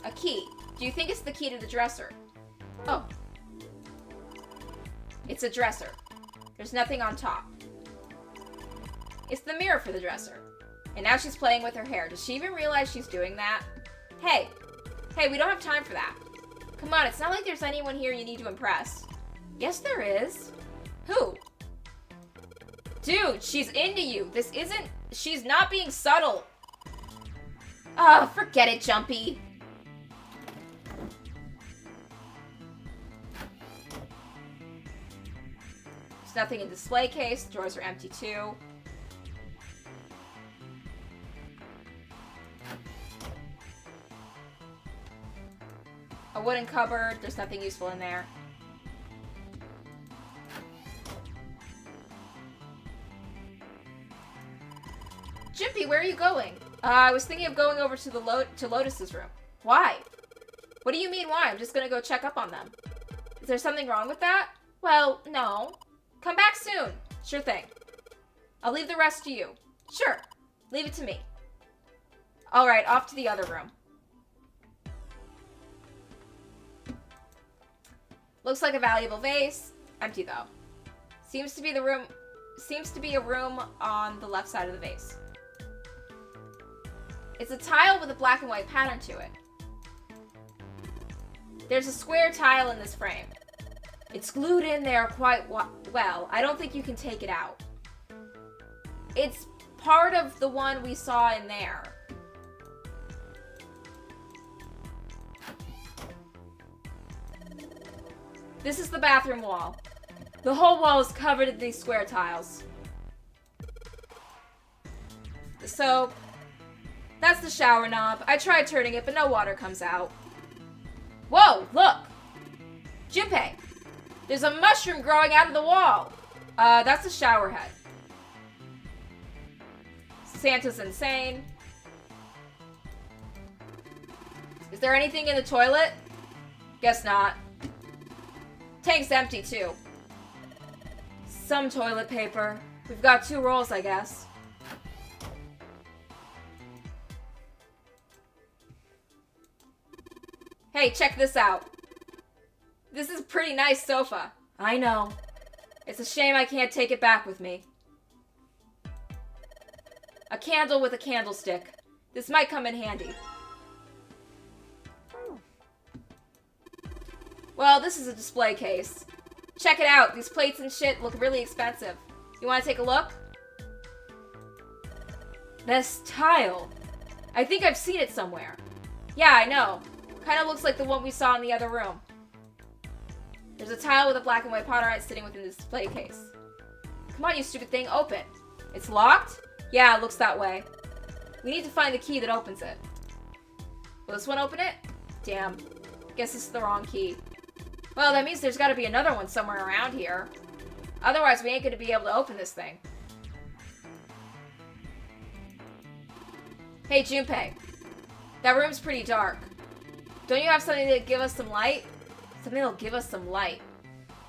Speaker 1: A key. Do you think it's the key to the dresser? Oh. It's a dresser. There's nothing on top. It's the mirror for the dresser. And now she's playing with her hair. Does she even realize she's doing that? Hey. Hey, we don't have time for that. Come on, it's not like there's anyone here you need to impress. Yes, there is. Who? Dude, she's into you. This isn't... She's not being subtle. Oh, forget it, Jumpy. There's nothing in display case. The drawers are empty too. A wooden cupboard. There's nothing useful in there. Jimpy, where are you going? I was thinking of going over to the Lotus's room. Why? What do you mean why? I'm just gonna go check up on them. Is there something wrong with that? Well, no. Come back soon. Sure thing. I'll leave the rest to you. Sure. Leave it to me. Alright, off to the other room. Looks like a valuable vase. Empty though. Seems to be a room on the left side of the vase. It's a tile with a black and white pattern to it. There's a square tile in this frame. It's glued in there quite well. I don't think you can take it out. It's part of the one we saw in there. This is the bathroom wall. The whole wall is covered in these square tiles. So, that's the shower knob. I tried turning it, but no water comes out. Whoa, look! Junpei! There's a mushroom growing out of the wall! That's the shower head. Santa's insane. Is there anything in the toilet? Guess not. Tank's empty, too. Some toilet paper. We've got 2 rolls, I guess. Hey, check this out. This is a pretty nice sofa. I know. It's a shame I can't take it back with me. A candle with a candlestick. This might come in handy. Well, this is a display case. Check it out. These plates and shit look really expensive. You want to take a look? This tile. I think I've seen it somewhere. Yeah, I know. Kind of looks like the one we saw in the other room. There's a tile with a black and white pattern on it sitting within the display case. Come on, you stupid thing, open. It's locked? Yeah, it looks that way. We need to find the key that opens it. Will this one open it? Damn. Guess this is the wrong key. Well, that means there's got to be another one somewhere around here. Otherwise, we ain't going to be able to open this thing. Hey, Junpei. That room's pretty dark. Don't you have something to give us some light? Something that'll give us some light.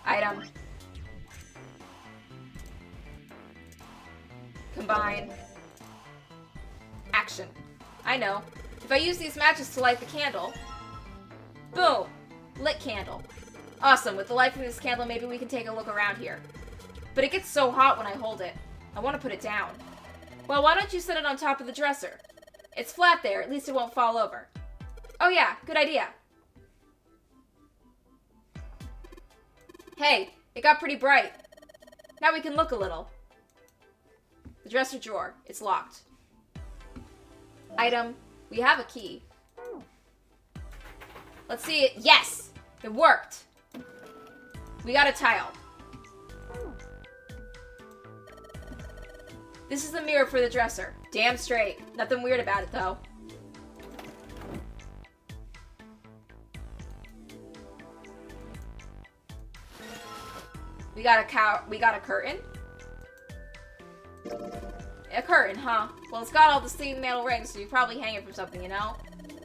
Speaker 1: Item. Combine. Action. I know. If I use these matches to light the candle... Boom! Lit candle. Awesome. With the light from this candle, maybe we can take a look around here. But it gets so hot when I hold it. I want to put it down. Well, why don't you set it on top of the dresser? It's flat there. At least it won't fall over. Oh yeah, good idea. Hey, it got pretty bright. Now we can look a little. The dresser drawer. It's locked. Item. We have a key. Let's see it. Yes! It worked. We got a tile. This is the mirror for the dresser. Damn straight. Nothing weird about it, though. We got a curtain? A curtain, huh? Well, it's got all the same metal rings, so you probably hang it from something, you know?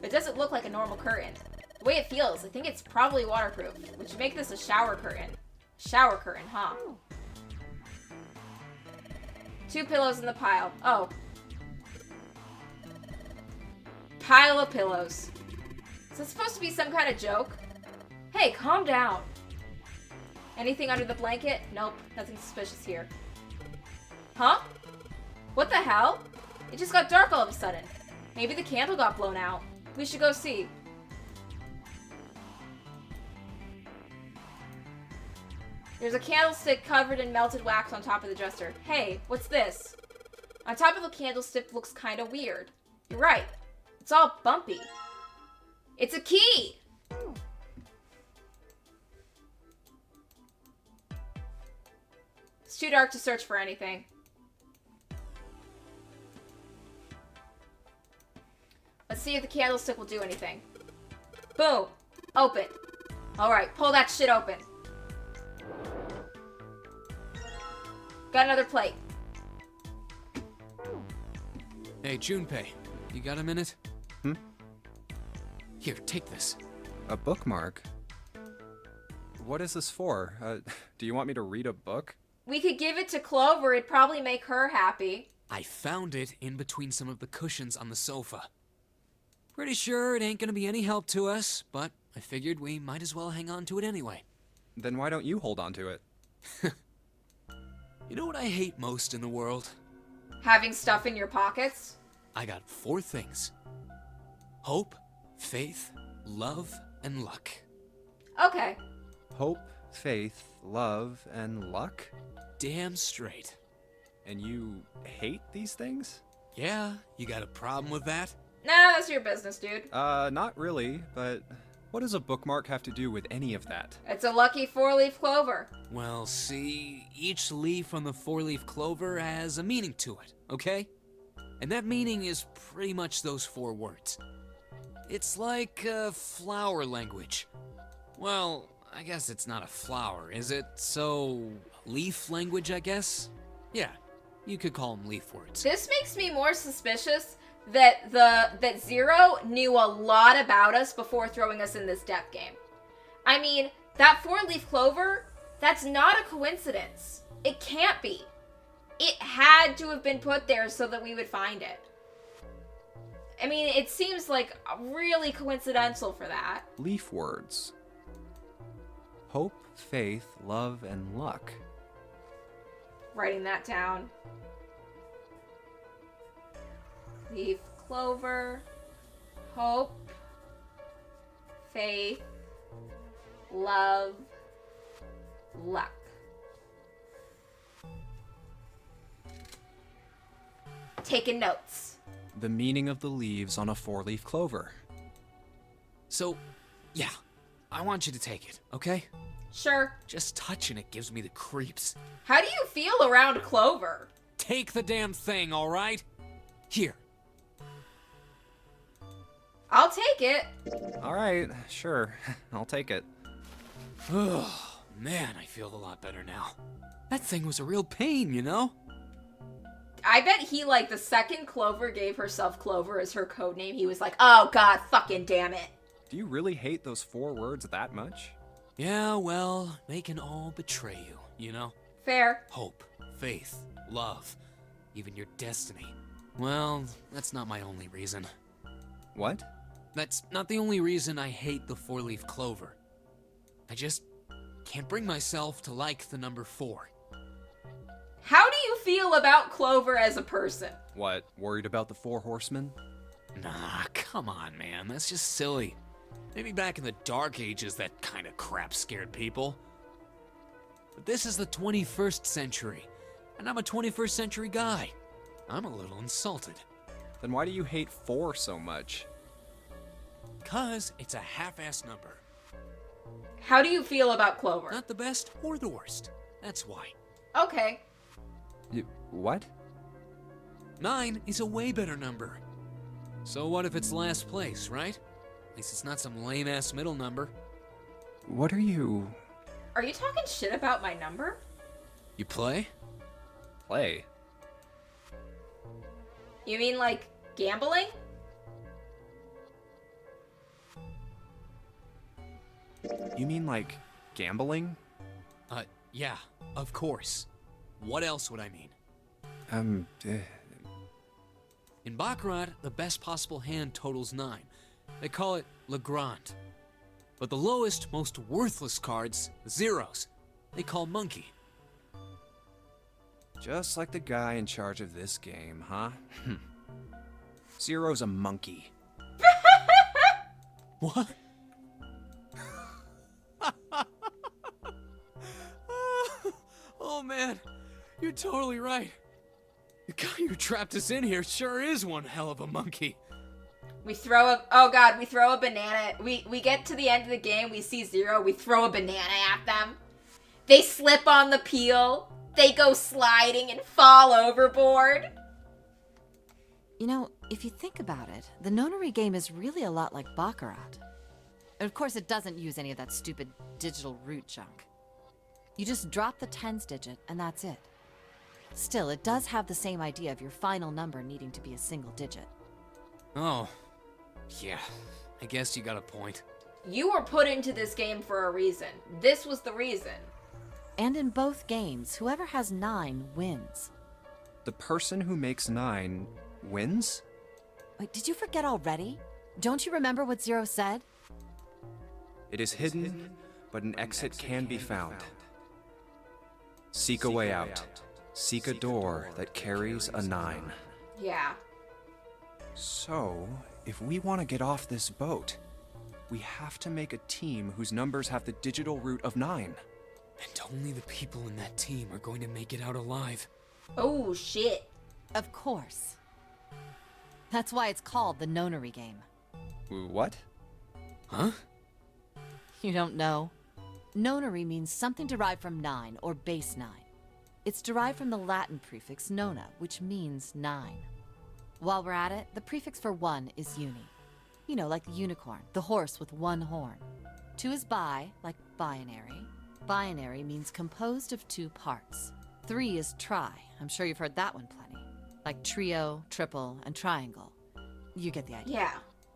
Speaker 1: It doesn't look like a normal curtain. The way it feels, I think it's probably waterproof, which would make this a shower curtain. Shower curtain, huh? 2 pillows in the pile. Oh. Pile of pillows. Is this supposed to be some kind of joke? Hey, calm down. Anything under the blanket? Nope, nothing suspicious here. Huh? What the hell? It just got dark all of a sudden. Maybe the candle got blown out. We should go see. There's a candlestick covered in melted wax on top of the dresser. Hey, what's this? On top of the candlestick looks kind of weird. You're right. It's all bumpy. It's a key! It's too dark to search for anything. Let's see if the candlestick will do anything. Boom! Open. Alright, pull that shit open. Got another plate.
Speaker 5: Hey, Junpei, you got a minute? Here, take this.
Speaker 2: A bookmark? What is this for? Do you want me to read a book?
Speaker 1: We could give it to Clover. It'd probably make her happy.
Speaker 5: I found it in between some of the cushions on the sofa. Pretty sure it ain't gonna be any help to us, but I figured we might as well hang on to it anyway.
Speaker 2: Then why don't you hold on to it?
Speaker 5: You know what I hate most in the world?
Speaker 1: Having stuff in your pockets?
Speaker 5: I got 4 things. Hope, faith, love, and luck.
Speaker 1: Okay.
Speaker 2: Hope, faith, love, and luck?
Speaker 5: Damn straight.
Speaker 2: And you hate these things?
Speaker 5: Yeah, you got a problem with that?
Speaker 1: Nah, that's your business, dude.
Speaker 2: Not really, but what does a bookmark have to do with any of that?
Speaker 1: It's a lucky 4-leaf clover.
Speaker 5: Well, see, each leaf on the 4-leaf clover has a meaning to it, okay? And that meaning is pretty much those 4 words. It's like flower language. Well, I guess it's not a flower, is it? So, leaf language, I guess? Yeah, you could call them leaf words.
Speaker 1: This makes me more suspicious that Zero knew a lot about us before throwing us in this death game. I mean, that 4-leaf clover, that's not a coincidence. It can't be. It had to have been put there so that we would find it. I mean, it seems like really coincidental for that.
Speaker 2: Leaf words. Hope, faith, love, and luck.
Speaker 1: Writing that down. Leaf clover, hope, faith, love, luck. Taking notes.
Speaker 2: The meaning of the leaves on a 4-leaf clover.
Speaker 5: So, yeah, I want you to take it, okay?
Speaker 1: Sure.
Speaker 5: Just touching it gives me the creeps.
Speaker 1: How do you feel around Clover?
Speaker 5: Take the damn thing, all right? Here.
Speaker 1: I'll take it.
Speaker 2: All right, sure. I'll take it.
Speaker 5: Oh, man, I feel a lot better now. That thing was a real pain, you know?
Speaker 1: I bet he, like, the second Clover gave herself Clover as her code name, he was like, oh, God, fucking damn it.
Speaker 2: Do you really hate those 4 words that much?
Speaker 5: Yeah, well, they can all betray you, you know?
Speaker 1: Fair.
Speaker 5: Hope, faith, love, even your destiny. Well, that's not my only reason.
Speaker 2: What?
Speaker 5: That's not the only reason I hate the 4-leaf clover. I just can't bring myself to like the number 4.
Speaker 1: How do you feel about Clover as a person?
Speaker 2: What, worried about the 4 horsemen?
Speaker 5: Nah, come on, man. That's just silly. Maybe back in the Dark Ages, that kind of crap scared people. But this is the 21st century, and I'm a 21st century guy. I'm a little insulted.
Speaker 2: Then why do you hate 4 so much?
Speaker 5: 'Cause it's a half-ass number.
Speaker 1: How do you feel about Clover?
Speaker 5: Not the best or the worst. That's why.
Speaker 1: Okay.
Speaker 2: What?
Speaker 5: 9 is a way better number. So what if it's last place, right? At least it's not some lame-ass middle number.
Speaker 2: What are you...
Speaker 1: Are you talking shit about my number?
Speaker 5: You play?
Speaker 2: Play.
Speaker 1: You mean like gambling?
Speaker 2: You mean like gambling?
Speaker 5: Yeah, of course. What else would I mean? In Baccarat, the best possible hand totals 9. They call it Le Grand. But the lowest, most worthless cards, zeros, they call Monkey.
Speaker 2: Just like the guy in charge of this game, huh? Zero's a monkey.
Speaker 5: What? Oh man, you're totally right. The guy who trapped us in here sure is one hell of a monkey.
Speaker 1: We throw a, oh god, we throw a banana. We get to the end of the game, we see Zero, we throw a banana at them. They slip on the peel. They go sliding and fall overboard.
Speaker 9: You know, if you think about it, the nonary game is really a lot like Baccarat. And of course, it doesn't use any of that stupid digital root junk. You just drop the tens digit, and that's it. Still, it does have the same idea of your final number needing to be a single digit.
Speaker 5: Oh, yeah, I guess you got a point.
Speaker 1: You were put into this game for a reason. This was the reason.
Speaker 9: And in both games, whoever has 9 wins.
Speaker 2: The person who makes 9 wins?
Speaker 9: Wait, did you forget already? Don't you remember what Zero said?
Speaker 2: It is hidden, but an exit can be found. Seek a way out. Seek a door that carries a 9.
Speaker 1: Yeah.
Speaker 2: So, if we want to get off this boat, we have to make a team whose numbers have the digital root of 9.
Speaker 5: And only the people in that team are going to make it out alive.
Speaker 1: Oh, shit.
Speaker 9: Of course. That's why it's called the nonary game.
Speaker 2: What?
Speaker 5: Huh?
Speaker 9: You don't know? Nonary means something derived from 9, or base 9. It's derived from the Latin prefix nona, which means 9. While we're at it, the prefix for 1 is uni. You know, like the unicorn, the horse with 1 horn. 2 is bi, like binary. Binary means composed of 2 parts. 3 is tri. I'm sure you've heard that one plenty. Like trio, triple, and triangle. You get the idea.
Speaker 1: Yeah.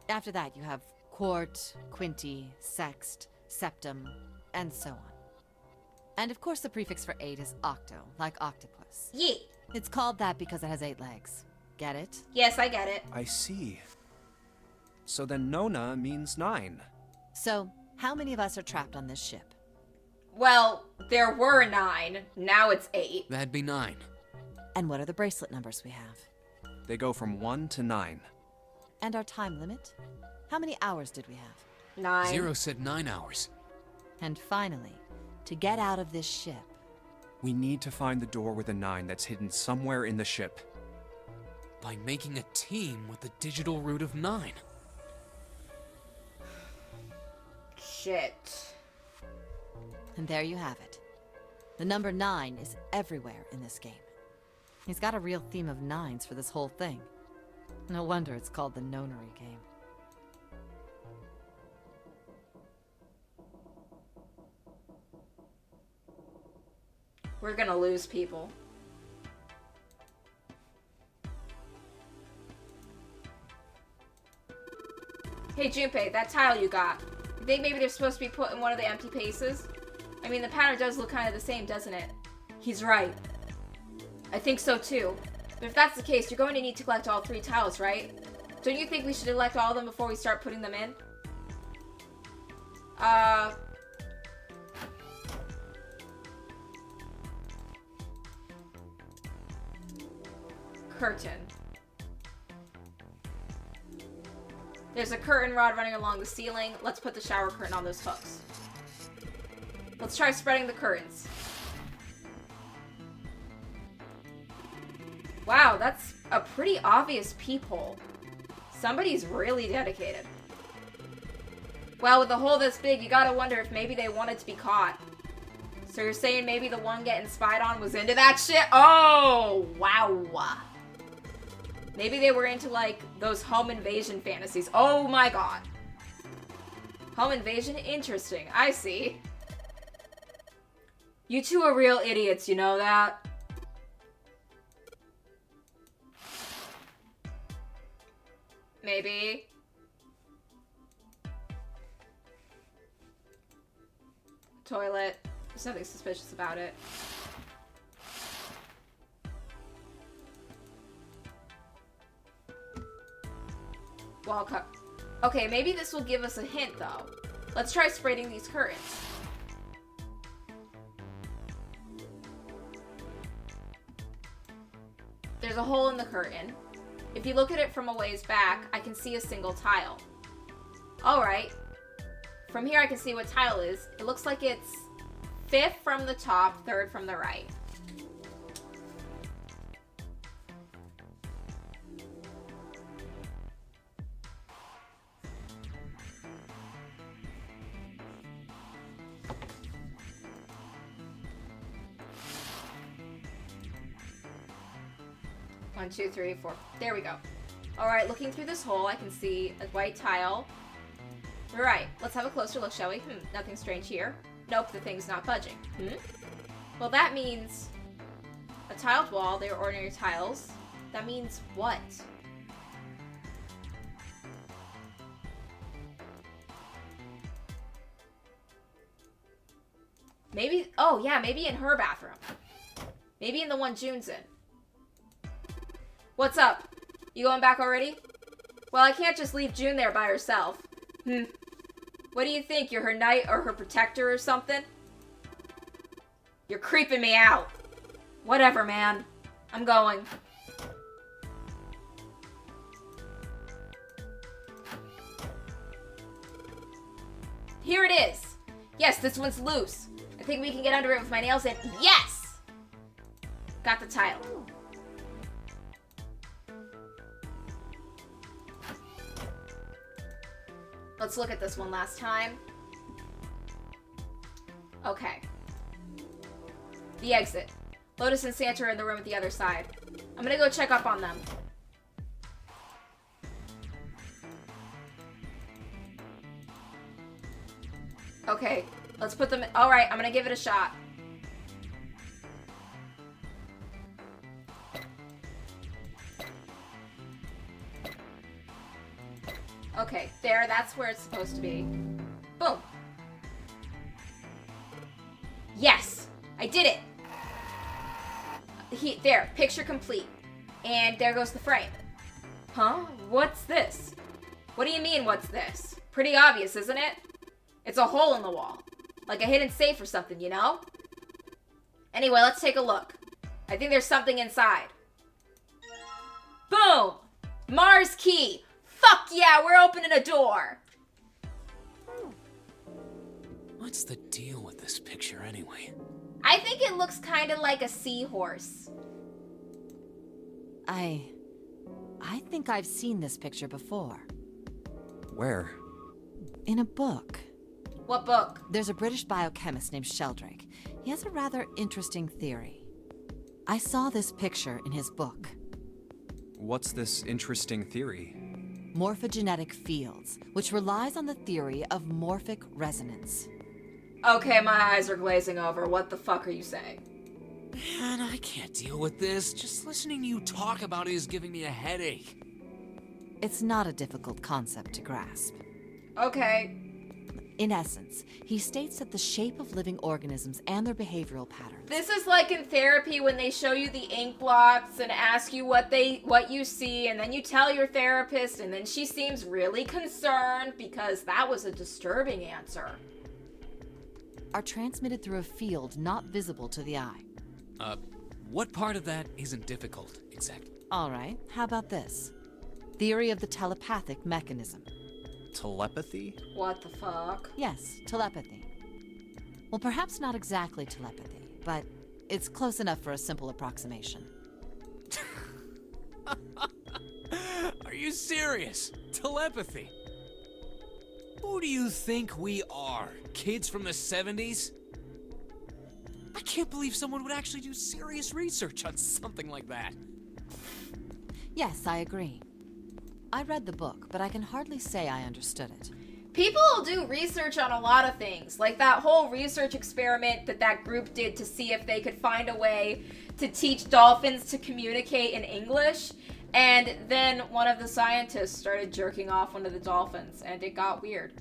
Speaker 9: After that, you have quart, quinty, sext, septum, and so on. And of course, the prefix for 8 is octo, like octopus.
Speaker 1: Yeah.
Speaker 9: It's called that because it has 8 legs. Get it?
Speaker 1: Yes, I get it.
Speaker 2: I see. So then Nona means 9.
Speaker 9: So, how many of us are trapped on this ship?
Speaker 1: Well, there were 9. Now it's 8.
Speaker 5: That'd be 9.
Speaker 9: And what are the bracelet numbers we have?
Speaker 2: They go from 1 to 9.
Speaker 9: And our time limit? How many hours did we have?
Speaker 1: 9.
Speaker 5: Zero said 9 hours.
Speaker 9: And finally, to get out of this ship,
Speaker 2: We need to find the door with a 9 that's hidden somewhere in the ship.
Speaker 5: By making a team with the digital root of 9.
Speaker 1: Shit.
Speaker 9: and there you have it. The number 9 is everywhere in this game. He's got a real theme of 9s for this whole thing. No wonder it's called the nonary game.
Speaker 1: We're gonna lose people. Hey Junpei, that tile you got, you think maybe they're supposed to be put in one of the empty places? I mean, the pattern does look kind of the same, doesn't it? He's right. I think so too. But if that's the case, you're going to need to collect all 3 tiles, right? Don't you think we should elect all of them before we start putting them in? Curtain. There's a curtain rod running along the ceiling. Let's put the shower curtain on those hooks. Let's try spreading the curtains. Wow, that's a pretty obvious peephole. Somebody's really dedicated. Well, with a hole this big, you gotta wonder if maybe they wanted to be caught. So you're saying maybe the one getting spied on was into that shit? Oh, wow. Maybe they were into, like, those home invasion fantasies. Oh my god. Home invasion? Interesting. I see. You two are real idiots, you know that? Maybe. Toilet. There's nothing suspicious about it. Wall cut. Okay, maybe this will give us a hint, though. Let's try spreading these curtains. There's a hole in the curtain. If you look at it from a ways back, I can see a single tile. Alright. From here I can see what tile is. It looks like it's 5th from the top, 3rd from the right. One, two, three, four. There we go. Alright, looking through this hole, I can see a white tile. Alright, let's have a closer look, shall we? Nothing strange here. Nope, the thing's not budging. Well, that means a tiled wall. They're ordinary tiles. That means what? Maybe, oh yeah, maybe in her bathroom. Maybe in the one June's in. What's up? You going back already? Well, I can't just leave June there by herself. What do you think? You're her knight or her protector or something? You're creeping me out. Whatever, man. I'm going. Here it is. Yes, this one's loose. I think we can get under it with my nails and yes! Got the tile. Let's look at this one last time. Okay. The exit. Lotus and Santa are in the room at the other side. I'm gonna go check up on them. Okay, let's put them in. Alright, I'm gonna give it a shot. Okay, there, that's where it's supposed to be. Boom. Yes! I did it! There, picture complete. And there goes the frame. Huh? What's this? What do you mean, what's this? Pretty obvious, isn't it? It's a hole in the wall. Like a hidden safe or something, you know? Anyway, let's take a look. I think there's something inside. Boom! Mars key! Fuck yeah, we're opening a door!
Speaker 5: What's the deal with this picture anyway?
Speaker 1: I think it looks kind of like a seahorse.
Speaker 9: I think I've seen this picture before.
Speaker 2: Where?
Speaker 9: In a book.
Speaker 1: What book?
Speaker 9: There's a British biochemist named Sheldrake. He has a rather interesting theory. I saw this picture in his book.
Speaker 2: What's this interesting theory?
Speaker 9: Morphogenetic fields, which relies on the theory of morphic resonance.
Speaker 1: Okay, my eyes are glazing over. What the fuck are you saying?
Speaker 5: Man, I can't deal with this. Just listening to you talk about it is giving me a headache.
Speaker 9: It's not a difficult concept to grasp.
Speaker 1: Okay.
Speaker 9: In essence, he states that the shape of living organisms and their behavioral patterns.
Speaker 1: This is like in therapy when they show you the ink blots and ask you what you see, and then you tell your therapist, and then she seems really concerned because that was a disturbing answer.
Speaker 9: Are transmitted through a field not visible to the eye.
Speaker 5: What part of that isn't difficult, exactly?
Speaker 9: All right, how about this? Theory of the telepathic mechanism.
Speaker 2: Telepathy?
Speaker 1: What the fuck?
Speaker 9: Yes, telepathy. Well, perhaps not exactly telepathy, but it's close enough for a simple approximation.
Speaker 5: Are you serious? Telepathy? Who do you think we are? Kids from the 70s? I can't believe someone would actually do serious research on something like that.
Speaker 9: Yes, I agree. I read the book, but I can hardly say I understood it.
Speaker 1: People do research on a lot of things. Like that whole research experiment that group did to see if they could find a way to teach dolphins to communicate in English. And then one of the scientists started jerking off one of the dolphins, and it got weird.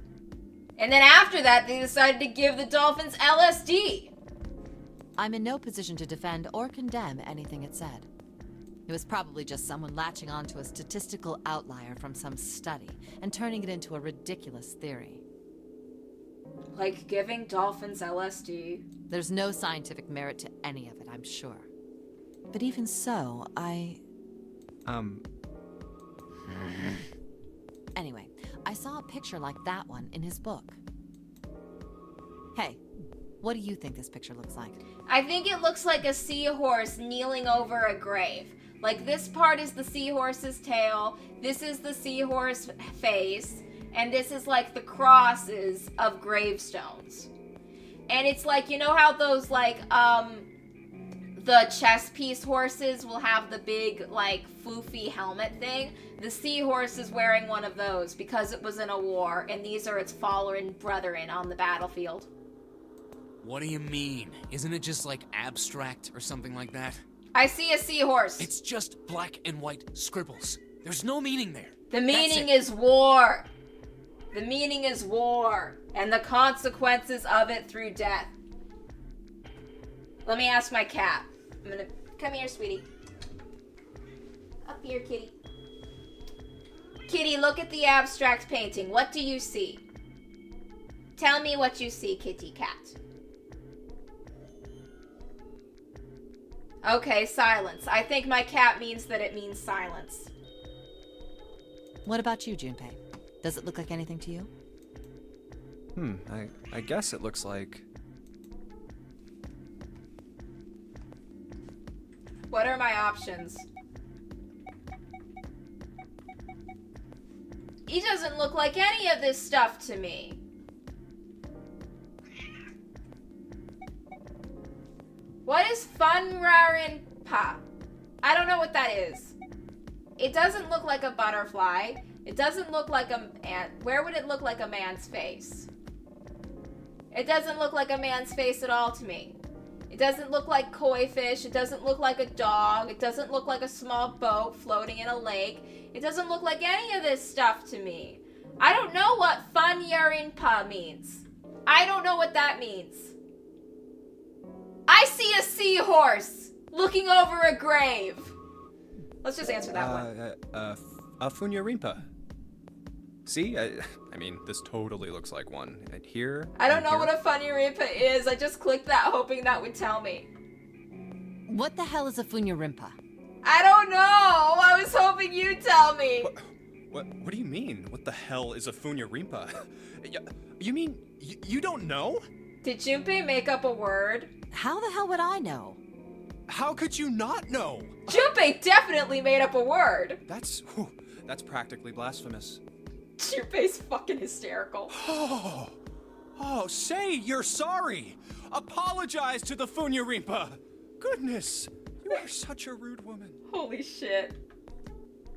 Speaker 1: And then after that, they decided to give the dolphins LSD.
Speaker 9: I'm in no position to defend or condemn anything it said. It was probably just someone latching onto a statistical outlier from some study and turning it into a ridiculous theory.
Speaker 1: Like giving dolphins LSD.
Speaker 9: There's no scientific merit to any of it, I'm sure. But even so, Anyway, I saw a picture like that one in his book. Hey, what do you think this picture looks like?
Speaker 1: I think it looks like a seahorse kneeling over a grave. Like this part is the seahorse's tail, this is the seahorse face, and this is like the crosses of gravestones. And it's like, you know how those like, the chess piece horses will have the big, like, floofy helmet thing? The seahorse is wearing one of those because it was in a war, and these are its fallen brethren on the battlefield.
Speaker 5: What do you mean? Isn't it just like abstract or something like that?
Speaker 1: I see a seahorse.
Speaker 5: It's just black and white scribbles. There's no meaning there.
Speaker 1: The meaning is war. The meaning is war, and the consequences of it through death. Let me ask my cat. I'm gonna... Come here, sweetie. Up here, kitty. Kitty, look at the abstract painting. What do you see? Tell me what you see, kitty cat. Okay, silence. I think my cat means that it means silence.
Speaker 9: What about you, Junpei? Does it look like anything to you?
Speaker 2: I guess it looks like...
Speaker 1: What are my options? He doesn't look like any of this stuff to me. What is Funrarinpa? I don't know what that is. It doesn't look like a butterfly. It doesn't look like a man. Where would it look like a man's face? It doesn't look like a man's face at all to me. It doesn't look like koi fish. It doesn't look like a dog. It doesn't look like a small boat floating in a lake. It doesn't look like any of this stuff to me. I don't know what Funyarinpa means. I don't know what that means. I see a seahorse looking over a grave. Let's just answer that one.
Speaker 2: Funyarinpa. See? I mean, this totally looks like one. And here...
Speaker 1: I don't know what a Funyarinpa is. I just clicked that hoping that would tell me.
Speaker 9: What the hell is a Funyarinpa?
Speaker 1: I don't know. I was hoping you'd tell me.
Speaker 2: What do you mean? What the hell is a Funyarinpa? You mean you don't know?
Speaker 1: Did Junpei make up a word?
Speaker 9: How the hell would I know?
Speaker 2: How could you not know?
Speaker 1: Junpei definitely made up a word.
Speaker 2: That's practically blasphemous.
Speaker 1: Junpei's fucking hysterical.
Speaker 2: Oh, say you're sorry. Apologize to the Funyarinpa. Goodness, you are such a rude woman.
Speaker 1: Holy shit.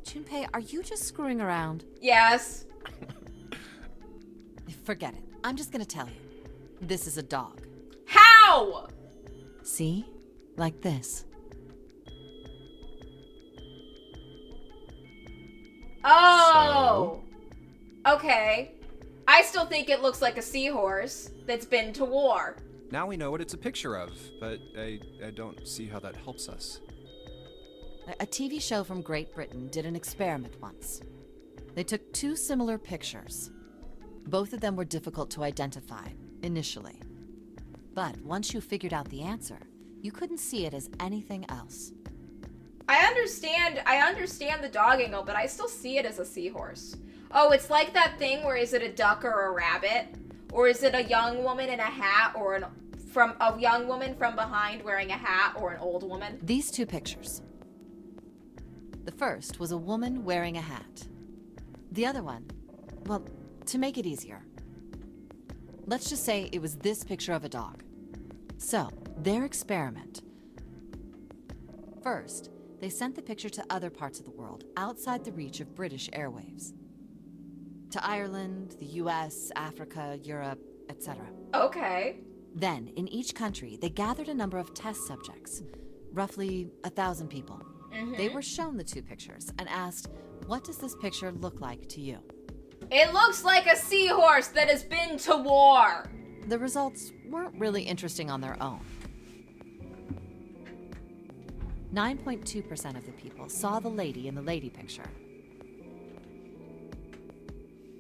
Speaker 9: Junpei, are you just screwing around?
Speaker 1: Yes.
Speaker 9: Forget it. I'm just gonna tell you. This is a dog.
Speaker 1: How?
Speaker 9: See? Like this.
Speaker 1: Oh. Okay. I still think it looks like a seahorse that's been to war.
Speaker 2: Now we know what it's a picture of, but I don't see how that helps us.
Speaker 9: A TV show from Great Britain did an experiment once. They took two similar pictures. Both of them were difficult to identify, initially. But once you figured out the answer, you couldn't see it as anything else.
Speaker 1: I understand the dog angle, but I still see it as a seahorse. Oh, it's like that thing where is it a duck or a rabbit? Or is it a young woman in a hat or a young woman from behind wearing a hat or an old woman?
Speaker 9: These two pictures. The first was a woman wearing a hat. The other one, well, to make it easier, let's just say it was this picture of a dog. So, their experiment. First, they sent the picture to other parts of the world outside the reach of British airwaves. to Ireland, the US, Africa, Europe, etc.
Speaker 1: Okay.
Speaker 9: Then, in each country, they gathered a number of test subjects, roughly 1,000 people. They were shown the two pictures and asked, what does this picture look like to you?
Speaker 1: It looks like a seahorse that has been to war.
Speaker 9: The results weren't really interesting on their own. 9.2% of the people saw the lady in the lady picture.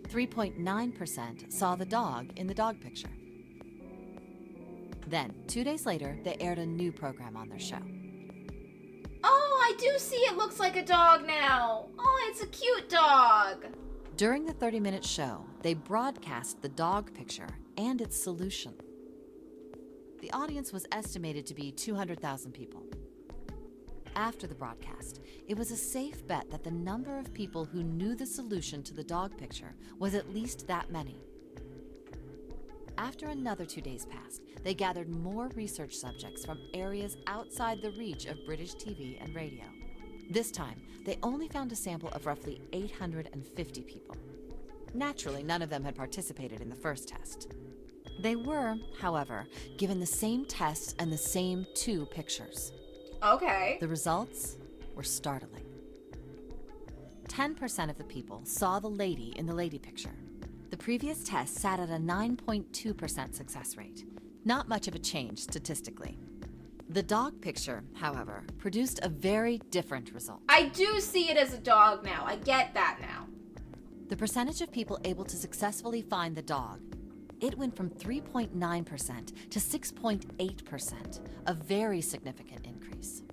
Speaker 9: 3.9% saw the dog in the dog picture. Then, 2 days later, they aired a new program on their show.
Speaker 1: Oh, I do see it looks like a dog now. Oh, it's a cute dog.
Speaker 9: During the 30-minute show, they broadcast the dog picture and its solution. The audience was estimated to be 200,000 people. After the broadcast, it was a safe bet that the number of people who knew the solution to the dog picture was at least that many. After another 2 days passed, they gathered more research subjects from areas outside the reach of British TV and radio. This time, they only found a sample of roughly 850 people. Naturally, none of them had participated in the first test. They were, however, given the same tests and the same two pictures.
Speaker 1: Okay.
Speaker 9: The results were startling. 10% of the people saw the lady in the lady picture. The previous test sat at a 9.2% success rate. Not much of a change statistically. The dog picture, however, produced a very different result.
Speaker 1: I do see it as a dog now. I get that now.
Speaker 9: The percentage of people able to successfully find the dog, it went from 3.9% to 6.8%, a very significant increase.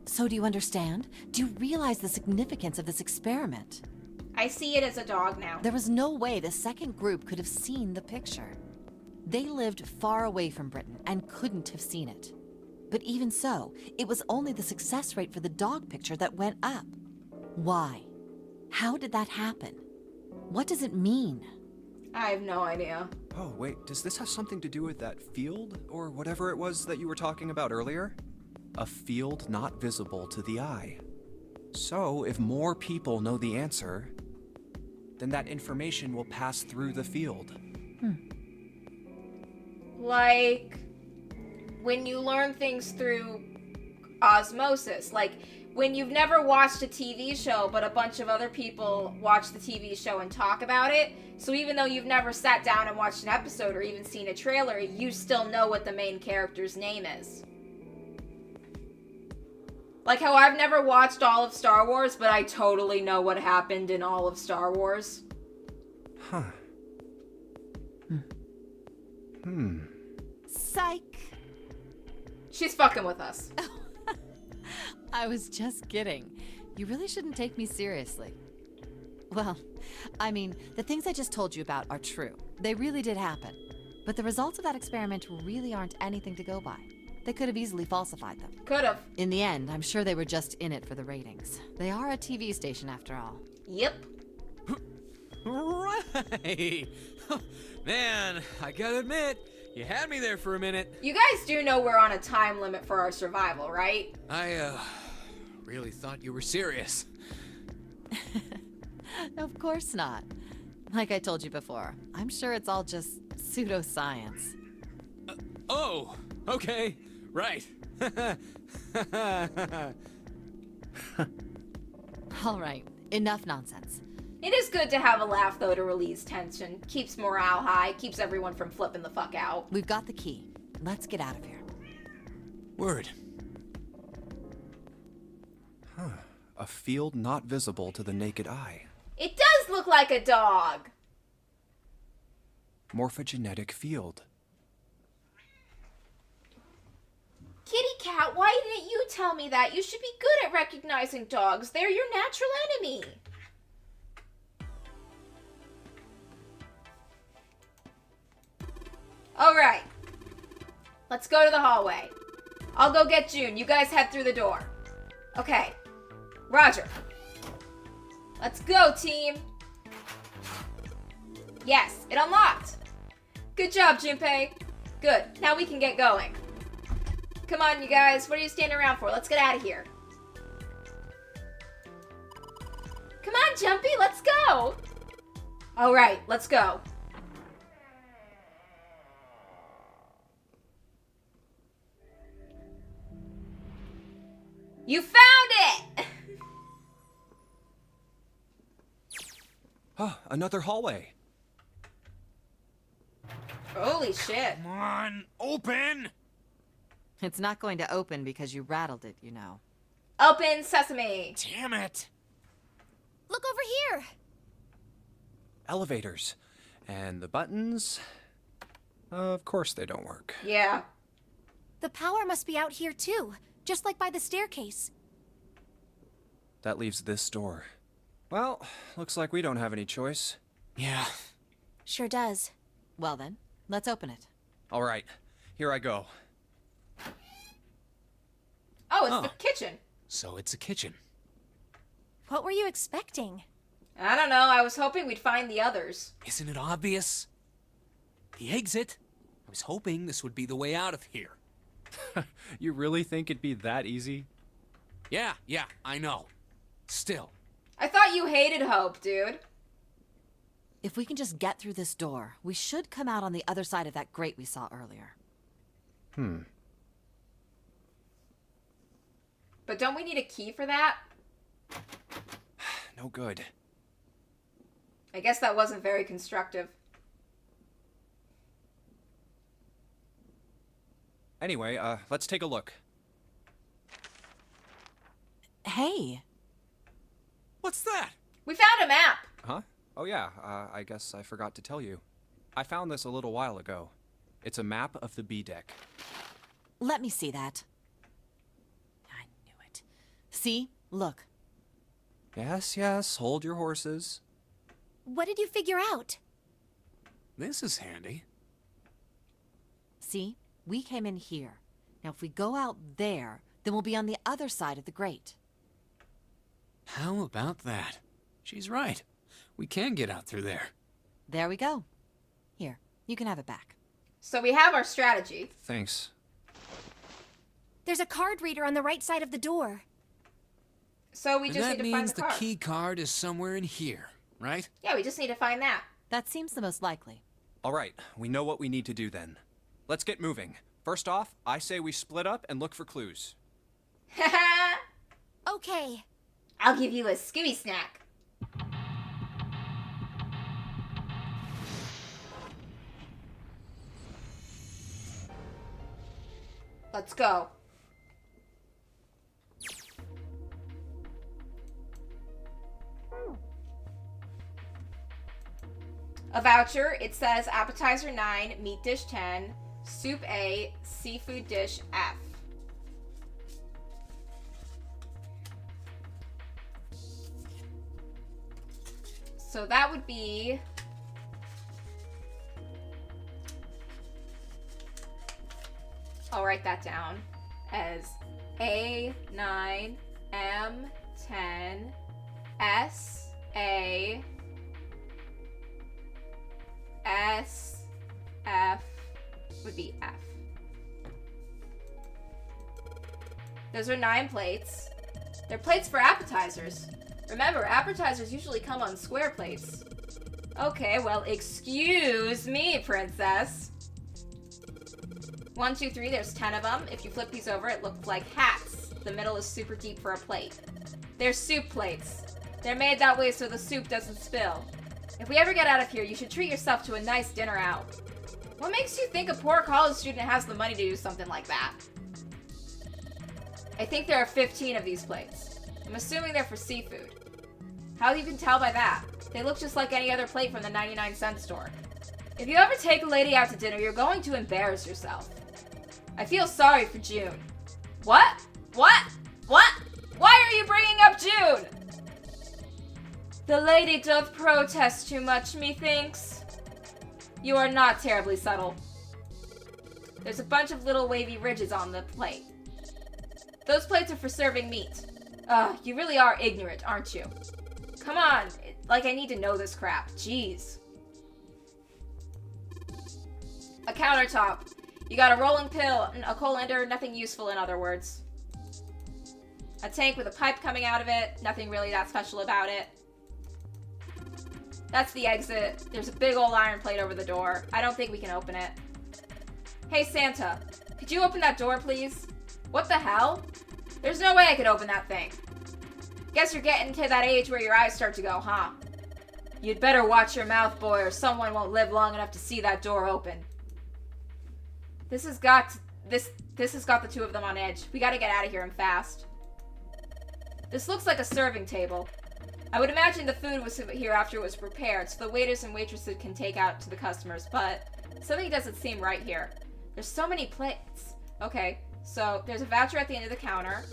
Speaker 9: So do you understand? Do you realize the significance of this experiment?
Speaker 1: I see it as a dog now.
Speaker 9: There was no way the second group could have seen the picture. They lived far away from Britain and couldn't have seen it. But even so, it was only the success rate for the dog picture that went up. Why? How did that happen? What does it mean?
Speaker 1: I have no idea.
Speaker 2: Oh, wait, does this have something to do with that field, or whatever it was that you were talking about earlier? A field not visible to the eye. So, if more people know the answer, then that information will pass through the field.
Speaker 1: Like, when you learn things through osmosis, like when you've never watched a TV show, but a bunch of other people watch the TV show and talk about it, so even though you've never sat down and watched an episode or even seen a trailer, you still know what the main character's name is. Like how I've never watched all of Star Wars, but I totally know what happened in all of Star Wars.
Speaker 2: Huh.
Speaker 9: Psych!
Speaker 1: She's fucking with us.
Speaker 9: I was just kidding. You really shouldn't take me seriously. Well, I mean, the things I just told you about are true. They really did happen. But the results of that experiment really aren't anything to go by. They could have easily falsified them.
Speaker 1: Could have.
Speaker 9: In the end, I'm sure they were just in it for the ratings. They are a TV station after all.
Speaker 1: Yep.
Speaker 5: Right! Man, I gotta admit, you had me there for a minute.
Speaker 1: You guys do know we're on a time limit for our survival, right?
Speaker 5: I, really thought you were serious.
Speaker 9: Of course not. Like I told you before, I'm sure it's all just pseudoscience.
Speaker 5: Oh, okay, right.
Speaker 9: All right, enough nonsense.
Speaker 1: It is good to have a laugh, though, to release tension. Keeps morale high, keeps everyone from flipping the fuck out.
Speaker 9: We've got the key. Let's get out of here.
Speaker 5: Word.
Speaker 2: A field not visible to the naked eye.
Speaker 1: It does look like a dog.
Speaker 2: Morphogenetic field.
Speaker 1: Kitty cat, why didn't you tell me that? You should be good at recognizing dogs. They're your natural enemy. Alright. Let's go to the hallway. I'll go get June. You guys head through the door. Okay. Roger. Let's go, team. Yes, it unlocked. Good job, Junpei. Good. Now we can get going. Come on, you guys. What are you standing around for? Let's get out of here. Come on, Jumpy. Let's go. Alright, let's go. You found it!
Speaker 2: Oh, another hallway.
Speaker 1: Holy shit.
Speaker 10: Come on, open!
Speaker 9: It's not going to open because you rattled it, you know.
Speaker 1: Open sesame.
Speaker 10: Damn it!
Speaker 4: Look over here.
Speaker 2: Elevators. And the buttons... Of course they don't work.
Speaker 1: Yeah.
Speaker 4: The power must be out here too, just like by the staircase.
Speaker 2: That leaves this door. Well, looks like we don't have any choice.
Speaker 10: Yeah.
Speaker 4: Sure does.
Speaker 9: Well then, let's open it.
Speaker 2: All right, here I go.
Speaker 1: Oh, it's
Speaker 5: Oh.
Speaker 1: the kitchen.
Speaker 5: So it's a kitchen.
Speaker 4: What were you expecting?
Speaker 1: I don't know, I was hoping we'd find the others.
Speaker 5: Isn't it obvious? The exit. I was hoping this would be the way out of here.
Speaker 2: You really think it'd be that easy?
Speaker 5: Yeah, I know. Still.
Speaker 1: I thought you hated Hope, dude.
Speaker 9: If we can just get through this door, we should come out on the other side of that grate we saw earlier.
Speaker 1: But don't we need a key for that?
Speaker 2: No good.
Speaker 1: I guess that wasn't very constructive.
Speaker 2: Anyway, let's take a look.
Speaker 9: Hey,
Speaker 5: What's that?
Speaker 1: We found a map!
Speaker 2: Huh? Oh yeah, I guess I forgot to tell you. I found this a little while ago. It's a map of the B deck.
Speaker 9: let me see that. I knew it. See? Look.
Speaker 2: Yes, hold your horses.
Speaker 4: What did you figure out?
Speaker 5: This is handy.
Speaker 9: See? We came in here. Now if we go out there, then we'll be on the other side of the grate.
Speaker 5: How about that? She's right. We can get out through there.
Speaker 9: There we go. Here, you can have it back.
Speaker 1: So we have our strategy.
Speaker 2: Thanks.
Speaker 4: There's a card reader on the right side of the door.
Speaker 1: So we
Speaker 5: And
Speaker 1: just
Speaker 5: that
Speaker 1: need to find
Speaker 5: means
Speaker 1: the
Speaker 5: the
Speaker 1: card.
Speaker 5: key card is somewhere in here, right?
Speaker 1: Yeah, we just need to find that.
Speaker 9: That seems the most likely.
Speaker 2: All right, we know what we need to do then. Let's get moving. First off, I say we split up and look for clues.
Speaker 1: Haha!
Speaker 4: Okay.
Speaker 1: I'll give you a Scooby snack. Let's go. A voucher, it says appetizer 9, meat dish 10, soup A, seafood dish F. So that would be... I'll write that down as A9, M10, SA, SF would be F. Those are 9 plates. They're plates for appetizers. Remember, appetizers usually come on square plates. Okay, well, excuse me, princess. 1, 2, 3, there's 10 of them. If you flip these over, it looks like hats. The middle is super deep for a plate. They're soup plates. They're made that way so the soup doesn't spill. If we ever get out of here, you should treat yourself to a nice dinner out. What makes you think a poor college student has the money to do something like that? I think there are 15 of these plates. I'm assuming they're for seafood. How you can tell by that? They look just like any other plate from the 99-cent store. If you ever take a lady out to dinner, you're going to embarrass yourself. I feel sorry for June. What? What? What? Why are you bringing up June? The lady doth protest too much, methinks. You are not terribly subtle. There's a bunch of little wavy ridges on the plate. Those plates are for serving meat. Ugh, you really are ignorant, aren't you? Come on, like I need to know this crap. Jeez. A countertop. You got a rolling pill, a colander, nothing useful in other words. A tank with a pipe coming out of it, nothing really that special about it. That's the exit. There's a big old iron plate over the door. I don't think we can open it. Hey, Santa. Could you open that door, please? What the hell? There's no way I could open that thing. Guess you're getting to that age where your eyes start to go, huh? You'd better watch your mouth, boy, or someone won't live long enough to see that door open. This has got the two of them on edge. We gotta get out of here and fast. This looks like a serving table. I would imagine the food was here after it was prepared, so the waiters and waitresses can take out to the customers, but something doesn't seem right here. There's so many plates. Okay, so there's a voucher at the end of the counter.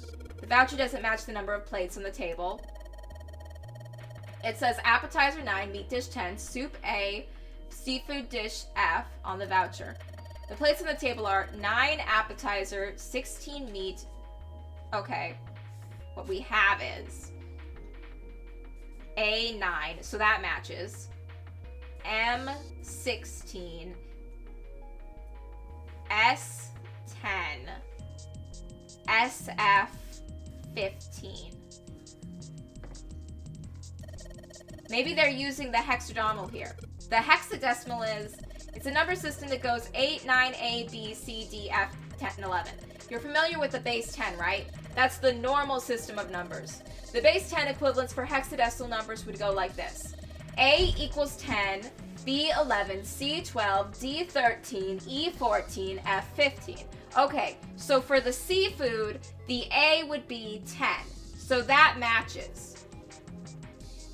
Speaker 1: The voucher doesn't match the number of plates on the table. It says appetizer 9, meat dish 10, soup A, seafood dish F on the voucher. The plates on the table are 9 appetizer, 16 meat. Okay, what we have is A9, so that matches. M16, S10, SF15. Maybe they're using the hexadecimal here. The hexadecimal it's a number system that goes 8, 9, A, B, C, D, F, 10, and 11. You're familiar with the base 10, right? That's the normal system of numbers. The base 10 equivalents for hexadecimal numbers would go like this. A equals 10, B 11, C 12, D 13, E 14, F 15. Okay, so for the seafood, the A would be 10. So that matches.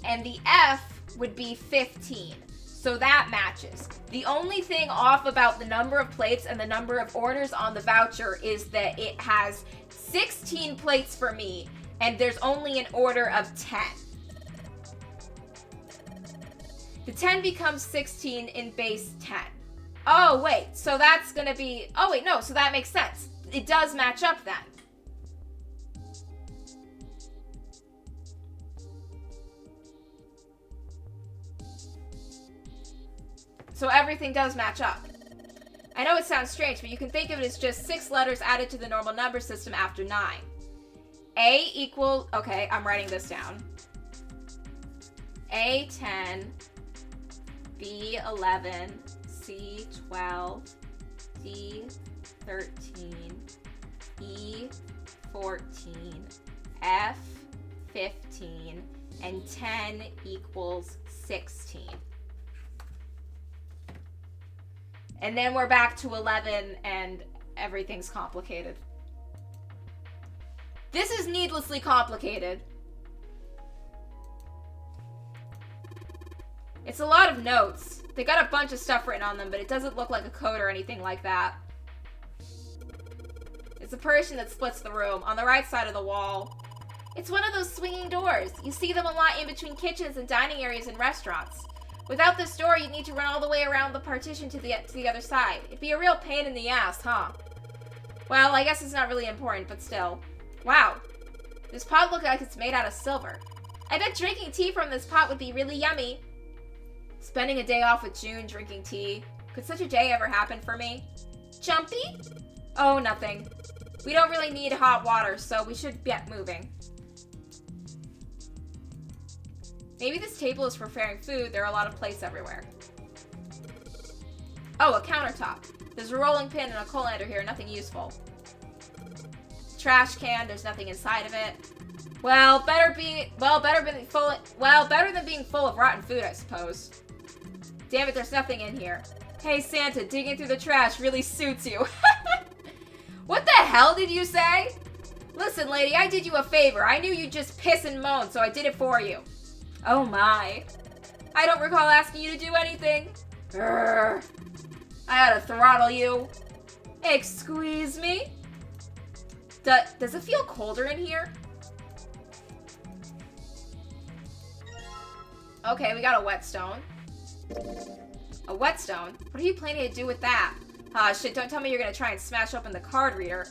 Speaker 1: And the F would be 15. So that matches. The only thing off about the number of plates and the number of orders on the voucher is that it has 16 plates for me, and there's only an order of 10. The 10 becomes 16 in base 10. Oh, wait, so that's gonna be... Oh, wait, no, so that makes sense. It does match up then. So everything does match up. I know it sounds strange, but you can think of it as just 6 letters added to the normal number system after 9. A equals... Okay, I'm writing this down. A10, B11, C12, D13, E14, F15, and 10 equals 16. And then we're back to 11 and everything's complicated. This is needlessly complicated. It's a lot of notes. They got a bunch of stuff written on them, but it doesn't look like a code or anything like that. It's a Persian that splits the room on the right side of the wall. It's one of those swinging doors. You see them a lot in between kitchens and dining areas in restaurants. Without this door, you'd need to run all the way around the partition to the other side. It'd be a real pain in the ass, huh? Well, I guess it's not really important, but still. Wow. This pot looks like it's made out of silver. I bet drinking tea from this pot would be really yummy. Spending a day off with June drinking tea. Could such a day ever happen for me? Jumpy? Oh, nothing. We don't really need hot water, so we should get moving. Maybe this table is for preparing food. There are a lot of plates everywhere. Oh, a countertop. There's a rolling pin and a colander here. Nothing useful. Trash can. There's nothing inside of it. Well, better than being full of rotten food, I suppose. Damn it, there's nothing in here. Hey, Santa, digging through the trash really suits you. What the hell did you say? Listen, lady, I did you a favor. I knew you'd just piss and moan, so I did it for you. Oh my. I don't recall asking you to do anything. Grr. I ought to throttle you. Excuse me? Does it feel colder in here? Okay, we got a whetstone. A whetstone? What are you planning to do with that? Ah, shit, don't tell me you're gonna try and smash open the card reader.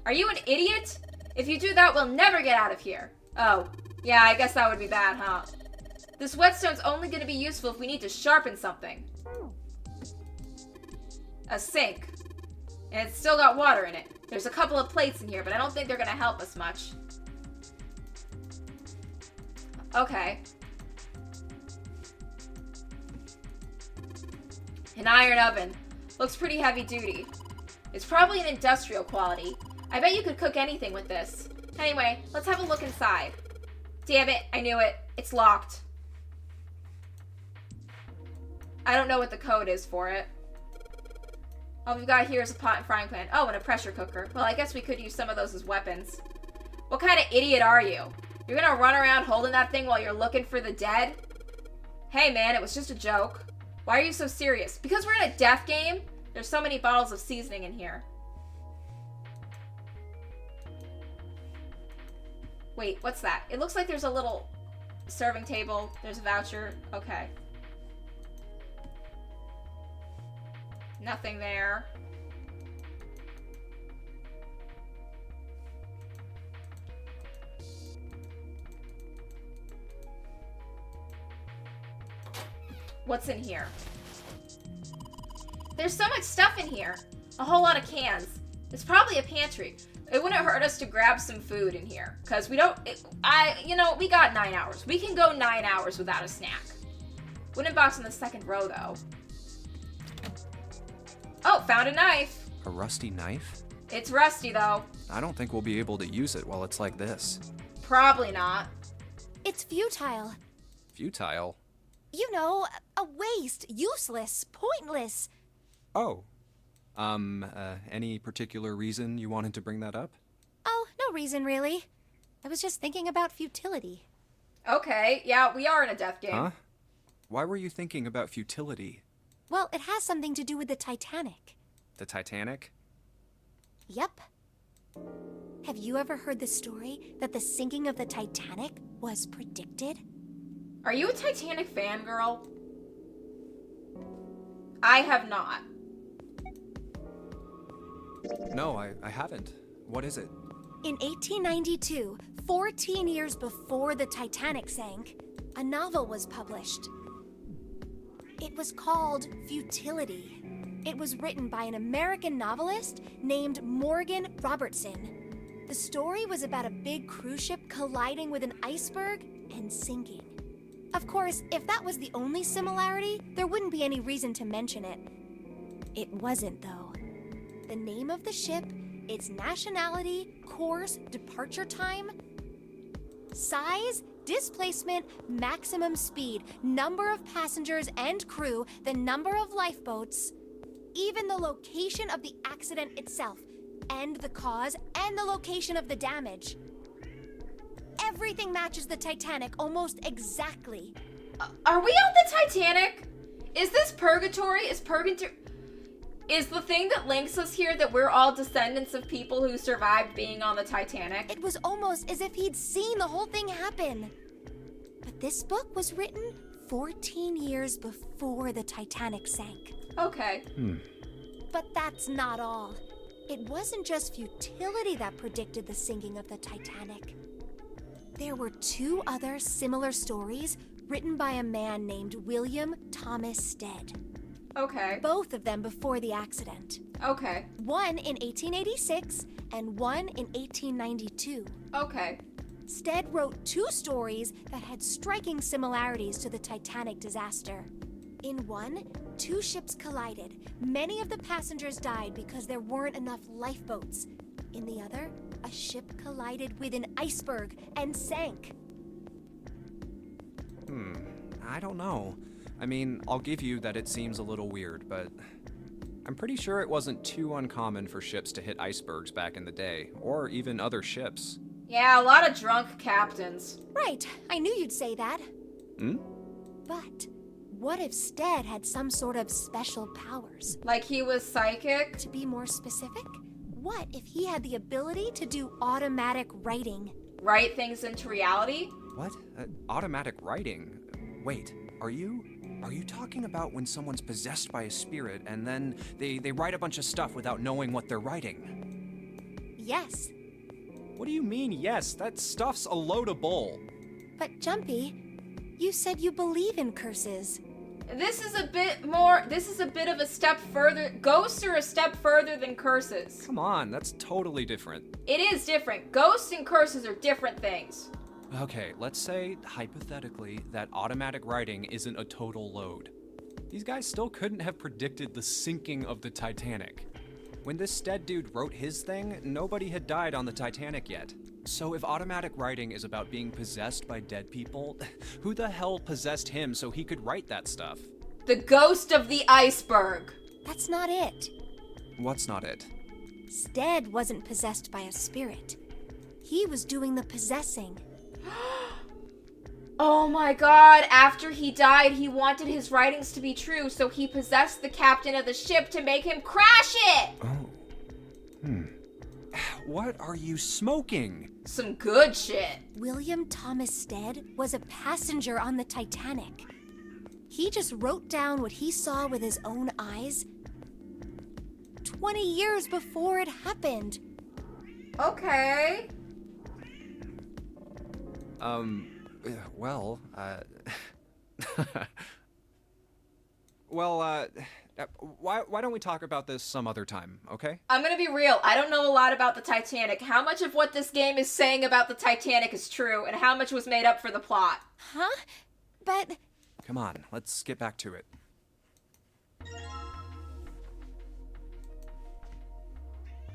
Speaker 1: Are you an idiot? If you do that, we'll never get out of here. Oh, yeah, I guess that would be bad, huh? This whetstone's only gonna be useful if we need to sharpen something. A sink. And it's still got water in it. There's a couple of plates in here, but I don't think they're gonna help us much. An iron oven. Looks pretty heavy duty. It's probably an industrial quality. I bet you could cook anything with this. Anyway, let's have a look inside. Damn it, I knew it. It's locked. I don't know what the code is for it. All we've got here is a pot and frying pan. Oh, and a pressure cooker. Well, I guess we could use some of those as weapons. What kind of idiot are you? You're gonna run around holding that thing while you're looking for the dead? Hey man, it was just a joke. Why are you so serious? Because we're in a death game? There's so many bottles of seasoning in here. Wait, what's that? It looks like there's a little serving table. There's a voucher. Okay. Nothing there. What's in here? There's so much stuff in here. A whole lot of cans. It's probably a pantry. It wouldn't hurt us to grab some food in here. Because we don't... we got 9 hours. We can go 9 hours without a snack. Wooden box in the second row, though. Oh, found a knife.
Speaker 2: A rusty knife?
Speaker 1: It's rusty, though.
Speaker 2: I don't think we'll be able to use it while it's like this.
Speaker 1: Probably not.
Speaker 4: It's futile.
Speaker 2: Futile?
Speaker 4: You know, a waste, useless, pointless.
Speaker 2: Oh. Any particular reason you wanted to bring that up?
Speaker 4: Oh, no reason really. I was just thinking about futility.
Speaker 1: Okay, yeah, we are in a death game.
Speaker 2: Huh? Why were you thinking about futility?
Speaker 4: Well, it has something to do with the Titanic.
Speaker 2: The Titanic?
Speaker 4: Yep. Have you ever heard the story that the sinking of the Titanic was predicted?
Speaker 1: Are you a Titanic fangirl? I have not.
Speaker 2: No, I haven't. What is it?
Speaker 4: In 1892, 14 years before the Titanic sank, a novel was published. It was called Futility. It was written by an American novelist named Morgan Robertson. The story was about a big cruise ship colliding with an iceberg and sinking. Of course, if that was the only similarity, there wouldn't be any reason to mention it. It wasn't, though. The name of the ship, its nationality, course, departure time, size, displacement, maximum speed, number of passengers and crew, the number of lifeboats, even the location of the accident itself, and the cause, and the location of the damage. Everything matches the Titanic almost exactly.
Speaker 1: Are we on the Titanic? Is this purgatory? Is the thing that links us here that we're all descendants of people who survived being on the Titanic?
Speaker 4: It was almost as if he'd seen the whole thing happen. But this book was written 14 years before the Titanic sank.
Speaker 1: Okay.
Speaker 4: But that's not all. It wasn't just futility that predicted the sinking of the Titanic. There were 2 other similar stories written by a man named William Thomas Stead.
Speaker 1: Okay.
Speaker 4: Both of them before the accident.
Speaker 1: Okay.
Speaker 4: One in 1886 and one in 1892.
Speaker 1: Okay.
Speaker 4: Stead wrote 2 stories that had striking similarities to the Titanic disaster. In one, 2 ships collided. Many of the passengers died because there weren't enough lifeboats. In the other, a ship collided with an iceberg and sank.
Speaker 2: I don't know. I mean, I'll give you that it seems a little weird, but I'm pretty sure it wasn't too uncommon for ships to hit icebergs back in the day, or even other ships.
Speaker 1: Yeah, a lot of drunk captains.
Speaker 4: Right, I knew you'd say that.
Speaker 2: Hmm?
Speaker 4: But what if Stead had some sort of special powers?
Speaker 1: Like he was psychic?
Speaker 4: To be more specific, what if he had the ability to do automatic writing?
Speaker 1: Write things into reality?
Speaker 2: What? Automatic writing? Wait, are you talking about when someone's possessed by a spirit and then they write a bunch of stuff without knowing what they're writing?
Speaker 4: Yes.
Speaker 2: What do you mean, yes? That stuff's a load of bull.
Speaker 4: But Jumpy, you said you believe in curses.
Speaker 1: This is a bit of a step further. Ghosts are a step further than curses.
Speaker 2: Come on, that's totally different.
Speaker 1: It is different. Ghosts and curses are different things.
Speaker 2: Okay, let's say, hypothetically, that automatic writing isn't a total load. These guys still couldn't have predicted the sinking of the Titanic. When this Stead dude wrote his thing, nobody had died on the Titanic yet. So if automatic writing is about being possessed by dead people, who the hell possessed him so he could write that stuff?
Speaker 1: The ghost of the iceberg.
Speaker 4: That's not it.
Speaker 2: What's not it?
Speaker 4: Stead wasn't possessed by a spirit. He was doing the possessing.
Speaker 1: Oh my god, after he died, he wanted his writings to be true, so he possessed the captain of the ship to make him crash it!
Speaker 2: Oh. What are you smoking?
Speaker 1: Some good shit.
Speaker 4: William Thomas Stead was a passenger on the Titanic. He just wrote down what he saw with his own eyes 20 years before it happened.
Speaker 1: Okay.
Speaker 2: Well, why don't we talk about this some other time, okay?
Speaker 1: I'm gonna be real, I don't know a lot about the Titanic. How much of what this game is saying about the Titanic is true, and how much was made up for the plot?
Speaker 4: Huh? But...
Speaker 2: Come on, let's get back to it.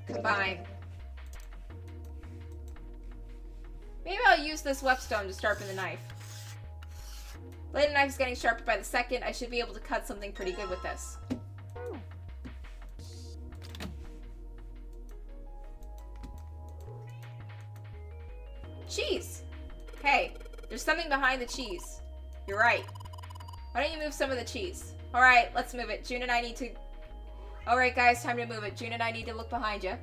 Speaker 1: Combine. Maybe I'll use this whetstone to sharpen the knife. Blade knife is getting sharpened by the second. I should be able to cut something pretty good with this. Cheese! Hey, there's something behind the cheese. You're right. Why don't you move some of the cheese? Alright, let's move it. June and I need to... Alright guys, time to move it. June and I need to look behind you.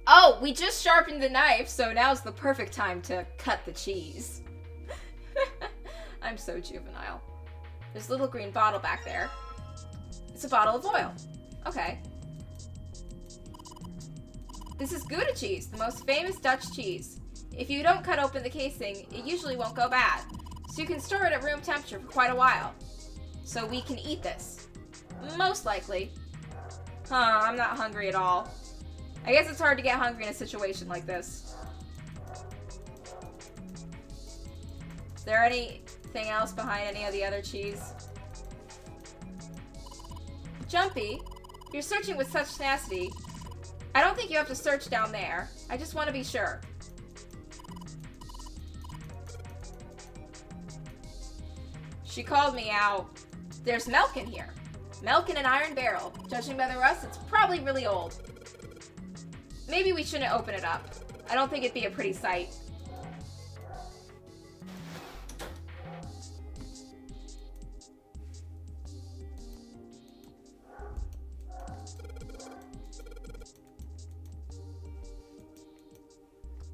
Speaker 1: Oh, we just sharpened the knife, so now's the perfect time to cut the cheese. I'm so juvenile. There's a little green bottle back there. It's a bottle of oil. Okay. This is Gouda cheese, the most famous Dutch cheese. If you don't cut open the casing, it usually won't go bad. So you can store it at room temperature for quite a while. So we can eat this. Most likely. Huh, I'm not hungry at all. I guess it's hard to get hungry in a situation like this. Is there anything else behind any of the other cheese? Jumpy, you're searching with such tenacity. I don't think you have to search down there. I just want to be sure. She called me out. There's milk in here. Milk in an iron barrel. Judging by the rust, it's probably really old. Maybe we shouldn't open it up. I don't think it'd be a pretty sight.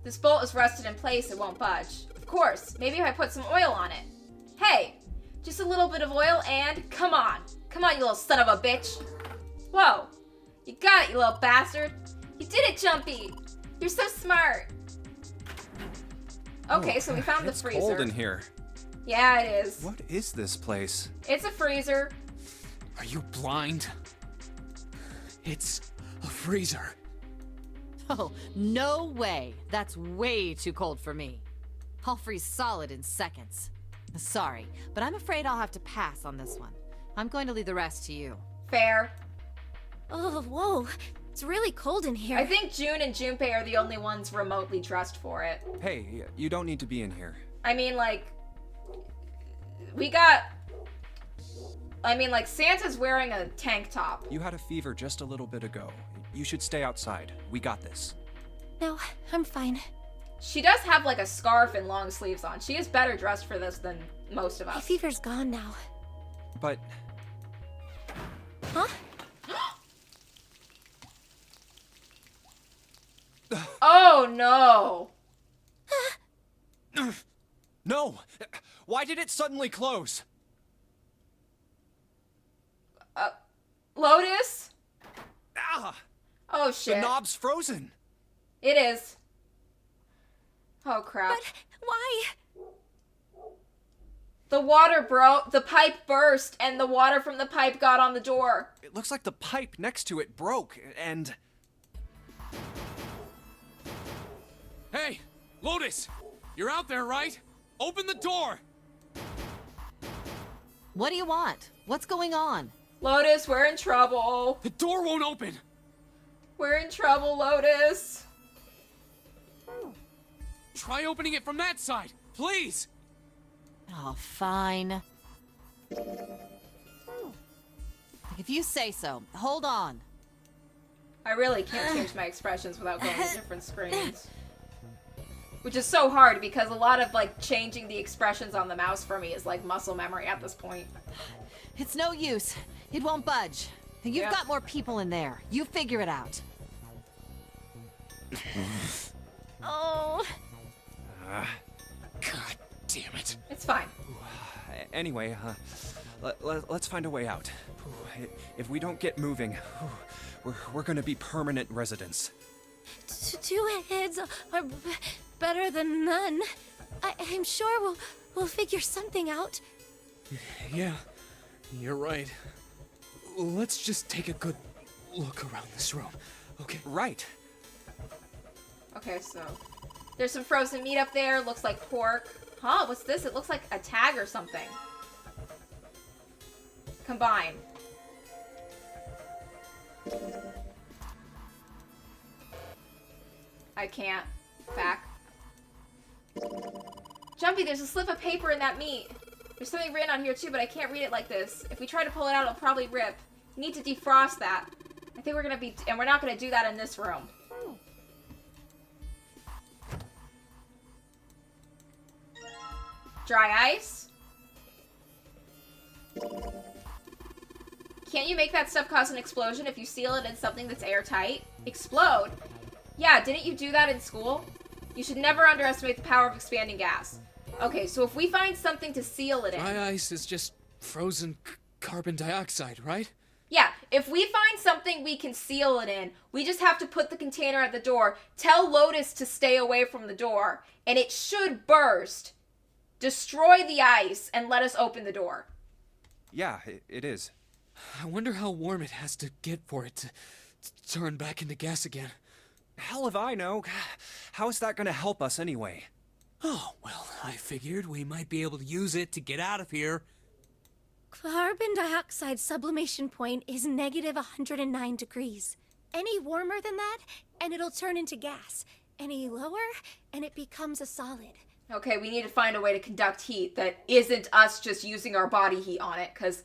Speaker 1: This bolt is rusted in place, it won't budge. Of course, maybe if I put some oil on it. Hey, just a little bit of oil and come on. Come on, you little son of a bitch. Whoa, you got it, you little bastard. You did it, Jumpy. You're so smart. Okay, so we found the freezer.
Speaker 2: It's cold in here.
Speaker 1: Yeah, it is.
Speaker 2: What is this place?
Speaker 1: It's a freezer.
Speaker 5: Are you blind? It's a freezer.
Speaker 9: Oh, no way. That's way too cold for me. I'll freeze solid in seconds. Sorry, but I'm afraid I'll have to pass on this one. I'm going to leave the rest to you.
Speaker 1: Fair.
Speaker 4: Oh, whoa. It's really cold in here.
Speaker 1: I think June and Junpei are the only ones remotely dressed for it.
Speaker 2: Hey, you don't need to be in here.
Speaker 1: I mean, like, Santa's wearing a tank top.
Speaker 2: You had a fever just a little bit ago. You should stay outside. We got this.
Speaker 4: No, I'm fine.
Speaker 1: She does have, like, a scarf and long sleeves on. She is better dressed for this than most of us.
Speaker 4: My fever's gone now.
Speaker 2: But...
Speaker 4: Huh?
Speaker 1: Oh, no.
Speaker 2: No! Why did it suddenly close?
Speaker 1: Lotus?
Speaker 2: Ah!
Speaker 1: Oh, shit.
Speaker 2: The knob's frozen.
Speaker 1: It is. Oh, crap.
Speaker 4: But why?
Speaker 1: The water broke. The pipe burst, and the water from the pipe got on the door.
Speaker 2: It looks like the pipe next to it broke, and...
Speaker 5: Hey, Lotus! You're out there, right? Open the door!
Speaker 9: What do you want? What's going on?
Speaker 1: Lotus, we're in trouble.
Speaker 5: The door won't open!
Speaker 1: We're in trouble, Lotus.
Speaker 5: Try opening it from that side, please!
Speaker 9: Oh, fine. If you say so. Hold on.
Speaker 1: I really can't change my expressions without going to different screens. Which is so hard because a lot of like changing the expressions on the mouse for me is like muscle memory at this point.
Speaker 9: It's no use. It won't budge. You've got more people in there. You figure it out.
Speaker 4: Oh.
Speaker 5: God damn it.
Speaker 1: It's fine.
Speaker 2: Anyway, let's find a way out. If we don't get moving, we're gonna be permanent residents.
Speaker 4: Two heads are better than none. I'm sure we'll figure something out.
Speaker 5: Yeah, you're right. Let's just take a good look around this room, okay?
Speaker 2: Right.
Speaker 1: Okay, so there's some frozen meat up there. Looks like pork. Huh? What's this? It looks like a tag or something. Combine. I can't. Back. Jumpy, there's a slip of paper in that meat. There's something written on here too, but I can't read it like this. If we try to pull it out, it'll probably rip. You need to defrost that. I think we're gonna be, and we're not gonna do that in this room. Dry ice? Can't you make that stuff cause an explosion if you seal it in something that's airtight? Explode? Yeah, didn't you do that in school? You should never underestimate the power of expanding gas. Okay, so if we find something to seal it in...
Speaker 5: Dry ice is just frozen carbon dioxide, right?
Speaker 1: Yeah, if we find something we can seal it in, we just have to put the container at the door, tell Lotus to stay away from the door, and it should burst, destroy the ice, and let us open the door.
Speaker 2: Yeah, it is.
Speaker 5: I wonder how warm it has to get for it to turn back into gas again.
Speaker 2: Hell if I know. How is that gonna help us anyway?
Speaker 5: Oh, well, I figured we might be able to use it to get out of here.
Speaker 4: Carbon dioxide sublimation point is negative 109 degrees. Any warmer than that, and it'll turn into gas. Any lower, and it becomes a solid.
Speaker 1: Okay, we need to find a way to conduct heat that isn't us just using our body heat on it, because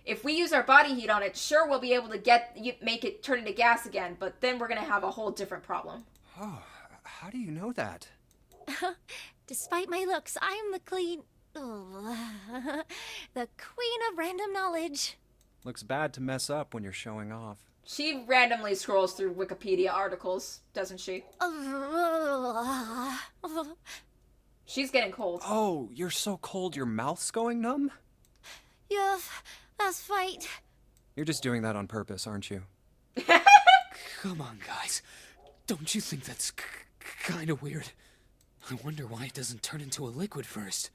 Speaker 1: if we use our body heat on it, sure, we'll be able to make it turn into gas again, but then we're going to have a whole different problem.
Speaker 2: Oh, how do you know that?
Speaker 4: Despite my looks, I'm the the queen of random knowledge.
Speaker 2: Looks bad to mess up when you're showing off.
Speaker 1: She randomly scrolls through Wikipedia articles, doesn't she? She's getting cold.
Speaker 2: Oh, you're so cold your mouth's going numb?
Speaker 4: Yes, that's right.
Speaker 2: You're just doing that on purpose, aren't you?
Speaker 5: Come on, guys. Don't you think that's kind of weird? I wonder why it doesn't turn into a liquid first.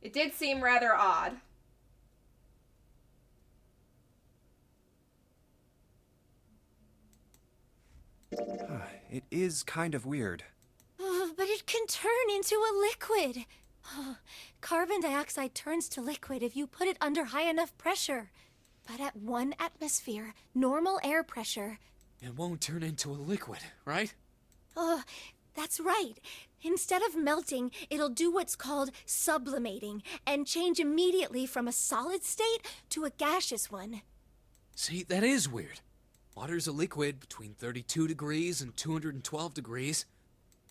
Speaker 1: It did seem rather odd.
Speaker 2: It is kind of weird.
Speaker 4: But it can turn into a liquid. Carbon dioxide turns to liquid if you put it under high enough pressure. But at 1 atmosphere, normal air pressure...
Speaker 5: It won't turn into a liquid, right?
Speaker 4: That's right. Instead of melting, it'll do what's called sublimating and change immediately from a solid state to a gaseous one.
Speaker 5: See, that is weird. Water's a liquid between 32 degrees and 212 degrees.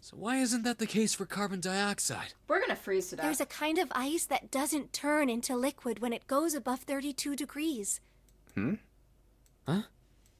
Speaker 5: So why isn't that the case for carbon dioxide?
Speaker 1: We're gonna freeze to death.
Speaker 4: There's a kind of ice that doesn't turn into liquid when it goes above 32 degrees.
Speaker 5: Huh?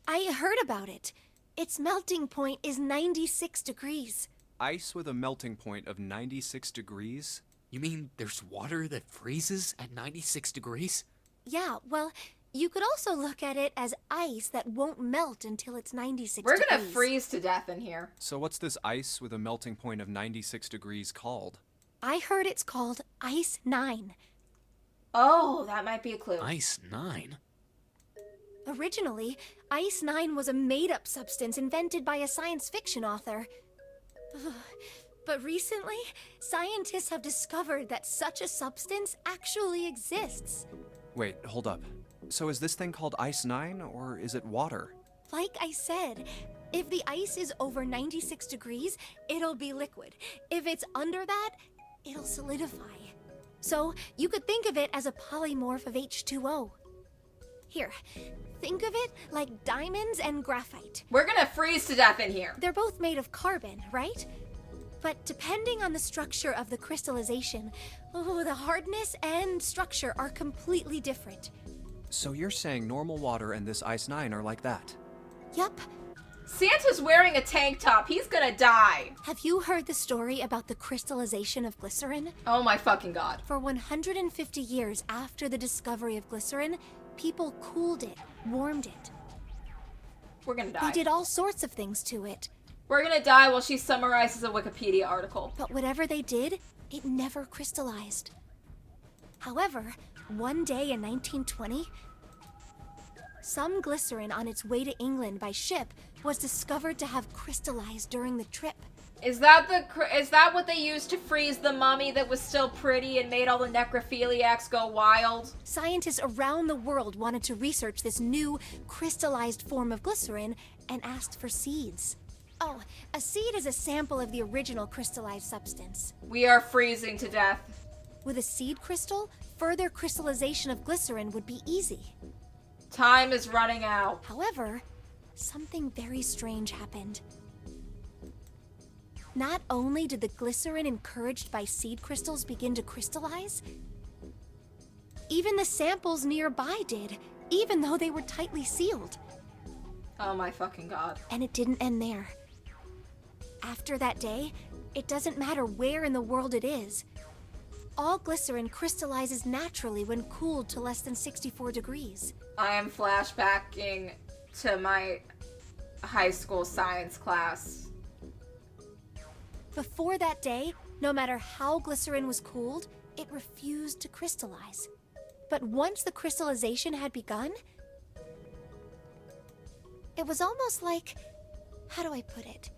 Speaker 4: I heard about it. Its melting point is 96 degrees.
Speaker 2: Ice with a melting point of 96 degrees?
Speaker 5: You mean there's water that freezes at 96 degrees?
Speaker 4: Yeah, well, you could also look at it as ice that won't melt until it's 96
Speaker 1: We're
Speaker 4: degrees.
Speaker 1: gonna freeze to death in here.
Speaker 2: So what's this ice with a melting point of 96 degrees called?
Speaker 4: I heard it's called Ice 9.
Speaker 1: Oh, that might be a clue.
Speaker 5: Ice 9?
Speaker 4: Originally, Ice 9 was a made-up substance invented by a science fiction author. But recently, scientists have discovered that such a substance actually exists.
Speaker 2: Wait, hold up. So is this thing called Ice 9, or is it water?
Speaker 4: Like I said, if the ice is over 96 degrees, it'll be liquid. If it's under that, it'll solidify. So you could think of it as a polymorph of H2O. Here, think of it like diamonds and graphite.
Speaker 1: We're gonna freeze to death in here.
Speaker 4: They're both made of carbon, right? But depending on the structure of the crystallization, the hardness and structure are completely different.
Speaker 2: So you're saying normal water and this Ice 9 are like that?
Speaker 4: Yup.
Speaker 1: Santa's wearing a tank top. He's gonna die.
Speaker 4: Have you heard the story about the crystallization of glycerin?
Speaker 1: Oh my fucking god.
Speaker 4: For 150 years after the discovery of glycerin, people cooled it, warmed it.
Speaker 1: We're gonna die.
Speaker 4: They did all sorts of things to it.
Speaker 1: We're gonna die while she summarizes a Wikipedia article.
Speaker 4: But whatever they did, it never crystallized. However, one day in 1920, some glycerin on its way to England by ship was discovered to have crystallized during the trip.
Speaker 1: Is that what they used to freeze the mummy that was still pretty and made all the necrophiliacs go wild?
Speaker 4: Scientists around the world wanted to research this new crystallized form of glycerin and asked for seeds. Oh, a seed is a sample of the original crystallized substance.
Speaker 1: We are freezing to death.
Speaker 4: With a seed crystal, further crystallization of glycerin would be easy.
Speaker 1: Time is running out.
Speaker 4: However, something very strange happened. Not only did the glycerin encouraged by seed crystals begin to crystallize, even the samples nearby did, even though they were tightly sealed.
Speaker 1: Oh my fucking god.
Speaker 4: And it didn't end there. After that day, it doesn't matter where in the world it is. All glycerin crystallizes naturally when cooled to less than 64 degrees.
Speaker 1: I am flashbacking to my high school science class.
Speaker 4: Before that day, no matter how glycerin was cooled, it refused to crystallize. But once the crystallization had begun, it was almost like, how do I put it?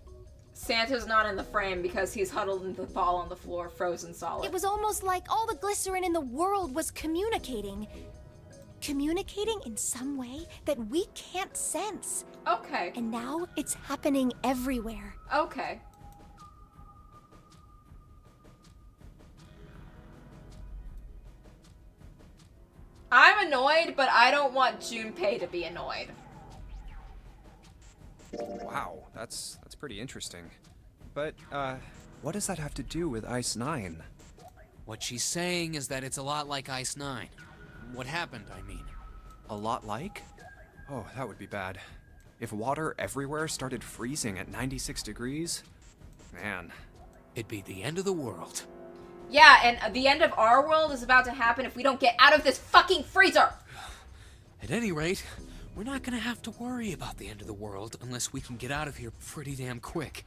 Speaker 1: Santa's not in the frame because he's huddled in the ball on the floor, frozen solid.
Speaker 4: It was almost like all the glycerin in the world was communicating. Communicating in some way that we can't sense.
Speaker 1: Okay.
Speaker 4: And now it's happening everywhere.
Speaker 1: Okay. I'm annoyed, but I don't want Junpei to be annoyed.
Speaker 2: Wow, that's pretty interesting. But, what does that have to do with Ice 9?
Speaker 5: What she's saying is that it's a lot like Ice 9. What happened, I mean.
Speaker 2: A lot like? Oh, that would be bad. If water everywhere started freezing at 96 degrees? Man.
Speaker 5: It'd be the end of the world.
Speaker 1: Yeah, and the end of our world is about to happen if we don't get out of this fucking freezer!
Speaker 5: At any rate, we're not gonna have to worry about the end of the world unless we can get out of here pretty damn quick.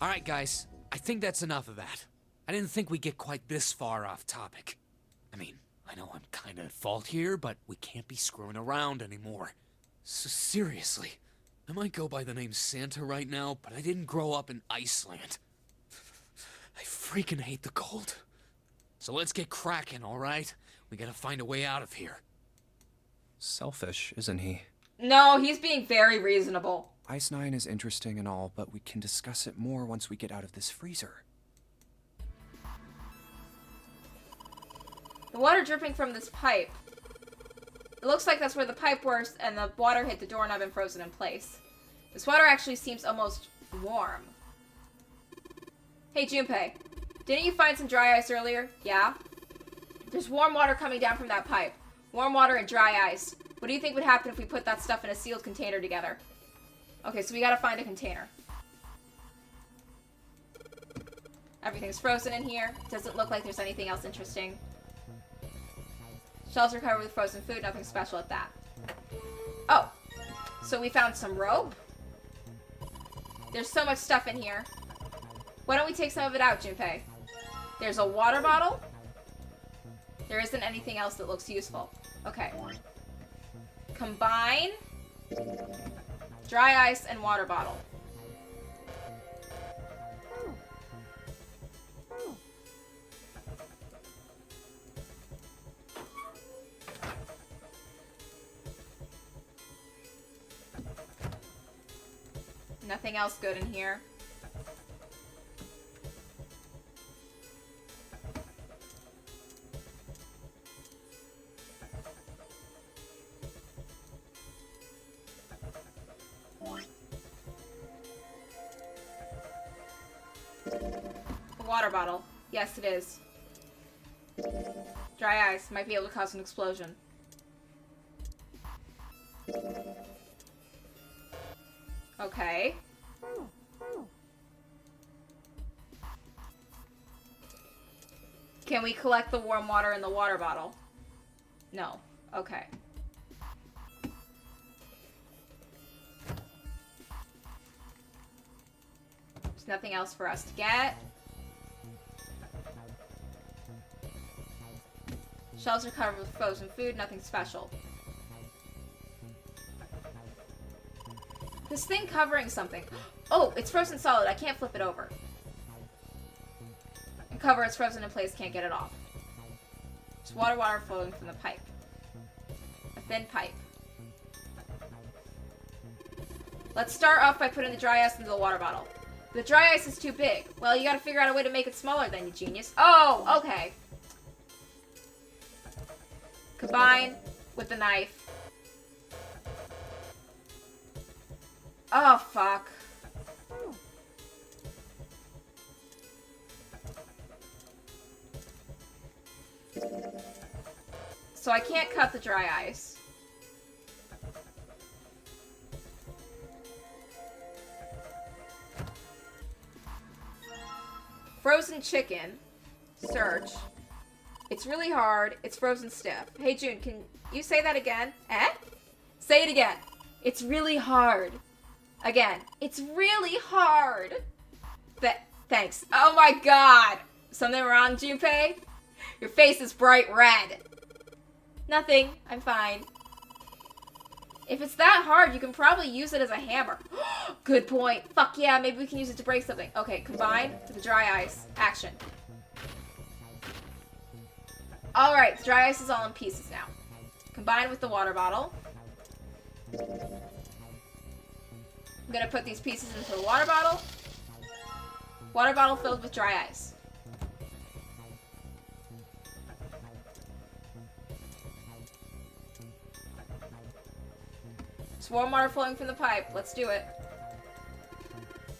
Speaker 5: Alright guys, I think that's enough of that. I didn't think we'd get quite this far off topic. I mean, I know I'm kinda at fault here, but we can't be screwing around anymore. So seriously, I might go by the name Santa right now, but I didn't grow up in Iceland. I freaking hate the cold. So let's get cracking, alright? We gotta find a way out of here.
Speaker 2: Selfish, isn't he?
Speaker 1: No, he's being very reasonable.
Speaker 2: Ice 9 is interesting and all, but we can discuss it more once we get out of this freezer.
Speaker 1: The water dripping from this pipe. It looks like that's where the pipe burst and the water hit the doorknob and frozen in place. This water actually seems almost warm. Hey, Junpei. Didn't you find some dry ice earlier? Yeah? There's warm water coming down from that pipe. Warm water and dry ice. What do you think would happen if we put that stuff in a sealed container together? Okay, so we gotta find a container. Everything's frozen in here. Doesn't look like there's anything else interesting. Shelves are covered with frozen food. Nothing special at that. Oh. So we found some rope. There's so much stuff in here. Why don't we take some of it out, Junpei? There's a water bottle. There isn't anything else that looks useful. Okay. Combine dry ice and water bottle. Nothing else good in here. A water bottle. Yes, it is. Dry ice might be able to cause an explosion. Okay. Can we collect the warm water in the water bottle? No. Okay. There's nothing else for us to get. Shelves are covered with frozen food, nothing special. This thing covering something. Oh, it's frozen solid. I can't flip it over. And cover is frozen in place, can't get it off. There's water flowing from the pipe. A thin pipe. Let's start off by putting the dry ice into the water bottle. The dry ice is too big. Well, you gotta figure out a way to make it smaller then, you genius. Oh, okay. Combine with the knife. Oh, fuck. So I can't cut the dry ice. Frozen chicken. Search. It's really hard. It's frozen stiff. Hey, June, can you say that again? Eh? Say it again. It's really hard. Again. It's really hard. Thanks. Oh my god. Something wrong, Junpei? Your face is bright red. Nothing. I'm fine. If it's that hard, you can probably use it as a hammer. Good point. Fuck yeah, maybe we can use it to break something. Okay, combine with the dry ice. Action. Alright, the dry ice is all in pieces now. Combine with the water bottle. I'm gonna put these pieces into the water bottle. Water bottle filled with dry ice. It's warm water flowing from the pipe. Let's do it.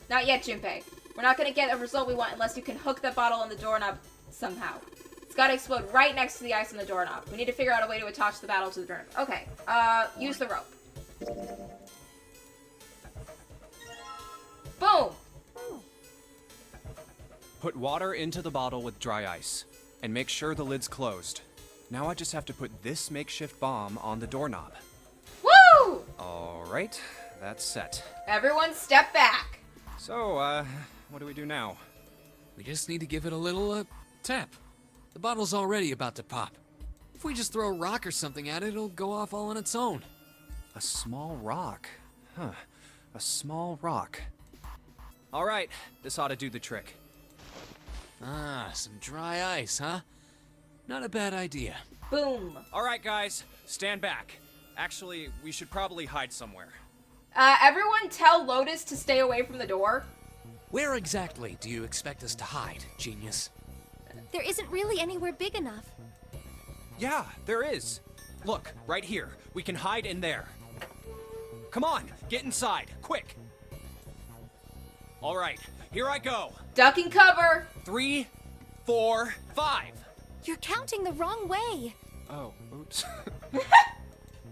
Speaker 1: Not yet, Junpei. We're not gonna get a result we want unless you can hook the bottle on the doorknob somehow. It's gotta explode right next to the ice on the doorknob. We need to figure out a way to attach the bottle to the doorknob. Okay, use the rope. Boom!
Speaker 2: Put water into the bottle with dry ice, and make sure the lid's closed. Now I just have to put this makeshift bomb on the doorknob.
Speaker 1: Woo!
Speaker 2: Alright, that's set.
Speaker 1: Everyone step back.
Speaker 2: So, what do we do now?
Speaker 5: We just need to give it a little, tap. The bottle's already about to pop. If we just throw a rock or something at it, it'll go off all on its own.
Speaker 2: A small rock. Huh. A small rock. Alright, this ought to do the trick.
Speaker 5: Ah, some dry ice, huh? Not a bad idea.
Speaker 1: Boom.
Speaker 2: Alright, guys, stand back. Actually, we should probably hide somewhere.
Speaker 1: Everyone tell Lotus to stay away from the door.
Speaker 5: Where exactly do you expect us to hide, genius?
Speaker 4: There isn't really anywhere big enough.
Speaker 2: Yeah, there is. Look, right here. We can hide in there. Come on, get inside, quick. Alright, here I go.
Speaker 1: Duck and cover.
Speaker 2: 3, 4, 5.
Speaker 4: You're counting the wrong way.
Speaker 2: Oh, oops.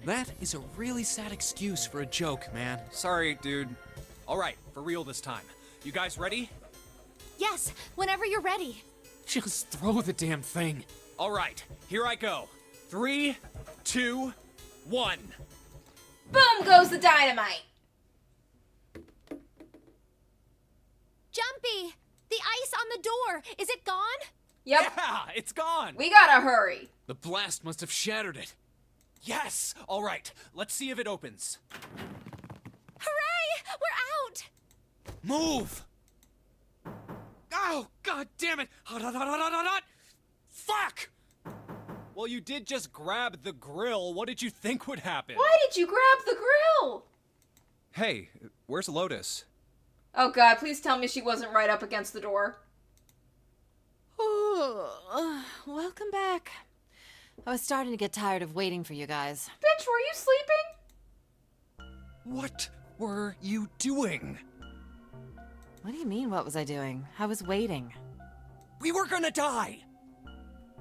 Speaker 5: That is a really sad excuse for a joke, man.
Speaker 2: Sorry, dude. Alright, for real this time. You guys ready?
Speaker 4: Yes, whenever you're ready.
Speaker 5: Just throw the damn thing.
Speaker 2: Alright, here I go. 3, 2, 1.
Speaker 1: Boom goes the dynamite.
Speaker 4: Jumpy! The ice on the door! Is it gone?
Speaker 1: Yep.
Speaker 2: Yeah, it's gone.
Speaker 1: We gotta hurry.
Speaker 5: The blast must have shattered it.
Speaker 2: Yes! All right, let's see if it opens.
Speaker 4: Hooray! We're out!
Speaker 2: Move! Oh, god damn it! Hot, hot, hot, hot, hot, hot, hot! Fuck! Well, you did just grab the grill. What did you think would happen?
Speaker 1: Why did you grab the grill?
Speaker 2: Hey, where's Lotus?
Speaker 1: Oh god, please tell me she wasn't right up against the door.
Speaker 9: Welcome back. I was starting to get tired of waiting for you guys.
Speaker 1: Bitch, were you sleeping?
Speaker 2: What were you doing?
Speaker 9: What do you mean, what was I doing? I was waiting.
Speaker 2: We were gonna die!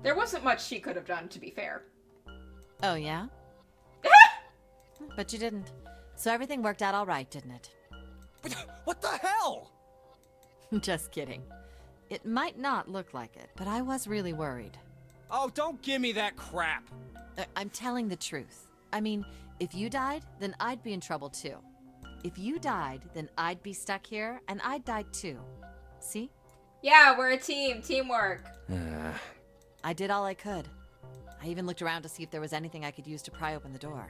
Speaker 1: There wasn't much she could have done, to be fair.
Speaker 9: Oh, yeah? But you didn't. So everything worked out all right, didn't it?
Speaker 2: What the hell?
Speaker 9: Just kidding. It might not look like it, but I was really worried.
Speaker 2: Oh, don't give me that crap.
Speaker 9: I'm telling the truth. I mean, if you died, then I'd be in trouble too. If you died, then I'd be stuck here, and I'd die too. See?
Speaker 1: Yeah, we're a team. Teamwork.
Speaker 9: I did all I could. I even looked around to see if there was anything I could use to pry open the door.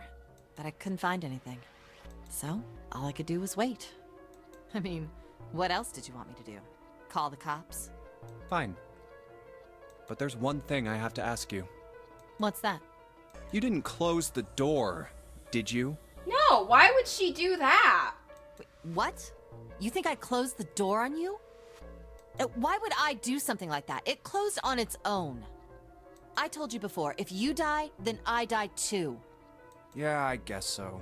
Speaker 9: But I couldn't find anything. So, all I could do was wait. I mean, what else did you want me to do? Call the cops?
Speaker 2: Fine. But there's one thing I have to ask you.
Speaker 9: What's that?
Speaker 2: You didn't close the door, did you?
Speaker 1: No, why would she do that?
Speaker 9: Wait, what? You think I closed the door on you? Why would I do something like that? It closed on its own. I told you before, if you die, then I die too.
Speaker 2: Yeah, I guess so.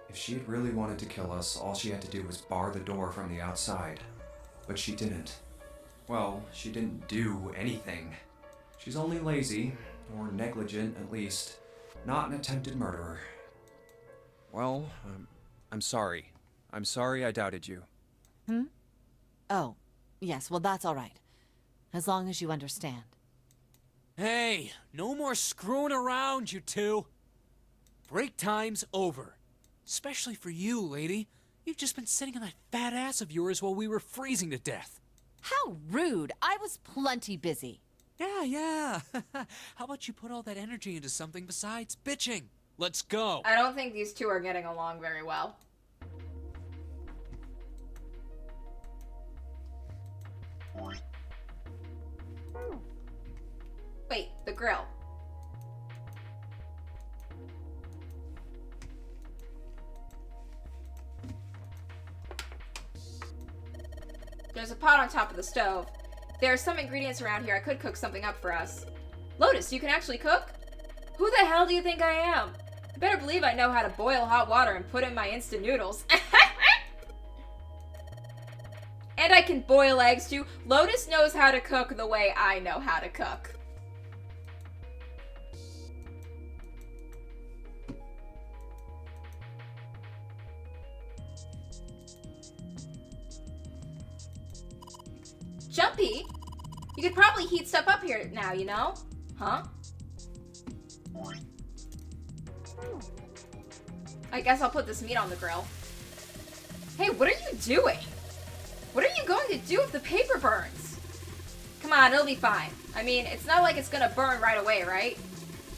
Speaker 12: If she'd really wanted to kill us, all she had to do was bar the door from the outside. But she didn't. Well, she didn't do anything. She's only lazy, or negligent at least, not an attempted murderer.
Speaker 2: Well, I'm sorry. I'm sorry I doubted you.
Speaker 9: Oh, yes, well that's all right. As long as you understand.
Speaker 5: Hey, no more screwing around, you two. Break time's over. Especially for you, lady. You've just been sitting on that fat ass of yours while we were freezing to death.
Speaker 9: How rude! I was plenty busy.
Speaker 5: Yeah. How about you put all that energy into something besides bitching? Let's go.
Speaker 1: I don't think these two are getting along very well. Wait, the grill. There's a pot on top of the stove. There are some ingredients around here. I could cook something up for us. Lotus, you can actually cook? Who the hell do you think I am? You better believe I know how to boil hot water and put in my instant noodles. And I can boil eggs too. Lotus knows how to cook the way I know how to cook. Jumpy? You could probably heat stuff up here now, you know? Huh? I guess I'll put this meat on the grill. Hey, what are you doing? What are you going to do if the paper burns? Come on, it'll be fine. I mean, it's not like it's gonna burn right away, right?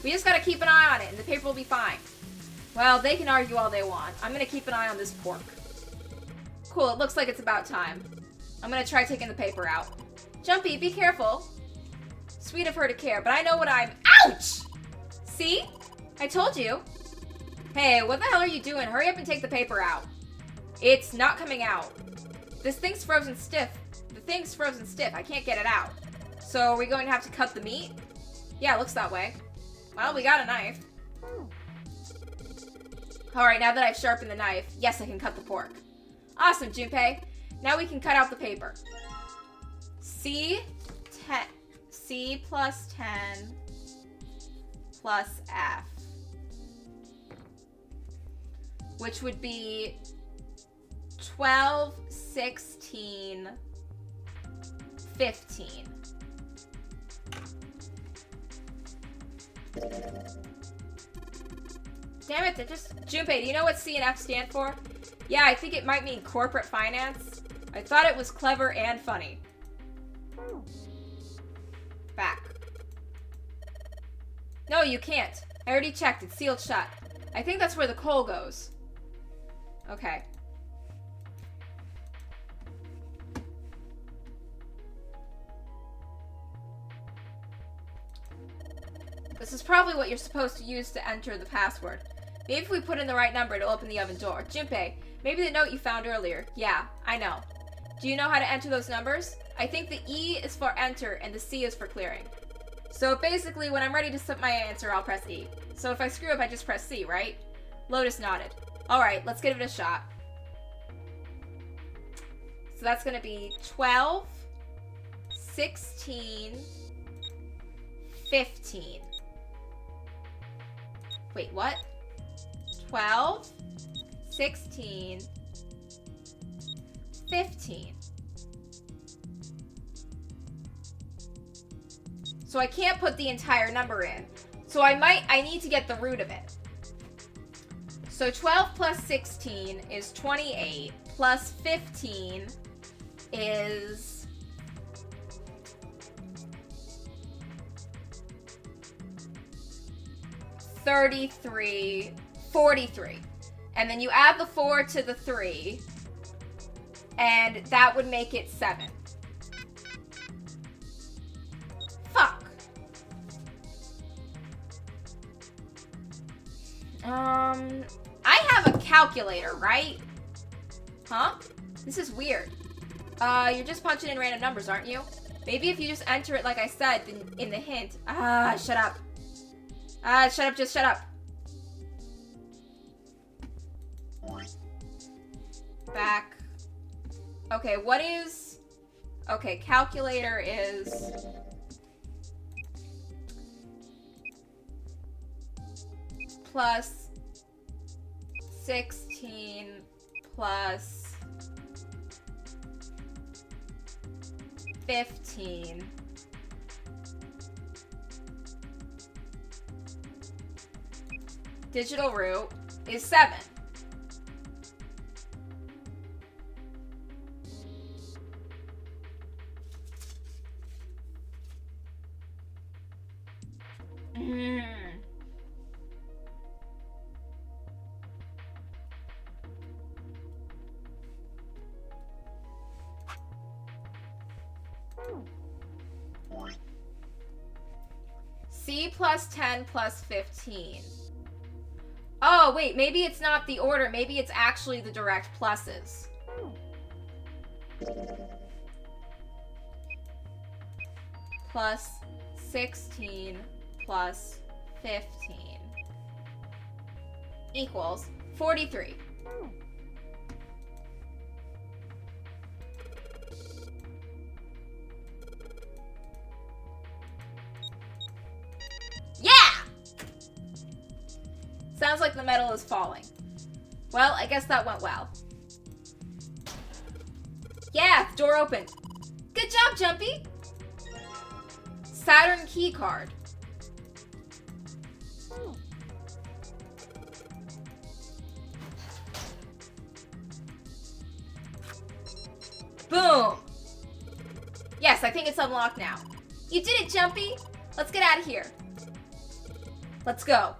Speaker 1: We just gotta keep an eye on it and the paper will be fine. Well, they can argue all they want. I'm gonna keep an eye on this pork. Cool, it looks like it's about time. I'm gonna try taking the paper out. Jumpy, be careful. Sweet of her to care, but I know what I'm— Ouch! See? I told you. Hey, what the hell are you doing? Hurry up and take the paper out. It's not coming out. This thing's frozen stiff. The thing's frozen stiff. I can't get it out. So are we going to have to cut the meat? Yeah, it looks that way. Well, we got a knife. Alright, now that I've sharpened the knife, yes, I can cut the pork. Awesome, Junpei. Now we can cut out the paper. C plus 10 plus F. Which would be 12, 16, 15. Damn it, they're just— Junpei, do you know what C and F stand for? Yeah, I think it might mean corporate finance. I thought it was clever and funny. Back. No, you can't. I already checked. It's sealed shut. I think that's where the coal goes. Okay. This is probably what you're supposed to use to enter the password. Maybe if we put in the right number, it'll open the oven door. Junpei, maybe the note you found earlier. Yeah, I know. Do you know how to enter those numbers? I think the E is for enter and the C is for clearing. So basically, when I'm ready to set my answer, I'll press E. So if I screw up, I just press C, right? Lotus nodded. Alright, let's give it a shot. So that's gonna be 12, 16, 15. Wait, what? 12, 16, 15. So I can't put the entire number in. So I need to get the root of it. So 12 plus 16 is 28, plus 15 is 33, 43. And then you add the 4 to the 3, and that would make it 7. Fuck. I have a calculator, right? Huh? This is weird. You're just punching in random numbers, aren't you? Maybe if you just enter it like I said in the hint. Shut up. Shut up, just shut up. Back. Okay, what is... Okay, calculator is... plus 16 plus 15 digital root is 7. C plus 10 plus 15. Oh, wait, maybe it's not the order. Maybe it's actually the direct pluses. Plus 16 plus 15 equals 43. Yeah! Sounds like the metal is falling. Well, I guess that went well. Yeah, the door opened. Good job, Jumpy! Saturn key card. Boom! Yes, I think it's unlocked now. You did it, Jumpy! Let's get out of here. Let's go.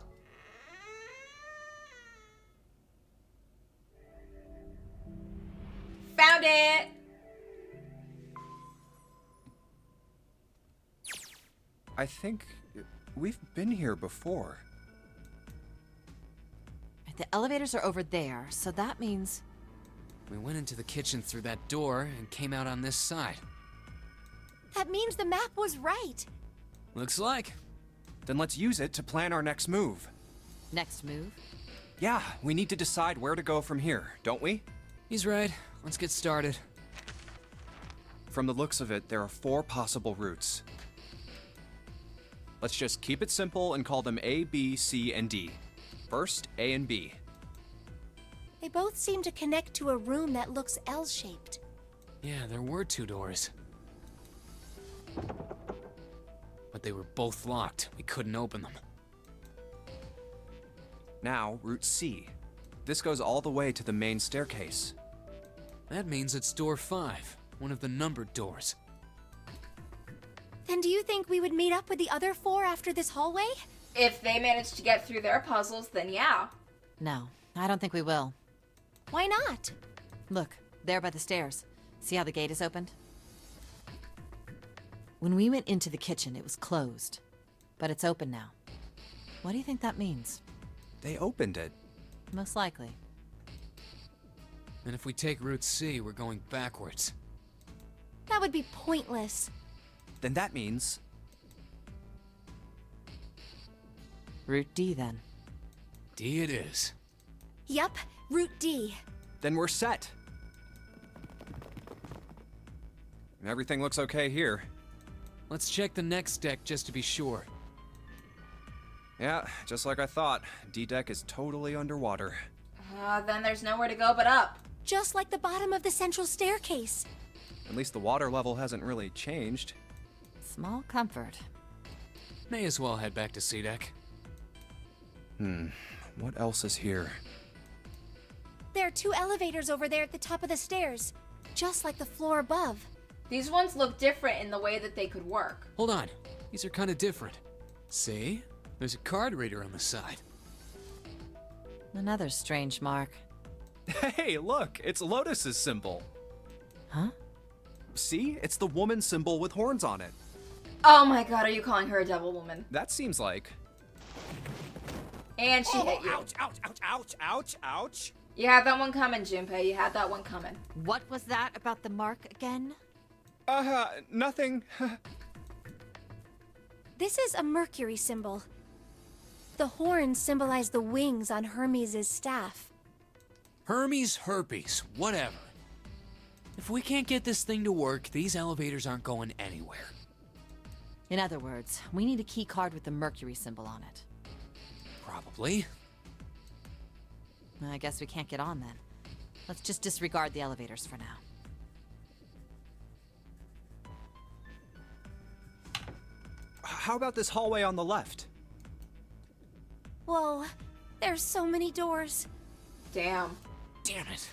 Speaker 1: Found it!
Speaker 2: I think we've been here before.
Speaker 9: The elevators are over there, so that means...
Speaker 5: We went into the kitchen through that door and came out on this side.
Speaker 4: That means the map was right.
Speaker 5: Looks like.
Speaker 2: Then let's use it to plan our next move.
Speaker 9: Next move?
Speaker 2: Yeah, we need to decide where to go from here, don't we?
Speaker 5: He's right. Let's get started.
Speaker 2: From the looks of it, there are 4 possible routes. Let's just keep it simple and call them A, B, C, and D. First, A and B.
Speaker 4: They both seem to connect to a room that looks L-shaped.
Speaker 5: Yeah, there were 2 doors. But they were both locked. We couldn't open them.
Speaker 2: Now, Route C. This goes all the way to the main staircase.
Speaker 5: That means it's door 5, one of the numbered doors.
Speaker 4: Then do you think we would meet up with the other 4 after this hallway?
Speaker 1: If they manage to get through their puzzles, then yeah.
Speaker 9: No, I don't think we will.
Speaker 4: Why not?
Speaker 9: Look, there by the stairs. See how the gate is opened? When we went into the kitchen, it was closed. But it's open now. What do you think that means?
Speaker 2: They opened it.
Speaker 9: Most likely.
Speaker 5: And if we take Route C, we're going backwards.
Speaker 4: That would be pointless.
Speaker 2: Then that means...
Speaker 9: Route D, then.
Speaker 5: D it is.
Speaker 4: Yup, Route D.
Speaker 2: Then we're set. Everything looks okay here.
Speaker 5: Let's check the next deck just to be sure.
Speaker 2: Yeah, just like I thought. D-Deck is totally underwater.
Speaker 1: Then there's nowhere to go but up.
Speaker 4: Just like the bottom of the central staircase.
Speaker 2: At least the water level hasn't really changed.
Speaker 9: Small comfort.
Speaker 5: May as well head back to C-Deck.
Speaker 2: What else is here?
Speaker 4: There are 2 elevators over there at the top of the stairs, just like the floor above.
Speaker 1: These ones look different in the way that they could work.
Speaker 5: Hold on. These are kind of different. See? There's a card reader on the side.
Speaker 9: Another strange mark.
Speaker 2: Hey, look! It's Lotus's symbol.
Speaker 9: Huh?
Speaker 2: See? It's the woman symbol with horns on it.
Speaker 1: Oh my god, are you calling her a devil woman?
Speaker 2: That seems like...
Speaker 1: And she hit you.
Speaker 2: Ouch, ouch, ouch, ouch, ouch, ouch.
Speaker 1: You had that one coming, Junpei. You had that one coming.
Speaker 9: What was that about the mark again?
Speaker 2: Nothing.
Speaker 4: This is a Mercury symbol. The horns symbolize the wings on Hermes' staff.
Speaker 5: Hermes, herpes, whatever. If we can't get this thing to work, these elevators aren't going anywhere.
Speaker 9: In other words, we need a key card with the Mercury symbol on it.
Speaker 5: Probably.
Speaker 9: I guess we can't get on then. Let's just disregard the elevators for now.
Speaker 2: How about this hallway on the left?
Speaker 4: Whoa, there's so many doors.
Speaker 1: Damn.
Speaker 5: Damn it.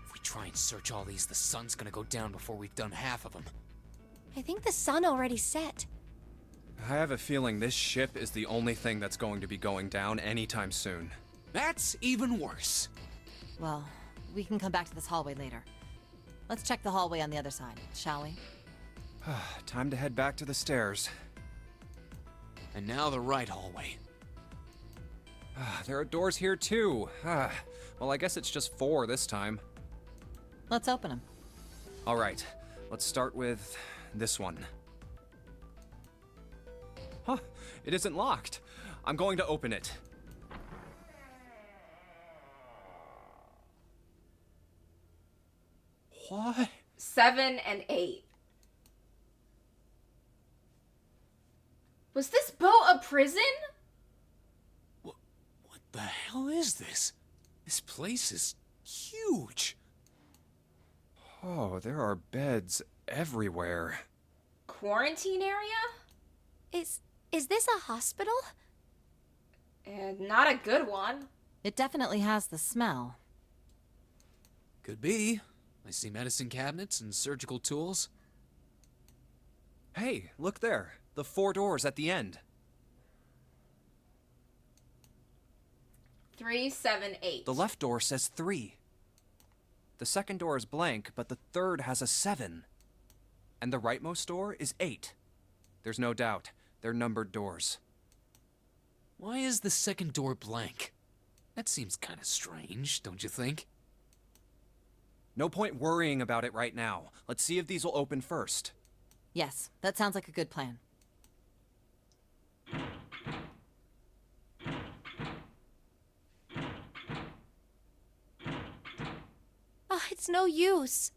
Speaker 5: If we try and search all these, the sun's gonna go down before we've done half of them.
Speaker 4: I think the sun already set.
Speaker 2: I have a feeling this ship is the only thing that's going to be going down anytime soon.
Speaker 5: That's even worse.
Speaker 9: Well, we can come back to this hallway later. Let's check the hallway on the other side, shall we?
Speaker 2: Time to head back to the stairs.
Speaker 5: And now the right hallway.
Speaker 2: There are doors here too. Well, I guess it's just 4 this time.
Speaker 9: Let's open them.
Speaker 2: All right, let's start with this one. Huh, it isn't locked. I'm going to open it. What?
Speaker 1: 7 and 8. Was this boat a prison?
Speaker 5: What the hell is this? This place is huge.
Speaker 2: Oh, there are beds everywhere.
Speaker 1: Quarantine area?
Speaker 4: Is this a hospital?
Speaker 1: And not a good one.
Speaker 9: It definitely has the smell.
Speaker 5: Could be. I see medicine cabinets and surgical tools.
Speaker 2: Hey, look there. The 4 doors at the end.
Speaker 1: 3, 7, 8.
Speaker 2: The left door says 3. The second door is blank, but the third has a 7. And the rightmost door is 8. There's no doubt. They're numbered doors.
Speaker 5: Why is the second door blank? That seems kind of strange, don't you think?
Speaker 2: No point worrying about it right now. Let's see if these will open first.
Speaker 9: Yes, that sounds like a good plan.
Speaker 4: Oh, it's no use.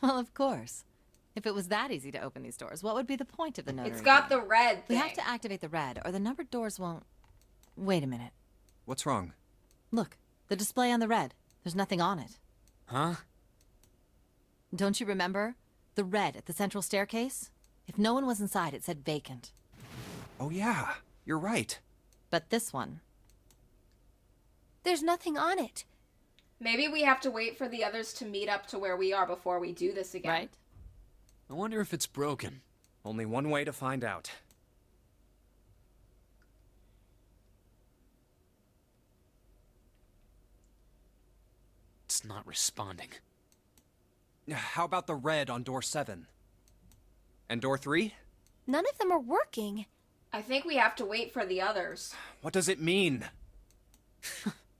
Speaker 9: Well, of course. If it was that easy to open these doors, what would be the point of the notary?
Speaker 1: It's got
Speaker 9: game?
Speaker 1: the red thing.
Speaker 9: We have to activate the red, or the numbered doors won't... Wait a minute.
Speaker 2: What's wrong?
Speaker 9: Look, the display on the red. There's nothing on it.
Speaker 5: Huh?
Speaker 9: Don't you remember? The red at the central staircase? If no one was inside, it said vacant.
Speaker 2: Oh yeah, you're right.
Speaker 9: But this one...
Speaker 4: There's nothing on it.
Speaker 1: Maybe we have to wait for the others to meet up to where we are before we do this again.
Speaker 9: Right?
Speaker 5: I wonder if it's broken.
Speaker 2: Only one way to find out.
Speaker 5: just not responding.
Speaker 2: How about the red on door 7? And door 3?
Speaker 4: None of them are working.
Speaker 1: I think we have to wait for the others.
Speaker 2: What does it mean?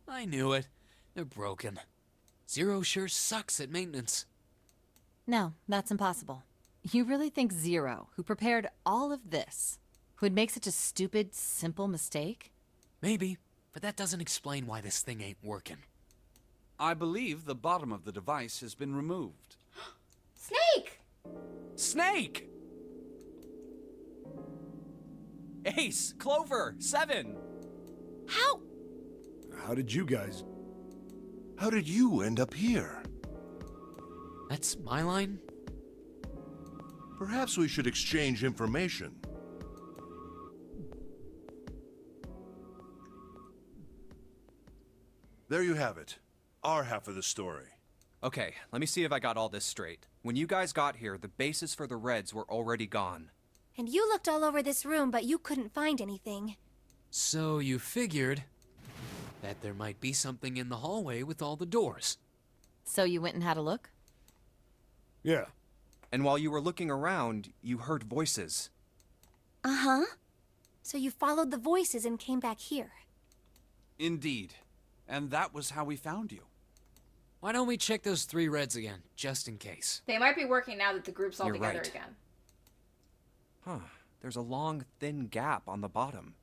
Speaker 5: I knew it. They're broken. Zero sure sucks at maintenance.
Speaker 9: No, that's impossible. You really think Zero, who prepared all of this, would make such a stupid, simple mistake?
Speaker 5: Maybe, but that doesn't explain why this thing ain't working.
Speaker 6: I believe the bottom of the device has been removed.
Speaker 1: Snake!
Speaker 2: Snake! Ace! Clover! 7!
Speaker 8: How did you guys...
Speaker 7: How did you end up here?
Speaker 5: That's my line?
Speaker 7: Perhaps we should exchange information. There you have it. Our half of the story.
Speaker 2: Okay, let me see if I got all this straight. When you guys got here, the bases for the Reds were already gone.
Speaker 4: And you looked all over this room, but you couldn't find anything.
Speaker 5: So you figured that there might be something in the hallway with all the doors.
Speaker 9: So you went and had a look?
Speaker 8: Yeah.
Speaker 2: And while you were looking around, you heard voices.
Speaker 4: Uh-huh. So you followed the voices and came back here.
Speaker 6: Indeed. And that was how we found you.
Speaker 5: Why don't we check those 3 Reds again, just in case?
Speaker 1: They might be working now that the group's all
Speaker 2: You're
Speaker 1: together
Speaker 2: right.
Speaker 1: again.
Speaker 2: Huh. There's a long, thin gap on the bottom.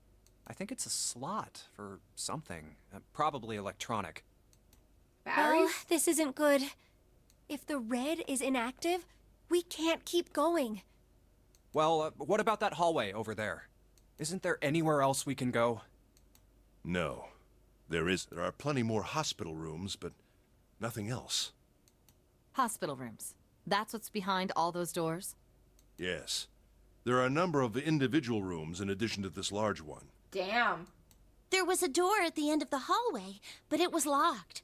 Speaker 2: I think it's a slot for something. Probably electronic.
Speaker 1: Batteries?
Speaker 4: Oh, this isn't good. If the red is inactive, we can't keep going.
Speaker 2: Well, what about that hallway over there? Isn't there anywhere else we can go?
Speaker 7: No. There are plenty more hospital rooms, but nothing else.
Speaker 9: Hospital rooms. That's what's behind all those doors?
Speaker 7: Yes. There are a number of individual rooms in addition to this large one.
Speaker 1: Damn.
Speaker 11: There was a door at the end of the hallway, but it was locked.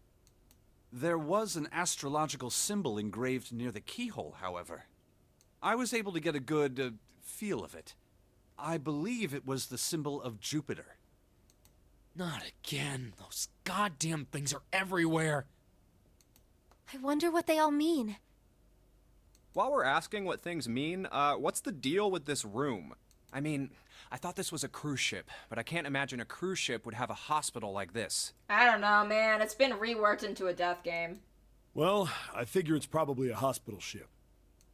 Speaker 6: There was an astrological symbol engraved near the keyhole, however. I was able to get a good feel of it. I believe it was the symbol of Jupiter.
Speaker 5: Not again. Those goddamn things are everywhere.
Speaker 4: I wonder what they all mean.
Speaker 2: While we're asking what things mean, what's the deal with this room? I mean, I thought this was a cruise ship, but I can't imagine a cruise ship would have a hospital like this.
Speaker 1: I don't know, man. It's been reworked into a death game.
Speaker 8: Well, I figure it's probably a hospital ship.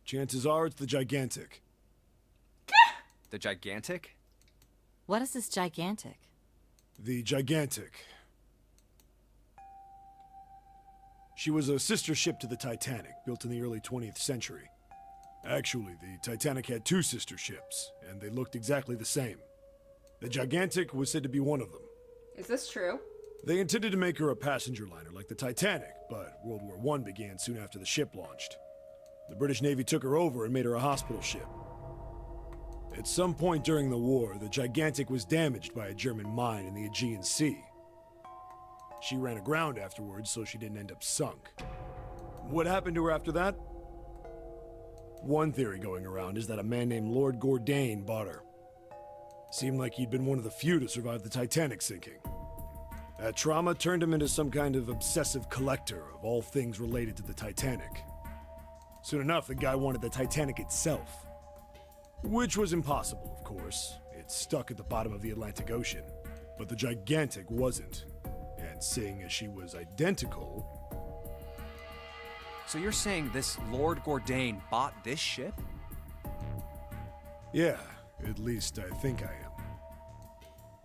Speaker 8: Chances are it's the Gigantic.
Speaker 2: The Gigantic?
Speaker 9: What is this gigantic?
Speaker 8: The Gigantic. She was a sister ship to the Titanic, built in the early 20th century. Actually, the Titanic had 2 sister ships, and they looked exactly the same. The Gigantic was said to be one of them.
Speaker 1: Is this true?
Speaker 8: They intended to make her a passenger liner like the Titanic, but World War I began soon after the ship launched. The British Navy took her over and made her a hospital ship. At some point during the war, the Gigantic was damaged by a German mine in the Aegean Sea. She ran aground afterwards, so she didn't end up sunk. What happened to her after that? One theory going around is that a man named Lord Gourdane bought her. Seemed like he'd been one of the few to survive the Titanic sinking. That trauma turned him into some kind of obsessive collector of all things related to the Titanic. Soon enough, the guy wanted the Titanic itself. Which was impossible, of course. It's stuck at the bottom of the Atlantic Ocean. But the Gigantic wasn't. And seeing as she was identical...
Speaker 2: So you're saying this Lord Gourdane bought this ship?
Speaker 8: Yeah, at least I think I am.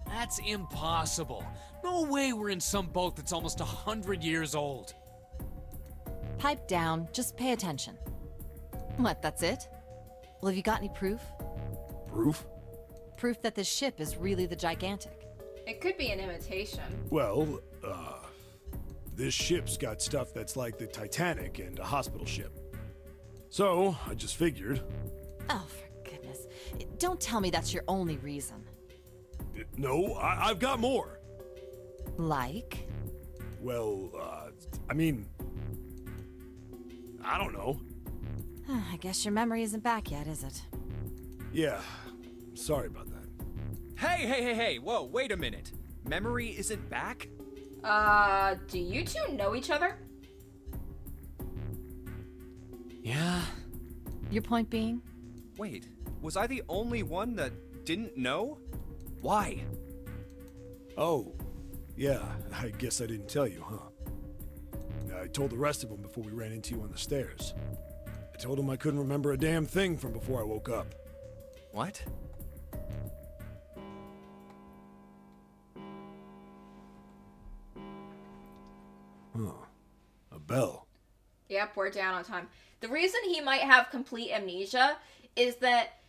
Speaker 5: That's impossible. No way we're in some boat that's almost 100 years old.
Speaker 9: Pipe down, just pay attention. What, that's it? Well, have you got any proof?
Speaker 8: Proof?
Speaker 9: Proof that this ship is really the Gigantic.
Speaker 1: It could be an imitation.
Speaker 8: Well, this ship's got stuff that's like the Titanic and a hospital ship. So, I just figured...
Speaker 9: Oh, for goodness. Don't tell me that's your only reason.
Speaker 8: No, I've got more.
Speaker 9: Like?
Speaker 8: Well, I mean... I don't know.
Speaker 9: I guess your memory isn't back yet, is it?
Speaker 8: Yeah, sorry about that.
Speaker 2: Hey, whoa, wait a minute. Memory isn't back?
Speaker 1: Do you two know each other?
Speaker 5: Yeah.
Speaker 9: Your point being?
Speaker 2: Wait, was I the only one that didn't know? Why?
Speaker 8: Oh, yeah, I guess I didn't tell you, huh? I told the rest of them before we ran into you on the stairs. I told them I couldn't remember a damn thing from before I woke up.
Speaker 2: What?
Speaker 8: Huh. A bell.
Speaker 1: Yep, we're down on time. The reason he might have complete amnesia is that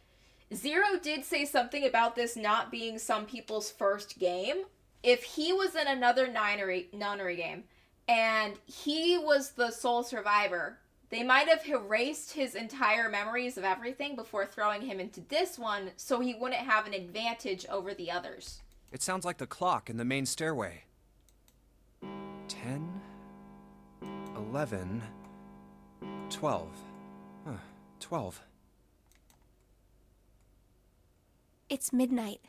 Speaker 1: Zero did say something about this not being some people's first game. If he was in another nunnery game and he was the sole survivor, they might have erased his entire memories of everything before throwing him into this one so he wouldn't have an advantage over the others.
Speaker 2: It sounds like the clock in the main stairway. 10, 11, 12. Huh, 12.
Speaker 4: It's midnight.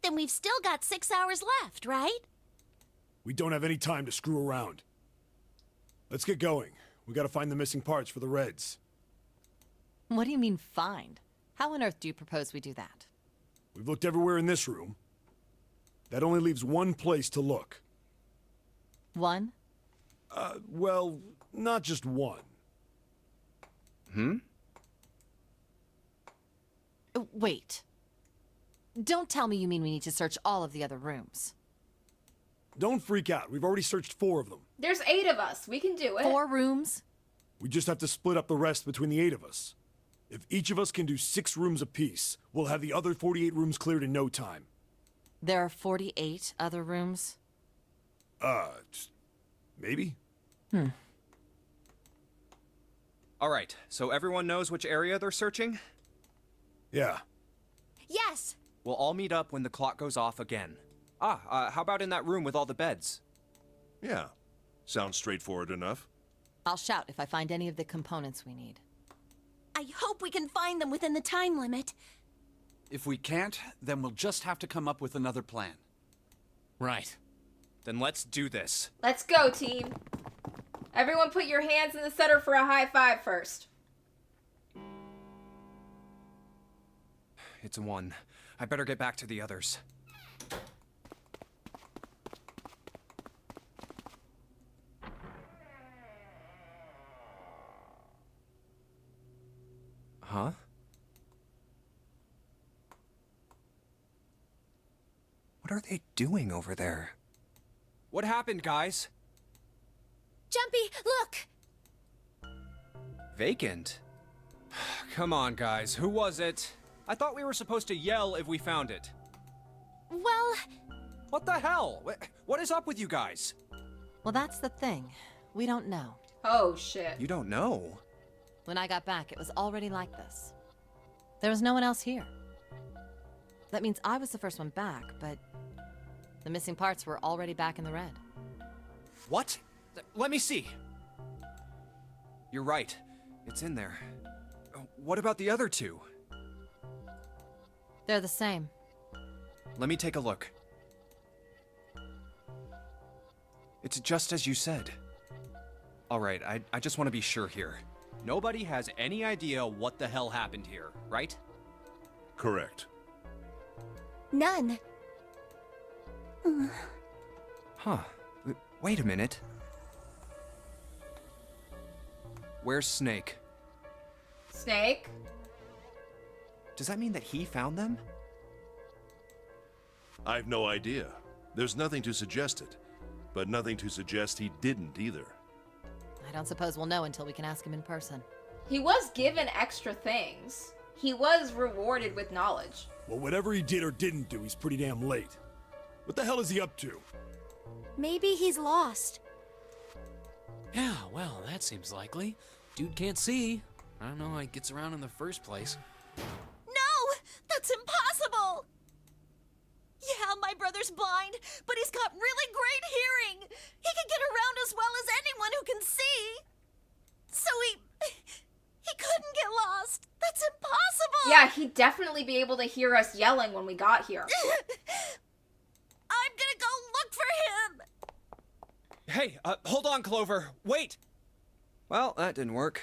Speaker 11: Then we've still got 6 hours left, right?
Speaker 8: We don't have any time to screw around. Let's get going. We gotta find the missing parts for the Reds.
Speaker 9: What do you mean, find? How on earth do you propose we do that?
Speaker 8: We've looked everywhere in this room. That only leaves one place to look.
Speaker 9: One?
Speaker 8: Well, not just one.
Speaker 9: Wait. Don't tell me you mean we need to search all of the other rooms.
Speaker 8: Don't freak out. We've already searched 4 of them.
Speaker 1: There's 8 of us. We can do it.
Speaker 9: 4 rooms?
Speaker 8: We just have to split up the rest between the 8 of us. If each of us can do 6 rooms apiece, we'll have the other 48 rooms cleared in no time.
Speaker 9: There are 48 other rooms?
Speaker 8: Maybe?
Speaker 2: All right, so everyone knows which area they're searching?
Speaker 8: Yeah.
Speaker 11: Yes.
Speaker 2: We'll all meet up when the clock goes off again. How about in that room with all the beds?
Speaker 7: Yeah. Sounds straightforward enough.
Speaker 9: I'll shout if I find any of the components we need.
Speaker 11: I hope we can find them within the time limit.
Speaker 6: If we can't, then we'll just have to come up with another plan.
Speaker 5: Right.
Speaker 2: Then let's do this.
Speaker 1: Let's go, team. Everyone put your hands in the center for a high five first.
Speaker 2: It's a 1. I better get back to the others. Huh? What are they doing over there? What happened, guys?
Speaker 11: Jumpy, look!
Speaker 2: Vacant? Come on, guys. Who was it? I thought we were supposed to yell if we found it.
Speaker 11: Well...
Speaker 2: What the hell? What is up with you guys?
Speaker 9: Well, that's the thing. We don't know.
Speaker 1: Oh, shit.
Speaker 2: You don't know?
Speaker 9: When I got back, it was already like this. There was no one else here. That means I was the first one back, but the missing parts were already back in the red.
Speaker 2: What? Let me see. You're right. It's in there. What about the other 2?
Speaker 9: They're the same.
Speaker 2: Let me take a look. It's just as you said. Alright, I just want to be sure here. Nobody has any idea what the hell happened here, right?
Speaker 7: Correct.
Speaker 11: None.
Speaker 2: Huh. Wait a minute. Where's Snake?
Speaker 1: Snake?
Speaker 2: Does that mean that he found them?
Speaker 7: I've no idea. There's nothing to suggest it, but nothing to suggest he didn't either.
Speaker 9: I don't suppose we'll know until we can ask him in person.
Speaker 1: He was given extra things. He was rewarded with knowledge.
Speaker 8: Well, whatever he did or didn't do, he's pretty damn late. What the hell is he up to?
Speaker 4: Maybe he's lost.
Speaker 5: Yeah, well, that seems likely. Dude can't see. I don't know how he gets around in the first place.
Speaker 11: No! That's impossible! Yeah, my brother's blind, but he's got really great hearing. He can get around as well as anyone who can see. So he couldn't get lost. That's impossible!
Speaker 1: Yeah, he'd definitely be able to hear us yelling when we got here.
Speaker 11: I'm gonna go look for him!
Speaker 2: Hey, hold on, Clover. Wait! Well, that didn't work.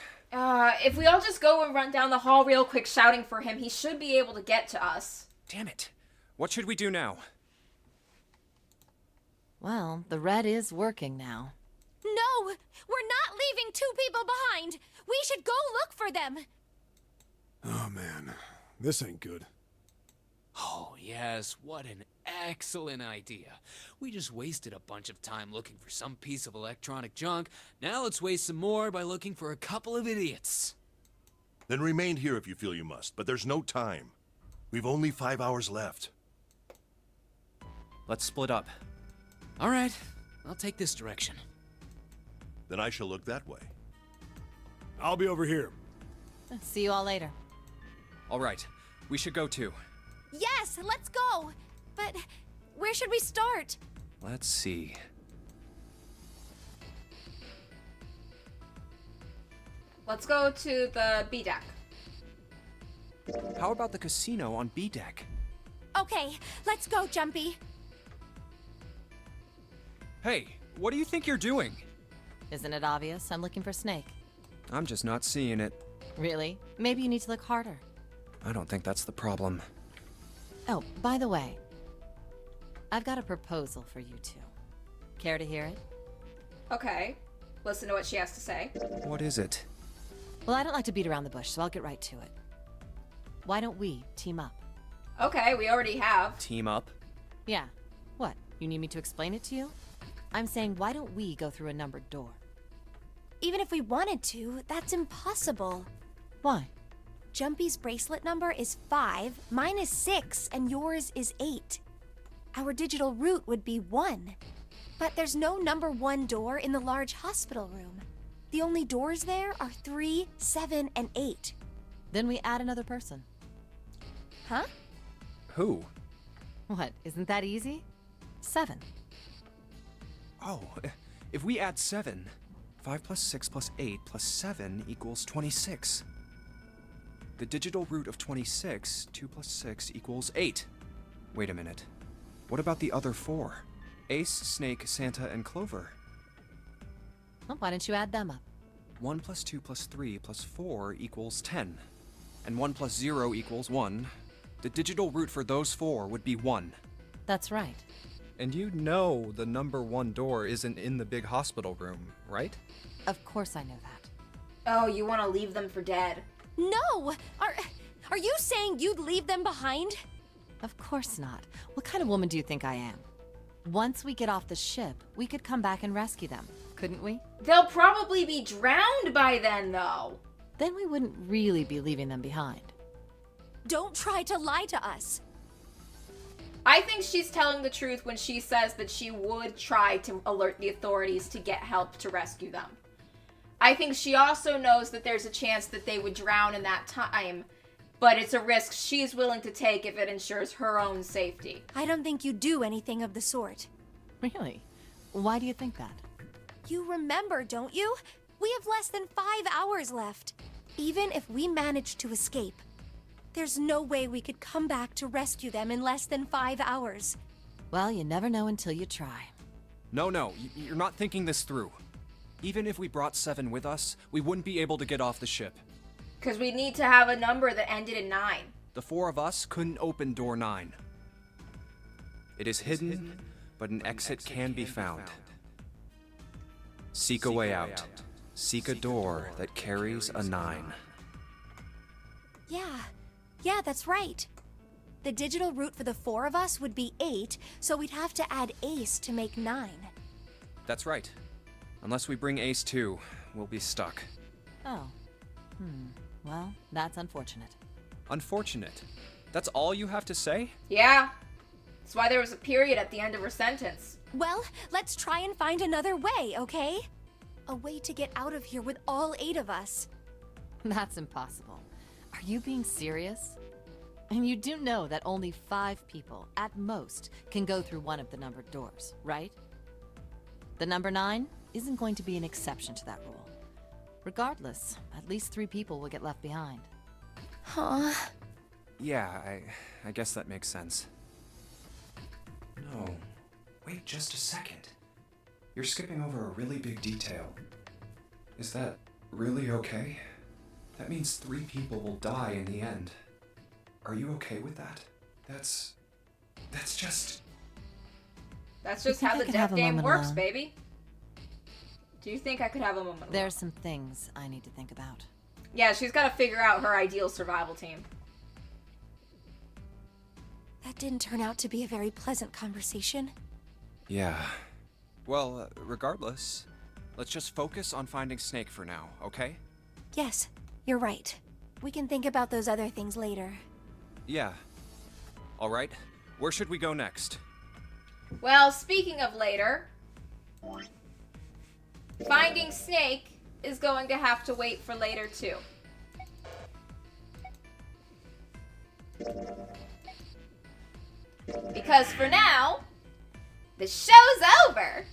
Speaker 1: If we all just go and run down the hall real quick shouting for him, he should be able to get to us.
Speaker 2: Damn it. What should we do now?
Speaker 9: Well, the red is working now.
Speaker 4: No! We're not leaving 2 people behind! We should go look for them!
Speaker 8: Oh man, this ain't good.
Speaker 5: Oh, yes, what an excellent idea. We just wasted a bunch of time looking for some piece of electronic junk. Now let's waste some more by looking for a couple of idiots.
Speaker 7: Then remain here if you feel you must, but there's no time. We've only 5 hours left.
Speaker 2: Let's split up.
Speaker 5: All right, I'll take this direction.
Speaker 7: Then I shall look that way.
Speaker 8: I'll be over here.
Speaker 9: See you all later.
Speaker 2: All right, we should go too.
Speaker 4: Yes, let's go! But where should we start?
Speaker 2: Let's see.
Speaker 1: Let's go to the B deck.
Speaker 2: How about the casino on B deck?
Speaker 4: Okay, let's go, Jumpy.
Speaker 2: Hey, what do you think you're doing?
Speaker 9: Isn't it obvious? I'm looking for Snake.
Speaker 2: I'm just not seeing it.
Speaker 9: Really? Maybe you need to look harder.
Speaker 2: I don't think that's the problem.
Speaker 9: Oh, by the way, I've got a proposal for you two. Care to hear it?
Speaker 1: Okay. Listen to what she has to say.
Speaker 2: What is it?
Speaker 9: Well, I don't like to beat around the bush, so I'll get right to it. Why don't we team up?
Speaker 1: Okay, we already have.
Speaker 2: Team up?
Speaker 9: Yeah. What? You need me to explain it to you? I'm saying, why don't we go through a numbered door?
Speaker 4: Even if we wanted to, that's impossible.
Speaker 9: Why?
Speaker 4: Jumpy's bracelet number is 5, mine is 6, and yours is 8. Our digital route would be 1. But there's no number 1 door in the large hospital room. The only doors there are 3, 7, and 8.
Speaker 9: Then we add another person.
Speaker 4: Huh?
Speaker 2: Who?
Speaker 9: What, isn't that easy? 7.
Speaker 2: Oh, if we add 7, 5 plus 6 plus 8 plus 7 equals 26. The digital root of 26, 2 plus 6 equals 8. Wait a minute. What about the other 4? Ace, Snake, Santa, and Clover.
Speaker 9: Well, why don't you add them up?
Speaker 2: 1 plus 2 plus 3 plus 4 equals 10. And 1 plus 0 equals 1. The digital root for those 4 would be 1.
Speaker 9: That's right.
Speaker 2: And you know the number 1 door isn't in the big hospital room, right?
Speaker 9: Of course I know that.
Speaker 1: Oh, you want to leave them for dead.
Speaker 4: No! Are you saying you'd leave them behind?
Speaker 9: Of course not. What kind of woman do you think I am? Once we get off the ship, we could come back and rescue them, couldn't we?
Speaker 1: They'll probably be drowned by then, though.
Speaker 9: Then we wouldn't really be leaving them behind.
Speaker 4: Don't try to lie to us.
Speaker 1: I think she's telling the truth when she says that she would try to alert the authorities to get help to rescue them. I think she also knows that there's a chance that they would drown in that time, but it's a risk she's willing to take if it ensures her own safety.
Speaker 4: I don't think you do anything of the sort.
Speaker 9: Really? Why do you think that?
Speaker 4: You remember, don't you? We have less than 5 hours left. Even if we manage to escape, there's no way we could come back to rescue them in less than 5 hours.
Speaker 9: Well, you never know until you try.
Speaker 2: No, you're not thinking this through. Even if we brought 7 with us, we wouldn't be able to get off the ship.
Speaker 1: Because we need to have a number that ended in 9.
Speaker 2: The 4 of us couldn't open door 9. It is hidden, but an exit can be found. Seek a way out. Seek a door that carries a 9.
Speaker 4: Yeah, that's right. The digital route for the 4 of us would be 8, so we'd have to add Ace to make 9.
Speaker 2: That's right. Unless we bring Ace too, we'll be stuck.
Speaker 9: Oh. Well, that's unfortunate.
Speaker 2: Unfortunate. That's all you have to say?
Speaker 1: Yeah. That's why there was a period at the end of her sentence.
Speaker 4: Well, let's try and find another way, okay? A way to get out of here with all 8 of us.
Speaker 9: That's impossible. Are you being serious? And you do know that only 5 people, at most, can go through one of the numbered doors, right? The number 9 isn't going to be an exception to that rule. Regardless, at least 3 people will get left behind.
Speaker 4: Huh?
Speaker 2: Yeah, I guess that makes sense. No. Wait just a second. You're skipping over a really big detail. Is that really okay?
Speaker 12: That means 3 people will die in the end. Are you okay with that? That's just...
Speaker 1: That's
Speaker 9: You
Speaker 1: just
Speaker 9: think
Speaker 1: how
Speaker 9: I
Speaker 1: the
Speaker 9: could
Speaker 1: death
Speaker 9: have a
Speaker 1: game
Speaker 9: moment
Speaker 1: works,
Speaker 9: alone?
Speaker 1: baby. Do you think I could have a moment?
Speaker 9: There's some things I need to think about.
Speaker 1: Yeah, she's got to figure out her ideal survival team.
Speaker 4: That didn't turn out to be a very pleasant conversation.
Speaker 2: Yeah. Well, regardless, let's just focus on finding Snake for now, okay?
Speaker 4: Yes, you're right. We can think about those other things later.
Speaker 2: Yeah. All right. Where should we go next?
Speaker 1: Well, speaking of later, finding Snake is going to have to wait for later too. Because for now, the show's over.